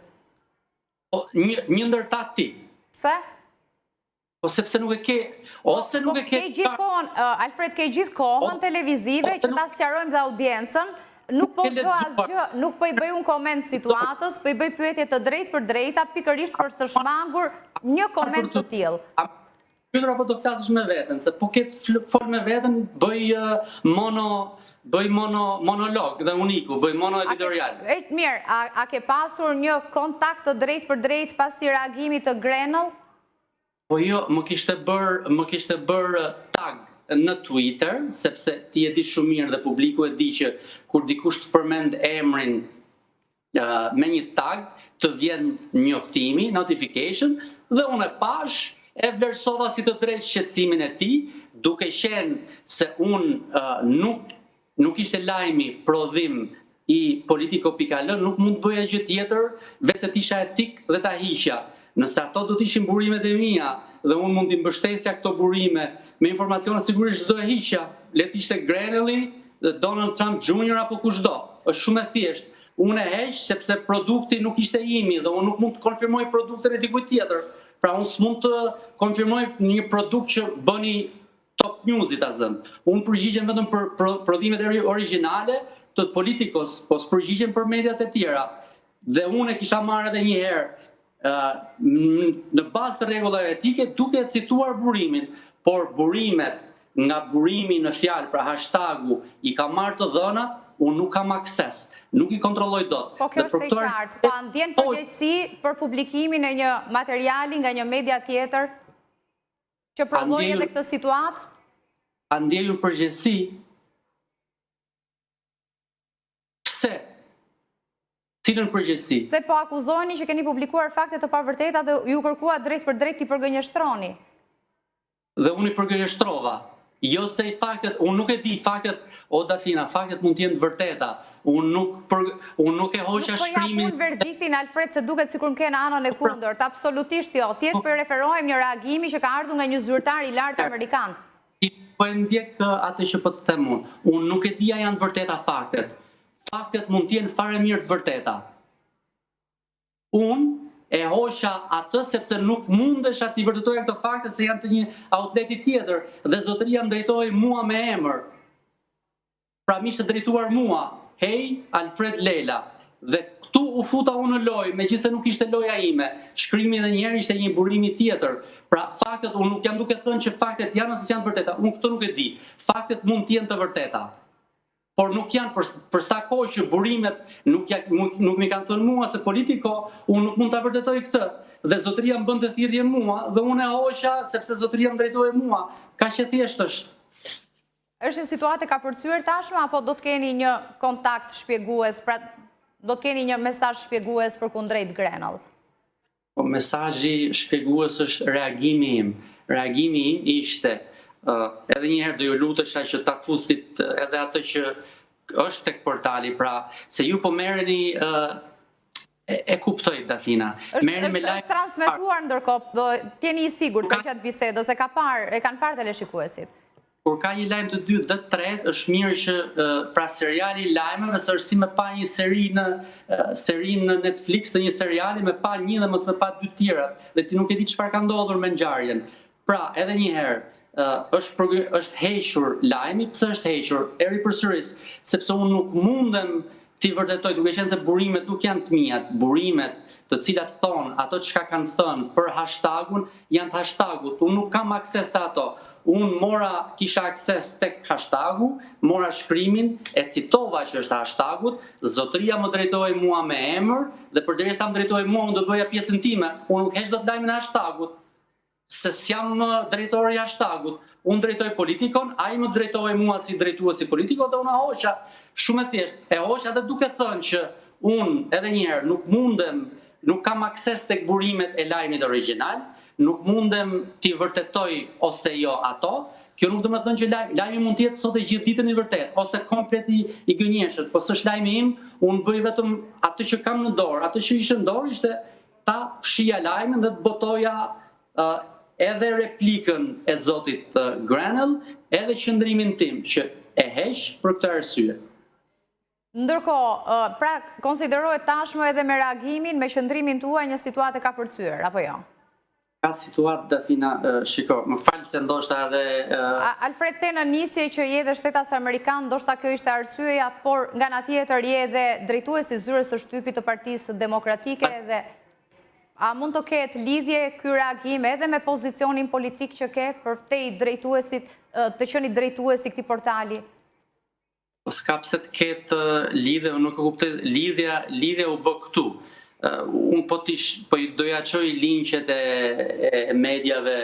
Një ndër ta ti. Pse? Po sepse nuk e ke, ose nuk e ke... Alfred, ke gjithë kohën televizive që ta sqarojmë dhe audiencën, nuk po bë asgjë, nuk po i bëj unë koment situatës, po i bëj pyetje të drejtë për drejta, pikërisht për të shmangur një koment të tillë. Pyetër apo do flasësh me veten, se po ketë fol me veten, bëj monolog dhe uniku, bëj mono editorial. Mirë, a ke pasur një kontakt të drejtë për drejtë pas të reagimit të Grenell? Po jo, më kishte bërë tag në Twitter, sepse ti e di shumë mirë dhe publiku e di që kur dikush të përmend emrin me një tag, të vjen njoftimi, notification, dhe unë e pash, e vlerësova si të drejtë shqetësimin e tij, duke qenë se unë nuk ishte lajmi prodhim i Politico.al, nuk mund të bëja gjë tjetër veç se të isha etik dhe ta hiqja. Nëse ato do të ishin burimet e mia dhe unë mund t'i mbështesja këto burime me informacione, sigurisht do e hiqja. Le të ishte Grenelli, Donald Trump Jr. apo kushdo. Është shumë e thjeshtë. Unë e heq sepse produkti nuk ishte imi dhe unë nuk mund të konfirmoj produktin e dikujt tjetër. Pra unë s'mund të konfirmoj një produkt që bëni Top News-it ta zëm. Unë përgjigjem vetëm për prodhimet origjinale të Politikos, po s'përgjigjem për mediat e tjera. Dhe unë e kisha marrë edhe një herë në bazë të rregullave etike duke cituar burimin, por burimet nga burimi në fjalë, pra hashtagu i ka marrë të dhënat, unë nuk kam akses, nuk i kontrolloj dot. Po kjo është e qartë, pa ndjen përgjegjësi për publikimin e një materiali nga një media tjetër që prodhoi edhe këtë situatë? A ndjejur përgjegjësi? Pse? Cilën përgjegjësi? Se po akuzoni që keni publikuar fakte të pavërteta dhe ju kërkua drejt për drejt t'i përgënjeshtroni. Dhe unë i përgënjeshtrova. Jo se i faktet, unë nuk e di faktet, o Dafina, faktet mund t'jenë të vërteta. Unë nuk e hoqa shkrimin... Nuk po japun verdiktin, Alfred, se duket sikur më kena anën e kundërt, absolutisht jo. Thjesht për referojmë një reagimi që ka ardhur nga një zyrtar i lartë amerikan. Po e ndjek atë që po të them unë. Unë nuk e dija janë të vërteta faktet. Faktet mund t'jenë fare mirë të vërteta. Unë e hoqa atë sepse nuk mundesha t'i vërtetoja këto fakte se janë të një outleti tjetër dhe zotëria më drejtoi mua me emër. Pra mi ishte drejtuar mua, hey, Alfred Lela. Dhe këtu u futa unë në lojë, megjithëse nuk ishte loja ime. Shkrimi edhe njëherë ishte një burimi tjetër. Pra faktet, unë nuk jam duke thënë që faktet janë ose janë të vërteta. Unë këtë nuk e di. Faktet mund të jenë të vërteta. Por nuk janë për sa kohë që burimet nuk mi kanë thënë mua se politiko, unë nuk mund ta vërtetoj këtë. Dhe zotëria më bënte thirrje mua dhe unë e hoqa sepse zotëria më drejtoi mua. Kaq e thjeshtë është. Është një situatë ka përcyer tashmë apo do të keni një kontakt shpjegues, pra do të keni një mesazh shpjegues përkundrejt Grenell? Po mesazhi shpjegues është reagimi im. Reagimi im ishte edhe njëherë do ju lutesha që ta fustit edhe atë që është tek portali, pra se ju po merreni e kuptoj Dafina. Është transmetuar ndërkohë, jeni i sigurt për gjatë bisedës e kanë parë teleshikuesit. Kur ka një lajm të dytë dhe të tretë, është mirë që pra seriali lajmeve është si me pa një seri në Netflix të një seriali me pa një dhe mos me pa dy tjerat dhe ti nuk e di çfarë ka ndodhur me ngjarjen. Pra, edhe një herë, është hequr lajmi, pse është hequr? Eri përsëris, sepse unë nuk mundem t'i vërtetoj, duke qenë se burimet nuk janë të mia, burimet të cilat thonë ato çka kanë thënë për hashtagun janë të hashtagut. Unë nuk kam akses të ato. Unë kisha akses tek hashtagu, mora shkrimin, e citova që është hashtagut, zotëria më drejtoi mua me emër dhe përderisa më drejtoi mua, unë do bëja pjesën time. Unë nuk heq dot lajmin e hashtagut, se s'jam drejtori i hashtagut. Unë drejtoj politikon, ai më drejtoi mua si drejtuesi politiko dhe unë hoqa. Shumë e thjeshtë. E hoqa dhe duke thënë që unë edhe një herë nuk kam akses tek burimet e lajmit origjinal. Nuk mundem t'i vërtetoj ose jo ato, kjo nuk do me thënë që lajmi mund t'jetë sot e gjithë ditën i vërtet, ose komplet i gënjeshët, po s'është lajmi im, unë bëj vetëm atë që kam në dorë, atë që ishte në dorë ishte ta fshija lajmin dhe të botoja edhe replikën e zotit Grenell, edhe qëndrimin tim që e heq për këtë arsye. Ndërkohë, pra konsiderohet tashmë edhe me reagimin, me qëndrimin tuaj një situatë ka përcyer, apo jo? Ka situatë Dafina, shiko, më falë se ndoshta edhe... Alfred the në nisje që je dhe shtetas Amerikan, ndoshta kjo ishte arsyeja, por nga nga tjetër je dhe drejtuesi zyrës së shtypit të Partisë Demokratike dhe a mund të ketë lidhje ky reagim edhe me pozicionin politik që ke për te i drejtuesit, të qeni drejtuesi këtij portali? S'ka pse të ketë lidhje, nuk e kuptoj, lidhja u bë këtu. Unë po i doja qoj linqet e medjave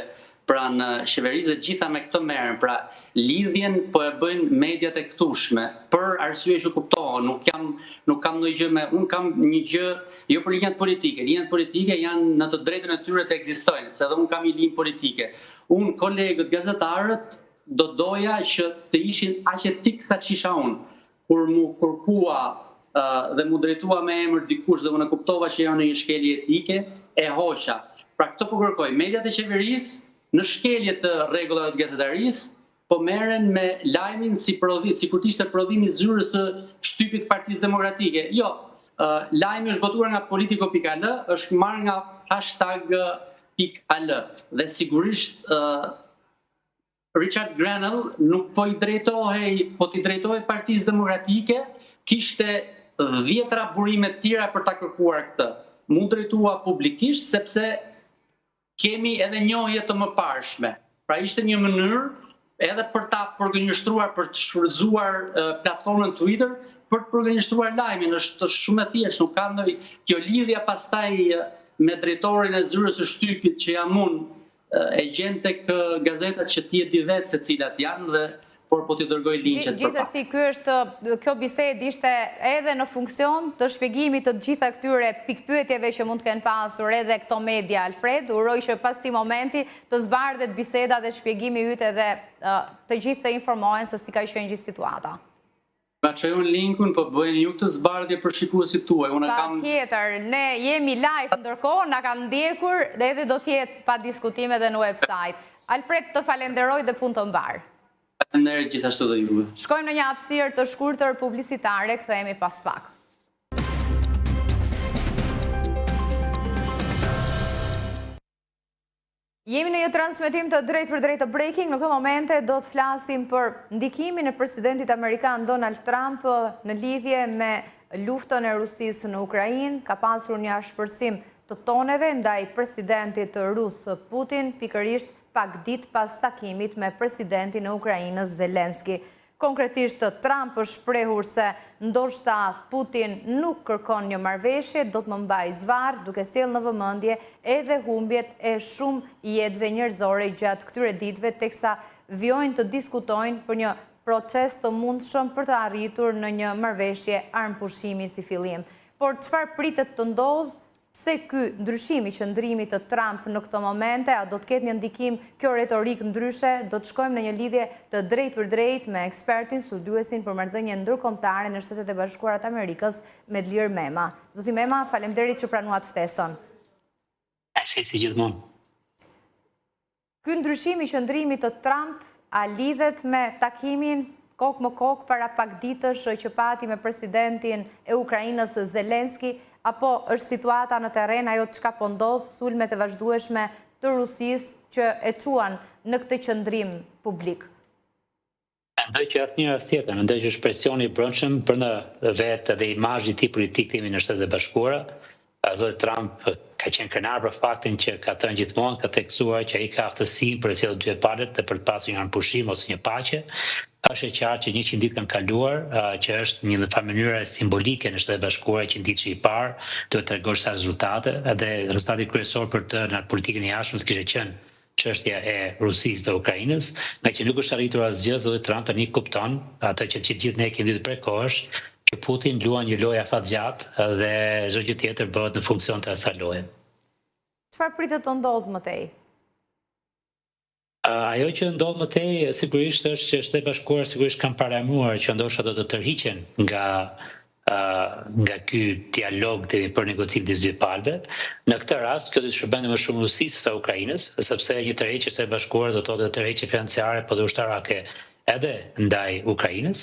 pranë qeverisë dhe gjitha me këtë merren, pra lidhjen po e bëjnë mediat e këtushme, për arsye që kuptohen, nuk kam ndonjë gjë unë kam një gjë, jo për linjat politike janë në të drejtën e tyre të ekzistojnë, se edhe unë kam një linjë politike. Unë kolegët gazetarët do doja që të ishin aq etik sa që isha unë, kur mu kërkua dhe mu drejtua me emër dikush dhe unë e kuptova që janë një shkelje etike, e hoqa. Pra këtë po kërkoj, mediat e qeverisë në shkelje të rregullave të gazetarisë po merren me lajmin si kur të ishte prodhimi i zyrës së shtypit të Partisë Demokratike. Jo, lajmi është botuar nga politico.al, është marrë nga #.al dhe sigurisht Richard Grenell nuk po i drejtohej Partisë Demokratike, kishte 10 burime tjera për ta kërkuar këtë. Mu drejtua publikisht sepse kemi edhe njohje të mëparshme. Pra ishte një mënyrë edhe për ta përgënjështruar, për të shfrytzuar platformën Twitter, për të përgënjështruar lajmin. Është shumë e thjeshtë, nuk ka ndonjë kjo lidhja pastaj me drejtorin e zyrës së shtypit që jam unë, e gjen tek gazetat që ti e di vetë se cilat janë dhe por po t'i dërgoj linqet për pak. Gjithsesi, kjo bisedë ishte edhe në funksion të shpjegimit të gjitha këtyre pikpyetjeve që mund të kenë pasur edhe këto media, Alfred. Uroj që pas këtij momenti të zbardhet biseda dhe shpjegimi yt edhe të gjithë të informohen se si ka qenë gjithë situata. Ma çojun linkun, po bëjnë ju këtë zbardhje për shikuesit tuaj. Patjetër, ne jemi live ndërkohë, na kanë ndjekur dhe edhe do të jetë pa diskutime edhe në website. Alfred, të falenderoj dhe punë të mbar. Falenderoj gjithashtu dhe juve. Shkojmë në një hapësirë të shkurtër publicitare, kthehemi pas pak. Jemi në një transmetim të drejt për drejt të breaking. Në këto momente do të flasim për ndikimin e presidentit Amerikan Donald Trump në lidhje me luftën e Rusisë në Ukrainë. Ka pasur një ashpërsim të toneve ndaj presidentit rus Putin, pikërisht pak ditë pas takimit me presidentin e Ukrainës Zelenski. Konkretisht, Trump është shprehur se ndoshta Putin nuk kërkon një marrëveshje, do të më mbaj zvarr, duke sjellë në vëmendje edhe humbjet e shumë jetëve njerëzore gjatë këtyre ditëve, teksa vjojnë të diskutojnë për një proces të mundshëm për të arritur në një marrëveshje armëpushimi si fillim. Por çfarë pritet të ndodhë? Pse ky ndryshim i qëndrimit të Trump në këto momente, a do të ketë një ndikim kjo retorik ndryshe? Do të shkojmë në një lidhje të drejt për drejt me ekspertin, studiuesin për marrëdhënie ndërkombëtare në Shtetet e Bashkuara të Amerikës, Medlir Mema. Zoti Mema, faleminderit që pranuat ftesën. Si gjithmonë. Ky ndryshim i qëndrimit të Trump a lidhet me takimin kokë më kokë para pak ditësh që pati me presidentin e Ukrainës Zelenski, apo është situata në terren ajo çka po ndodh, sulmet e vazhdueshme të Rusisë që e çuan në këtë qëndrim publik? Mendoj që asnjë rast tjetër, mendoj që është presioni i brendshëm brenda vetë dhe imazhi i tij politik timi në Shtetet e Bashkuara. Zoti Trump ka qenë krenar për faktin që ka thënë gjithmonë, ka theksuar që ai ka aftësinë për të sjellë dy palët dhe për të pasur një pushim ose një paqe. Është e qartë që 100 ditë kanë kaluar, që është një mënyrë simbolike në Shtetet e Bashkuara që ditë që i parë duhet të tregosh sa rezultate, dhe rezultati kryesor për të në politikën e jashtme kishte qenë çështja e Rusisë dhe Ukrainës, nga që nuk është arritur asgjë, zoti Trump tani kupton atë që gjithë ne kemi ditë prekosh, që Putin luan një lojë afatgjatë dhe çdo gjë tjetër bëhet në funksion të asaj loje. Çfarë pritet të ndodhë më tej? Ajo që ndodh më tej sigurisht është që Shtetet e Bashkuara sigurisht kanë paralajmëruar që ndoshta do të tërhiqen nga ky dialog për negocim të dy palëve. Në këtë rast, kjo do të shërbente më shumë Rusisë se Ukrainës, sepse një tërheqje e Shtetet e Bashkuara do të thotë tërheqje financiare po dhe ushtarake edhe ndaj Ukrainës.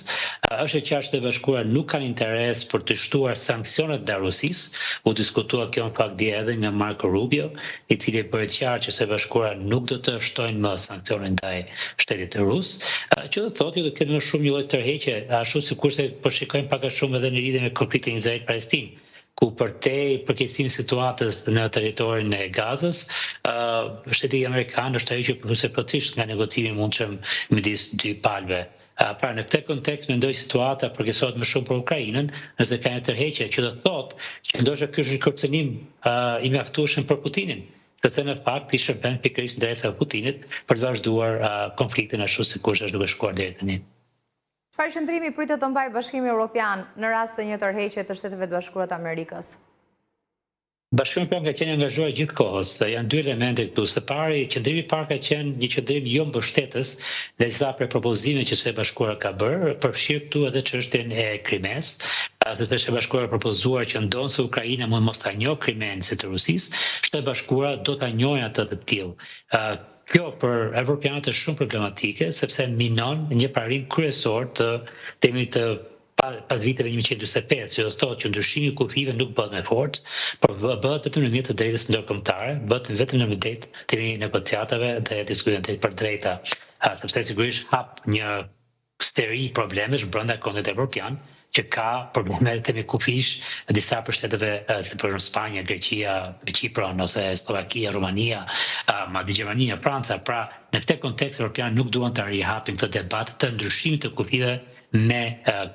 Është e qartë Shtetet e Bashkuara nuk kanë interes për të shtuar sanksionet ndaj Rusisë. U diskutua kjo në fakt dje edhe nga Marco Rubio, i cili bëri qartë që Shtetet e Bashkuara nuk do të shtojnë më sanksionet ndaj shtetit rus, që do të thotë do të ketë më shumë një lloj tërheqje, ashtu sikurse po shikojmë pak a shumë edhe në lidhje me konfliktin Izrael-Palestinë, ku përtej përkeqësimit situatës në territorin e Gazës, Shteti Amerikan është ai që përkushtet plotësisht nga negocimi i mundshëm midis dy palëve. Pra në këtë kontekst mendoj situata përkeqësohet më shumë për Ukrainën, nëse ka një tërheqje, që do të thotë që ndoshta ky është një kërcënim i mjaftueshëm për Putinin, sepse në fakt i shërben pikërisht interesave të Putinit për të vazhduar konfliktin ashtu siç është duke shkuar deri tani. Çfarë qëndrimi pritet të mbajë Bashkimi Evropian në rast të një tërheqje të Shteteve të Bashkuara të Amerikës? Bashkimi Evropian ka qenë angazhuar gjithkohës. Janë dy elemente këtu. Së pari, qëndrimi i parë ka qenë një qëndrim jo mbështetës dhe disa prej propozimeve që Shtetet e Bashkuara ka bërë, përfshirë këtu edhe çështjen e Krimes. Shtetet e Bashkuara propozuar që ndonse Ukraina mund mos ta njohë Krimen si të Rusisë, Shtetet e Bashkuara do ta njohin atë të tillë. Kjo për evropianët është shumë problematike, sepse minon një parim kryesor të pas viteve 1945, që do të thotë që ndryshimi i kufive nuk bëhet me forcë, por bëhet vetëm nëpërmjet të drejtës ndërkombëtare, bëhet vetëm nëpërmjet të negociatave dhe diskutimit për drejta, sepse sigurisht hap një steri problemesh brenda kontit evropian, që ka probleme me kufish disa për shteteve si për Spanja, Greqia, Kipër ose Slovakia, Rumania, madje Gjermania, Franca. Pra, në këtë kontekst evropian nuk duan të rihapin këtë debat të ndryshimit të kufive me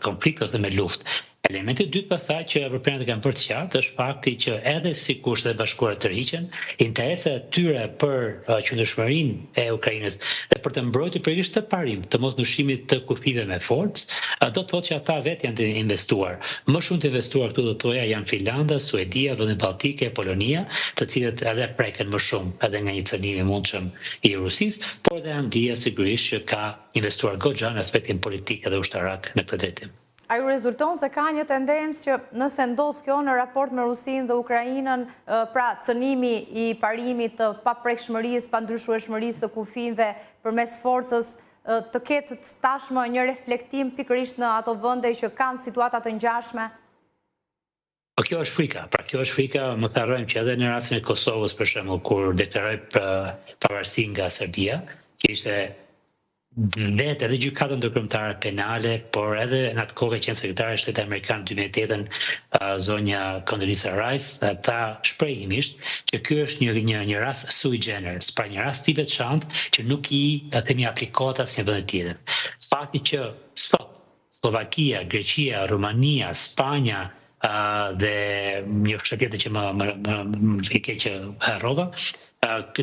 konflikt ose me luftë. Elementi i dytë pasaj që evropianët kanë bërë të qartë është fakti që edhe sikur Shtetet e Bashkuara tërhiqen, interesat e tyre për qëndrueshmërinë e Ukrainës dhe për të mbrojtur pikërisht të parim të mosndryshimit të kufive me forcë, do të thotë që ata vetë janë të investuar. Më shumë të investuar këtu do të thoja janë Finlanda, Suedia, vendet balltike, Polonia, të cilët edhe preken më shumë edhe nga një cënim i mundshëm i Rusisë, por edhe Anglia sigurisht që ka investuar goxha në aspektin politik dhe ushtarak në këtë drejtim. A ju rezulton se ka një tendencë që nëse ndodh kjo në raport me Rusinë dhe Ukrainën, pra cënimi i parimit të paprekshmërisë, pandryshueshmërisë së kufive përmes forcës, të ketë tashmë një reflektim pikërisht në ato vende që kanë situata të ngjashme? Po kjo është frika. Pra kjo është frika, mos harrojmë që edhe në rastin e Kosovës, për shembull, kur deklaroi pavarësinë nga Serbia, që ishte vetë edhe gjykata ndërkombëtare penale, por edhe në atë kohë qenë sekretare e Shtetit Amerikan 2008 zonja Condoleezza Rice, tha shprehimisht që ky është një rast sui generis, pra një rast i veçantë që nuk i themi aplikohet asnjë vend tjetër. Fakti që sot Slovakia, Greqia, Rumania, Spanja dhe një fshat tjetër që më vike që harrova,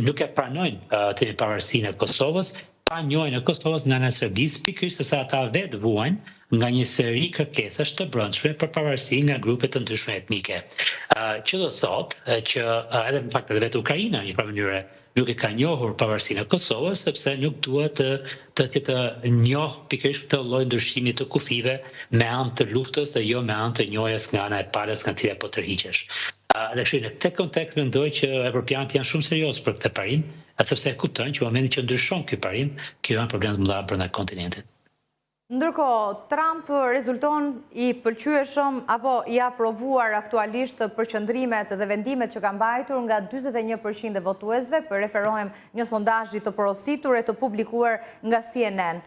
nuk e pranojnë themi pavarësinë e Kosovës, pa njohjen e Kosovës nga ana e Serbisë, pikërisht sepse ata vetë vuajnë nga një seri kërkesash të brendshme për pavarësi nga grupe të ndryshme etnike. Që do thotë që edhe në fakt edhe vetë Ukraina në një mënyrë nuk e ka njohur pavarësinë e Kosovës sepse nuk duhet të njohë pikërisht këtë lloj ndryshimi të kufive me anë të luftës dhe jo me anë të njohjes nga ana e palës nga cila po tërhiqesh. Dhe në këtë kontekst mendoj që evropianët janë shumë serioz për këtë parim, sepse e kuptojnë që në momentin që ndryshon ky parim, janë probleme të mëdha brenda kontinentit. Ndërkohë, Trump rezulton i pëlqyeshëm apo i aprovuar aktualisht përqendrimet dhe vendimet që kanë mbajtur nga 41% e votuesve, për referohem një sondazhi të porositur e të publikuar nga CNN.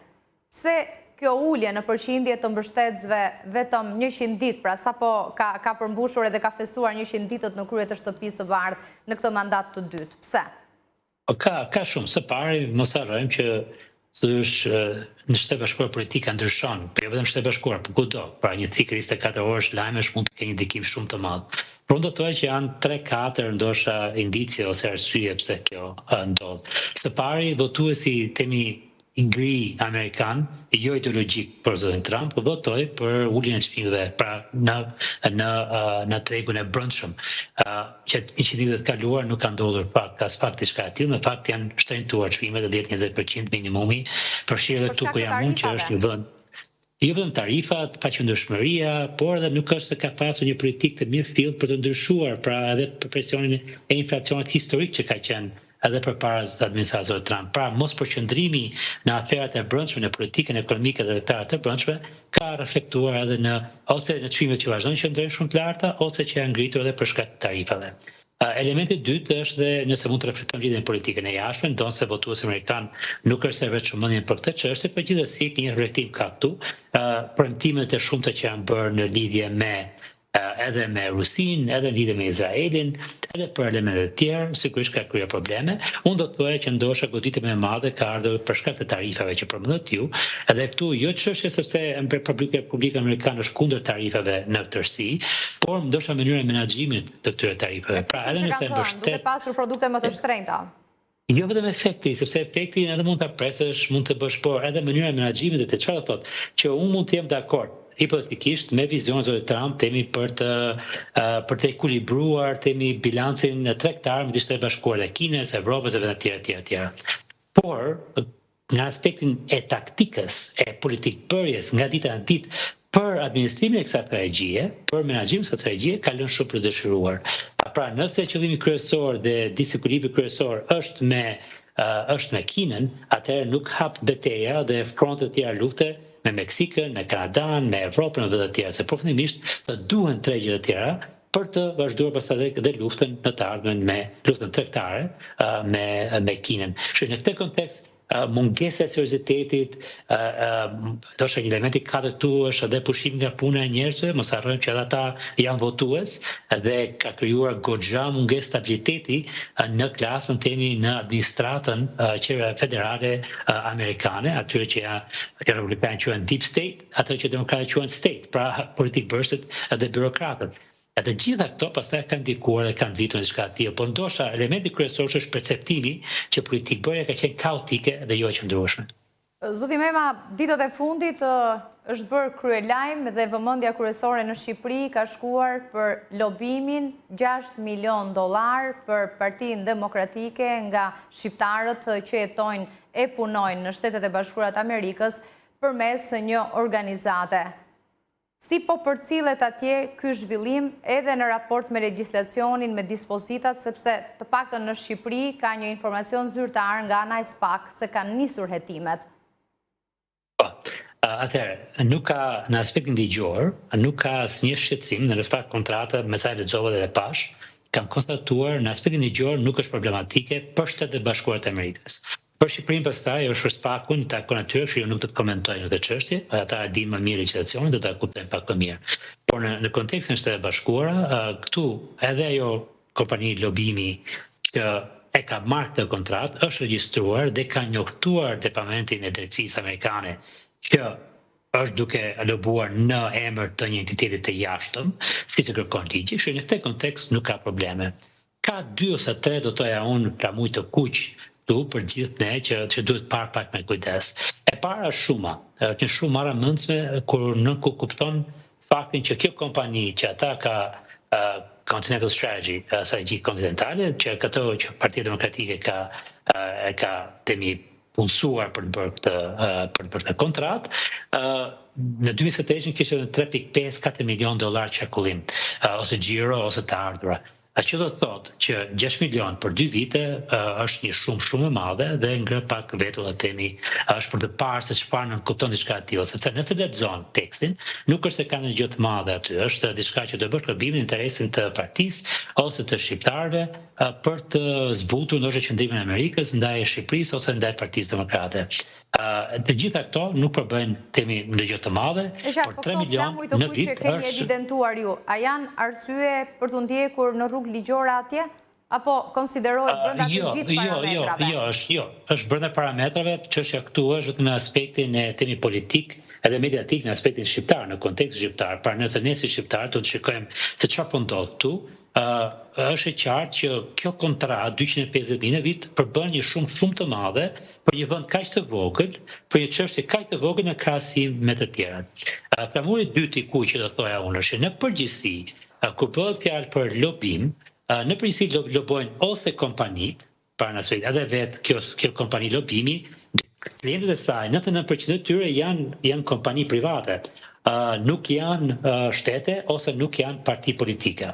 Se kjo ulje në përqindje të mbështetësve vetëm 100 ditë, pra sapo ka përmbushur edhe ka festuar 100 ditët në krye të shtëpisë së bardhë në këtë mandat të dytë. Pse? Ka shumë. Së pari, mos harrojmë që në Shtetet Bashkuara politika ndryshon, po jo vetëm Shtetet Bashkuara, por kudo. Pra një cikël 24 orësh lajmesh mund të kenë një ndikim shumë të madh. Por unë do të thoj që janë 3-4 ndoshta indicie ose arsye pse kjo ndodh. Së pari, votuesi temi i ngri amerikan, jo ideologjik për zotin Trump, votoi për uljen e çmimeve, pra në tregun e brendshëm. Që 100 ditët të kaluar nuk ka ndodhur as pak diçka e tillë, në fakt janë shtrenjtuar çmimet 10-20% minimumi, përfshirë edhe këtu ku jam unë që është një vend jo vetëm tarifat, paqëndrueshmëria, por edhe nuk është se ka pasur një politikë të mirëfillt për të ndryshuar, pra edhe për presionin e inflacionit historik që ka qenë edhe përpara administratës Trump. Pra, mos përqendrimi në aferat e brendshme, në politikën ekonomike dhe të brendshme, ka reflektuar edhe ose në çmimet që vazhdojnë që ndrojnë shumë të larta, ose që janë ngritur edhe për shkak të tarifave. Elementi i dytë është dhe nëse mund të reflektojmë lidhjen me politikën e jashtme, ndonse votuesi amerikan nuk është se vetë mendjen për këtë çështje, por gjithsesi një reflektim ka këtu, premtimet e shumta që janë bërë në lidhje me edhe me Rusinë, edhe në lidhje me Izraelin, edhe për elemente të tjerë, sigurisht ka kryer probleme. Unë do të thoya që ndoshta goditja më e madhe ka ardhur për shkak të tarifave që përmendët ju, edhe këtu jo çështje sepse Republika Amerikane është kundër tarifave në tërësi, por ndoshta mënyra e menaxhimit të këtyre tarifave. Pra edhe nëse mbështet duke pasur produkte më të shtrenjta. Jo vetëm efekti, sepse efektin edhe mund ta presësh, mund të bësh, por edhe mënyra e menaxhimit të çfarë thotë, që unë mund të jem dakord hipotetikisht me vizionin e Trump temi për të ekuilibruar temi bilancin tregtar midis Shtetit Bashkuar dhe Kinës, Evropës dhe të tjera. Por në aspektin e taktikës, e politikbërjes nga dita në ditë për administrimin e kësaj strategjie, për menaxhimin e kësaj strategjie ka lënë shumë për të dëshiruar. Pra, nëse qëllimi kryesor dhe disekuilibri kryesor është me Kinën, atëherë nuk hap betejë dhe fronte të tjera lufte me Meksikën, me Kanadan, me Evropën dhe të tjera, se përfundimisht të duhen tregje të tjera për të vazhduar pastaj edhe luftën në të ardhmen me luftën tregtare me Kinën. Në këtë kontekst mungesa e seriozitetit, ndoshta një element i katërt këtu është edhe pushimi nga puna e njerëzve, mos harrojmë që edhe ata janë votues dhe ka krijuar goxha mungesë stabiliteti në klasën temi në administratën federale amerikane, atyre që republikanë quhen deep state, ato që demokratët quhen state, pra politikbërësit dhe birokratët. Edhe gjitha këto pastaj kanë ndikuar dhe kanë nxitur diçka të tillë, por ndoshta elementi kryesor është perceptimi që politikbërja ka qenë kaotike dhe jo e qëndrueshme. Zoti Mema, ditët e fundit është bërë kryelajm dhe vëmendja kryesore në Shqipëri ka shkuar për lobimin $6 milion për Partinë Demokratike nga shqiptarët që jetojnë e punojnë në Shtetet e Bashkuara të Amerikës përmes një organizate. Si po përcillet atje ky zhvillim edhe në raport me legjislacionin, me dispozitat, sepse të paktën në Shqipëri ka një informacion zyrtar nga ana e SPAK se kanë nisur hetimet. Atëherë, nuk ka në aspektin ligjor, nuk ka asnjë shqetësim në fakt kontrata me sa lexova dhe pash, kam konstatuar në aspektin ligjor nuk është problematike për Shtetet e Bashkuara të Amerikës. Për Shqipërinë pastaj është për spakun të natyrë që nuk do të komentoj në këtë çështje, ata e dinë më mirë legislacionin, do ta kuptojnë pak më mirë. Por në kontekstin e Shtetet e Bashkuara, këtu edhe ajo kompani lobimi që e ka marrë këtë kontratë është regjistruar dhe ka njoftuar Departamentin e Drejtësisë amerikane që është duke lobuar në emër të një entiteti të jashtëm, si të kërkon ligji, që në këtë kontekst nuk ka probleme. Ka 2 ose 3 do toja unë pra mujtë të kuq tu për gjithë ne që duhet parë pak me kujdes. E para shuma, që shumë marrë mendshme kur nuk kupton faktin që kjo kompani që ata ka Continental Strategy, strategji kontinentale, që këto që Partia Demokratike ka temi punësuar për të bërë këtë kontratë, në 2023 kishte $3.5-4 milion qarkullim, ose xhiro ose të ardhura. Që do të thotë që 6 milion për 2 vite është një shumë e madhe dhe ngre pak vetë dhe temi është për të parë se çfarë nuk kupton diçka e tillë, sepse nëse lexon tekstin, nuk është se ka një gjë të madhe aty, është diçka që do bësh gabimin në interesin të partisë ose të shqiptarëve për të zbutur ndoshta qëndrimin e Amerikës ndaj Shqipërisë ose ndaj Partisë Demokrate. Të gjitha këto nuk përbëjnë temi në gjë të madhe, por 3 milion në vit është... keni evidentuar ju, a janë arsye për të ndjekur në rrugë ligjore atje? Apo konsiderohet brenda të gjithë parametrave? Jo, është brenda parametrave, çështja këtu është në aspektin e temi politik edhe mediatik në aspektin shqiptar, në kontekst shqiptar, pra nëse ne si shqiptar do të shikojmë se çfarë po ndodh këtu, është e qartë që kjo kontratë 250.000 në vit përbën një shumë të madhe për një vend kaq të vogël, për një çështje kaq të vogël në krahasim me të tjerat. Flamuri i dytë i kuq që do thoja unë është në përgjithësi kur bëhet fjalë për lobim, në përgjithësi lobojnë ose kompanitë, para në aspekt edhe vetë kjo kompani lobimi, klientët e saj 99% e tyre janë kompani private, nuk janë shtete ose nuk janë parti politike.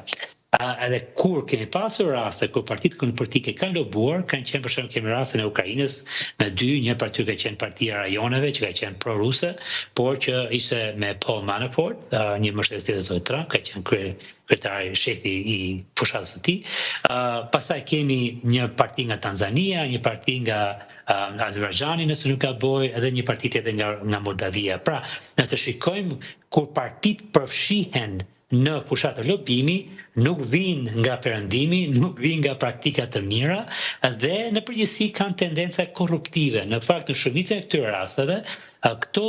Edhe kur kemi pasur raste kur partitë politike kanë lobuar, kanë qenë për shembull kemi rastin e Ukrainës me 2, një parti ka qenë Partia Rajoneve që ka qenë pro-ruse, por që ishte me Paul Manafort, një mbështetës të Trump, ka qenë kryetari shefi i fushatës së tij. Pastaj kemi një parti nga Tanzania, një parti nga Azerbajxhani nëse nuk gaboj, edhe një parti tjetër nga Moldavia. Pra, nëse shikojmë kur partitë përfshihen në fushatë lobimi, nuk vinë nga perëndimi, nuk vinë nga praktika të mira dhe në përgjithësi kanë tendenca korruptive. Në fakt, në shumicën e këtyre rasteve, këto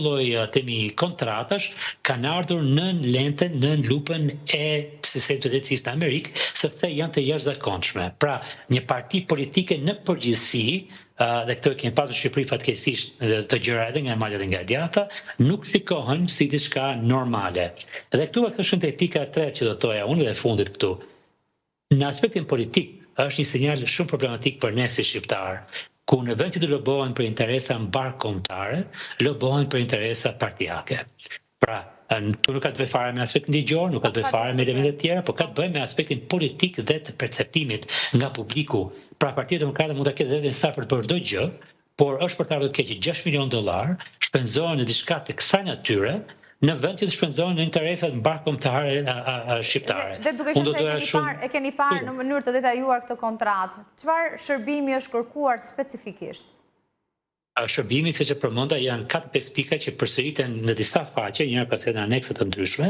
lloj temi kontratash kanë ardhur nën lentën, nën lupën e sistetit të drejtësisë në Amerikë, sepse janë të jashtëzakonshme. Pra, një parti politike në përgjithësi, dhe këto kemi pasur në Shqipëri fatkeqësisht të gjëra edhe nga Mali dhe nga Djata, nuk shikohen si diçka normale. Dhe këtu është te pika 3 që do toja unë dhe fundit këtu. Në aspektin politik është një sinjal shumë problematik për ne si shqiptar, ku në vend që të lobohen për interesa mbarkombëtare, lobohen për interesa partijake. Pra, tu nuk ka të bëjë fare me aspektin ligjor, nuk ka të bëjë fare me elemente tjera, por ka të bëjë me aspektin politik dhe të perceptimit nga publiku. Pra, Partia Demokrate mund ta ketë vetën sa për të bërë çdo gjë, por është për të ardhur keq $6 milion shpenzohen në diçka të kësaj natyre, në vend që të shpenzohen në interesat mbarkombëtare shqiptare. Dhe duke qenë se e keni parë në mënyrë të detajuar këtë kontratë, çfarë shërbimi është kërkuar specifikisht? Shërbimi, siç e përmenda, janë 4-5 pika që përsëriten në disa faqe, njëra pas tjetrës në anekse të ndryshme,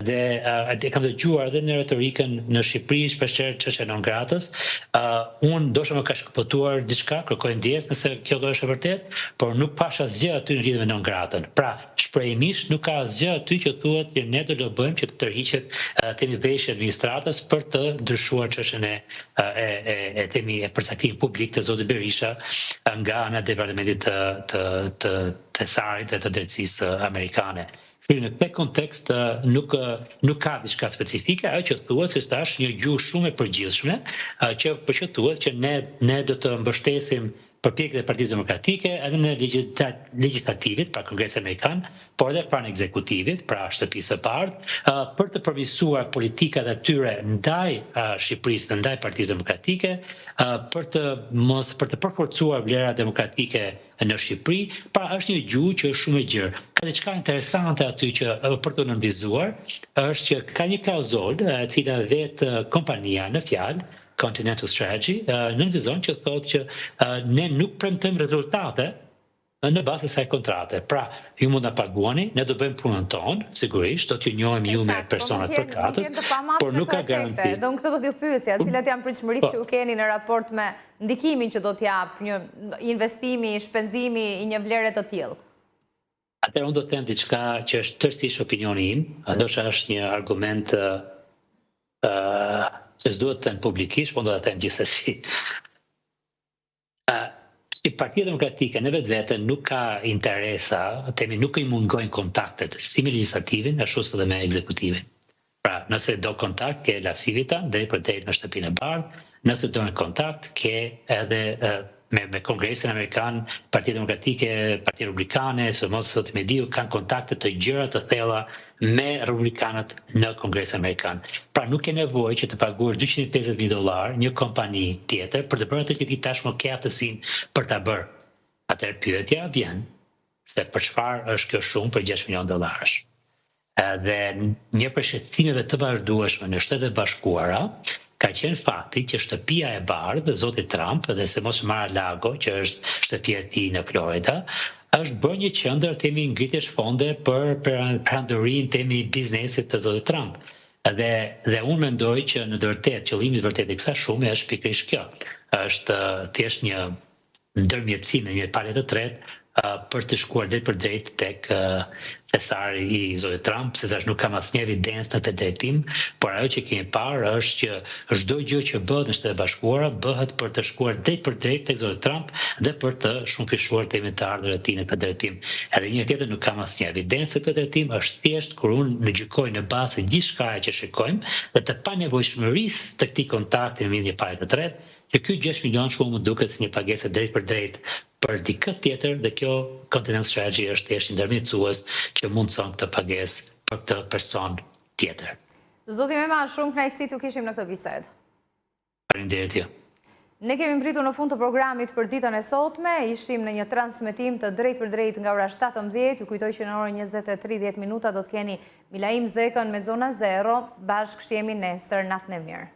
dhe kam dëgjuar edhe në retorikën në Shqipëri shpeshherë çështja non gratës. Unë ndoshta më ka shkëputuar diçka, kërkoj ndjes nëse kjo do është e vërtet, por nuk pash asgjë aty në lidhje me non gratën. Pra, shprehimisht nuk ka asgjë aty që thuhet që ne do lobojmë që të tërhiqet temi veshje administratës për të ndryshuar çështjen e temi e përcaktimit publik të zotit Berisha nga ana e departamentit të sarit dhe të drejtësisë amerikane. Në këtë kontekst nuk ka diçka specifike, ajo që thuhet se është një gjuhë shumë e përgjithshme, që thuhet që ne do të mbështesim përpjekjet e Partisë Demokratike edhe në legjislativit, pra Kongresit Amerikan, por edhe pranë ekzekutivit, pra shtëpisë së bardhë, për të përmirësuar politikat e tyre ndaj Shqipërisë, ndaj Partisë Demokratike, për të përforcuar vlerat demokratike në Shqipëri, pra është një gjuhë që është shumë e gjerë. Ka diçka interesante aty që për të nënvizuar, është që ka një klauzol e cila vetë kompania në fjalë Continental Strategy, nënvizon që thotë që ne nuk premtojmë rezultate në bazë të kësaj kontrate. Pra, ju mund na paguani, ne do bëjmë punën tonë, sigurisht, do t'ju njohim ju me personat përkatës, por nuk ka garanci. Do në këtë do t'ju pyesja, cilat janë pritshmëritë që u keni në raport me ndikimin që do t'jap një investimi, shpenzimi i një vlere të tillë? Atëherë unë do të them diçka që është tërësisht opinioni im, ndoshta është një argument se s'duhet të thënë publikisht, po do të them gjithsesi. Si Partia Demokratike në vetvete nuk ka interesa, nuk i mungojnë kontaktet si me legjislativin, ashtu edhe me ekzekutivin. Pra, nëse do kontakt, ke la civita, drejt për drejt në shtëpinë e bardhë, nëse do në kontakt, ke edhe me Kongresin Amerikan, Partia Demokratike, Partia Republikane, së mos sot me diu, kanë kontakte të gjëra të thella me Republikanët në Kongresin Amerikan. Pra nuk ke nevojë që të paguash $250,000 një kompani tjetër për të bërë atë që ti tashmë ke aftësinë për ta bërë. Atëherë pyetja vjen se për çfarë është kjo shumë për $6 milion. Dhe një për shqetësimeve të vazhdueshme në Shtetet e Bashkuara ka qenë fakti që shtëpia e bardhë, zoti Trump, dhe se mos Mar-a-Lago, që është shtëpia e tij në Florida, është bërë një qendër temi ngritjesh fonde për prandorin temi biznesit të zotit Trump. Dhe unë mendoj që në të vërtetë, qëllimi i vërtetë i kësaj shumë është pikërisht kjo. Është thjesht një ndërmjetësim në një palë të tretë për të shkuar drejt për drejt tek thesari i zotit Trump, se tash nuk kam asnjë evidencë në të drejtim, por ajo që kemi parë është që çdo gjë që bëhet në Shtetet e Bashkuara bëhet për të shkuar drejt për drejt tek zoti Trump dhe për të shumëfishuar temin të ardhurën e tij në këtë drejtim. Edhe një tjetër nuk kam asnjë evidencë në këtë drejtim, është thjesht kur unë gjykoj në bazë të gjithçka që shikojmë dhe të panevojshmërisë të këtij kontakti në një palë të tretë, që ky 6 milion shumë më duket si një pagesë drejt për drejt për dikë tjetër, dhe kjo Continental Strategy është thjesht ndërmjetësues që mundson këtë pagesë për këtë person tjetër. Zoti Mema, shumë kënaqësi t'ju kishim në këtë bisedë. Faleminderit ju. Ne kemi mbritur në fund të programit për ditën e sotme, ishim në një transmetim të drejt për drejt nga ora 17, ju kujtoj që në orën 20:30 do të keni Milaim Zekën me Zona Zero, bashkë jemi nesër, natën e mirë.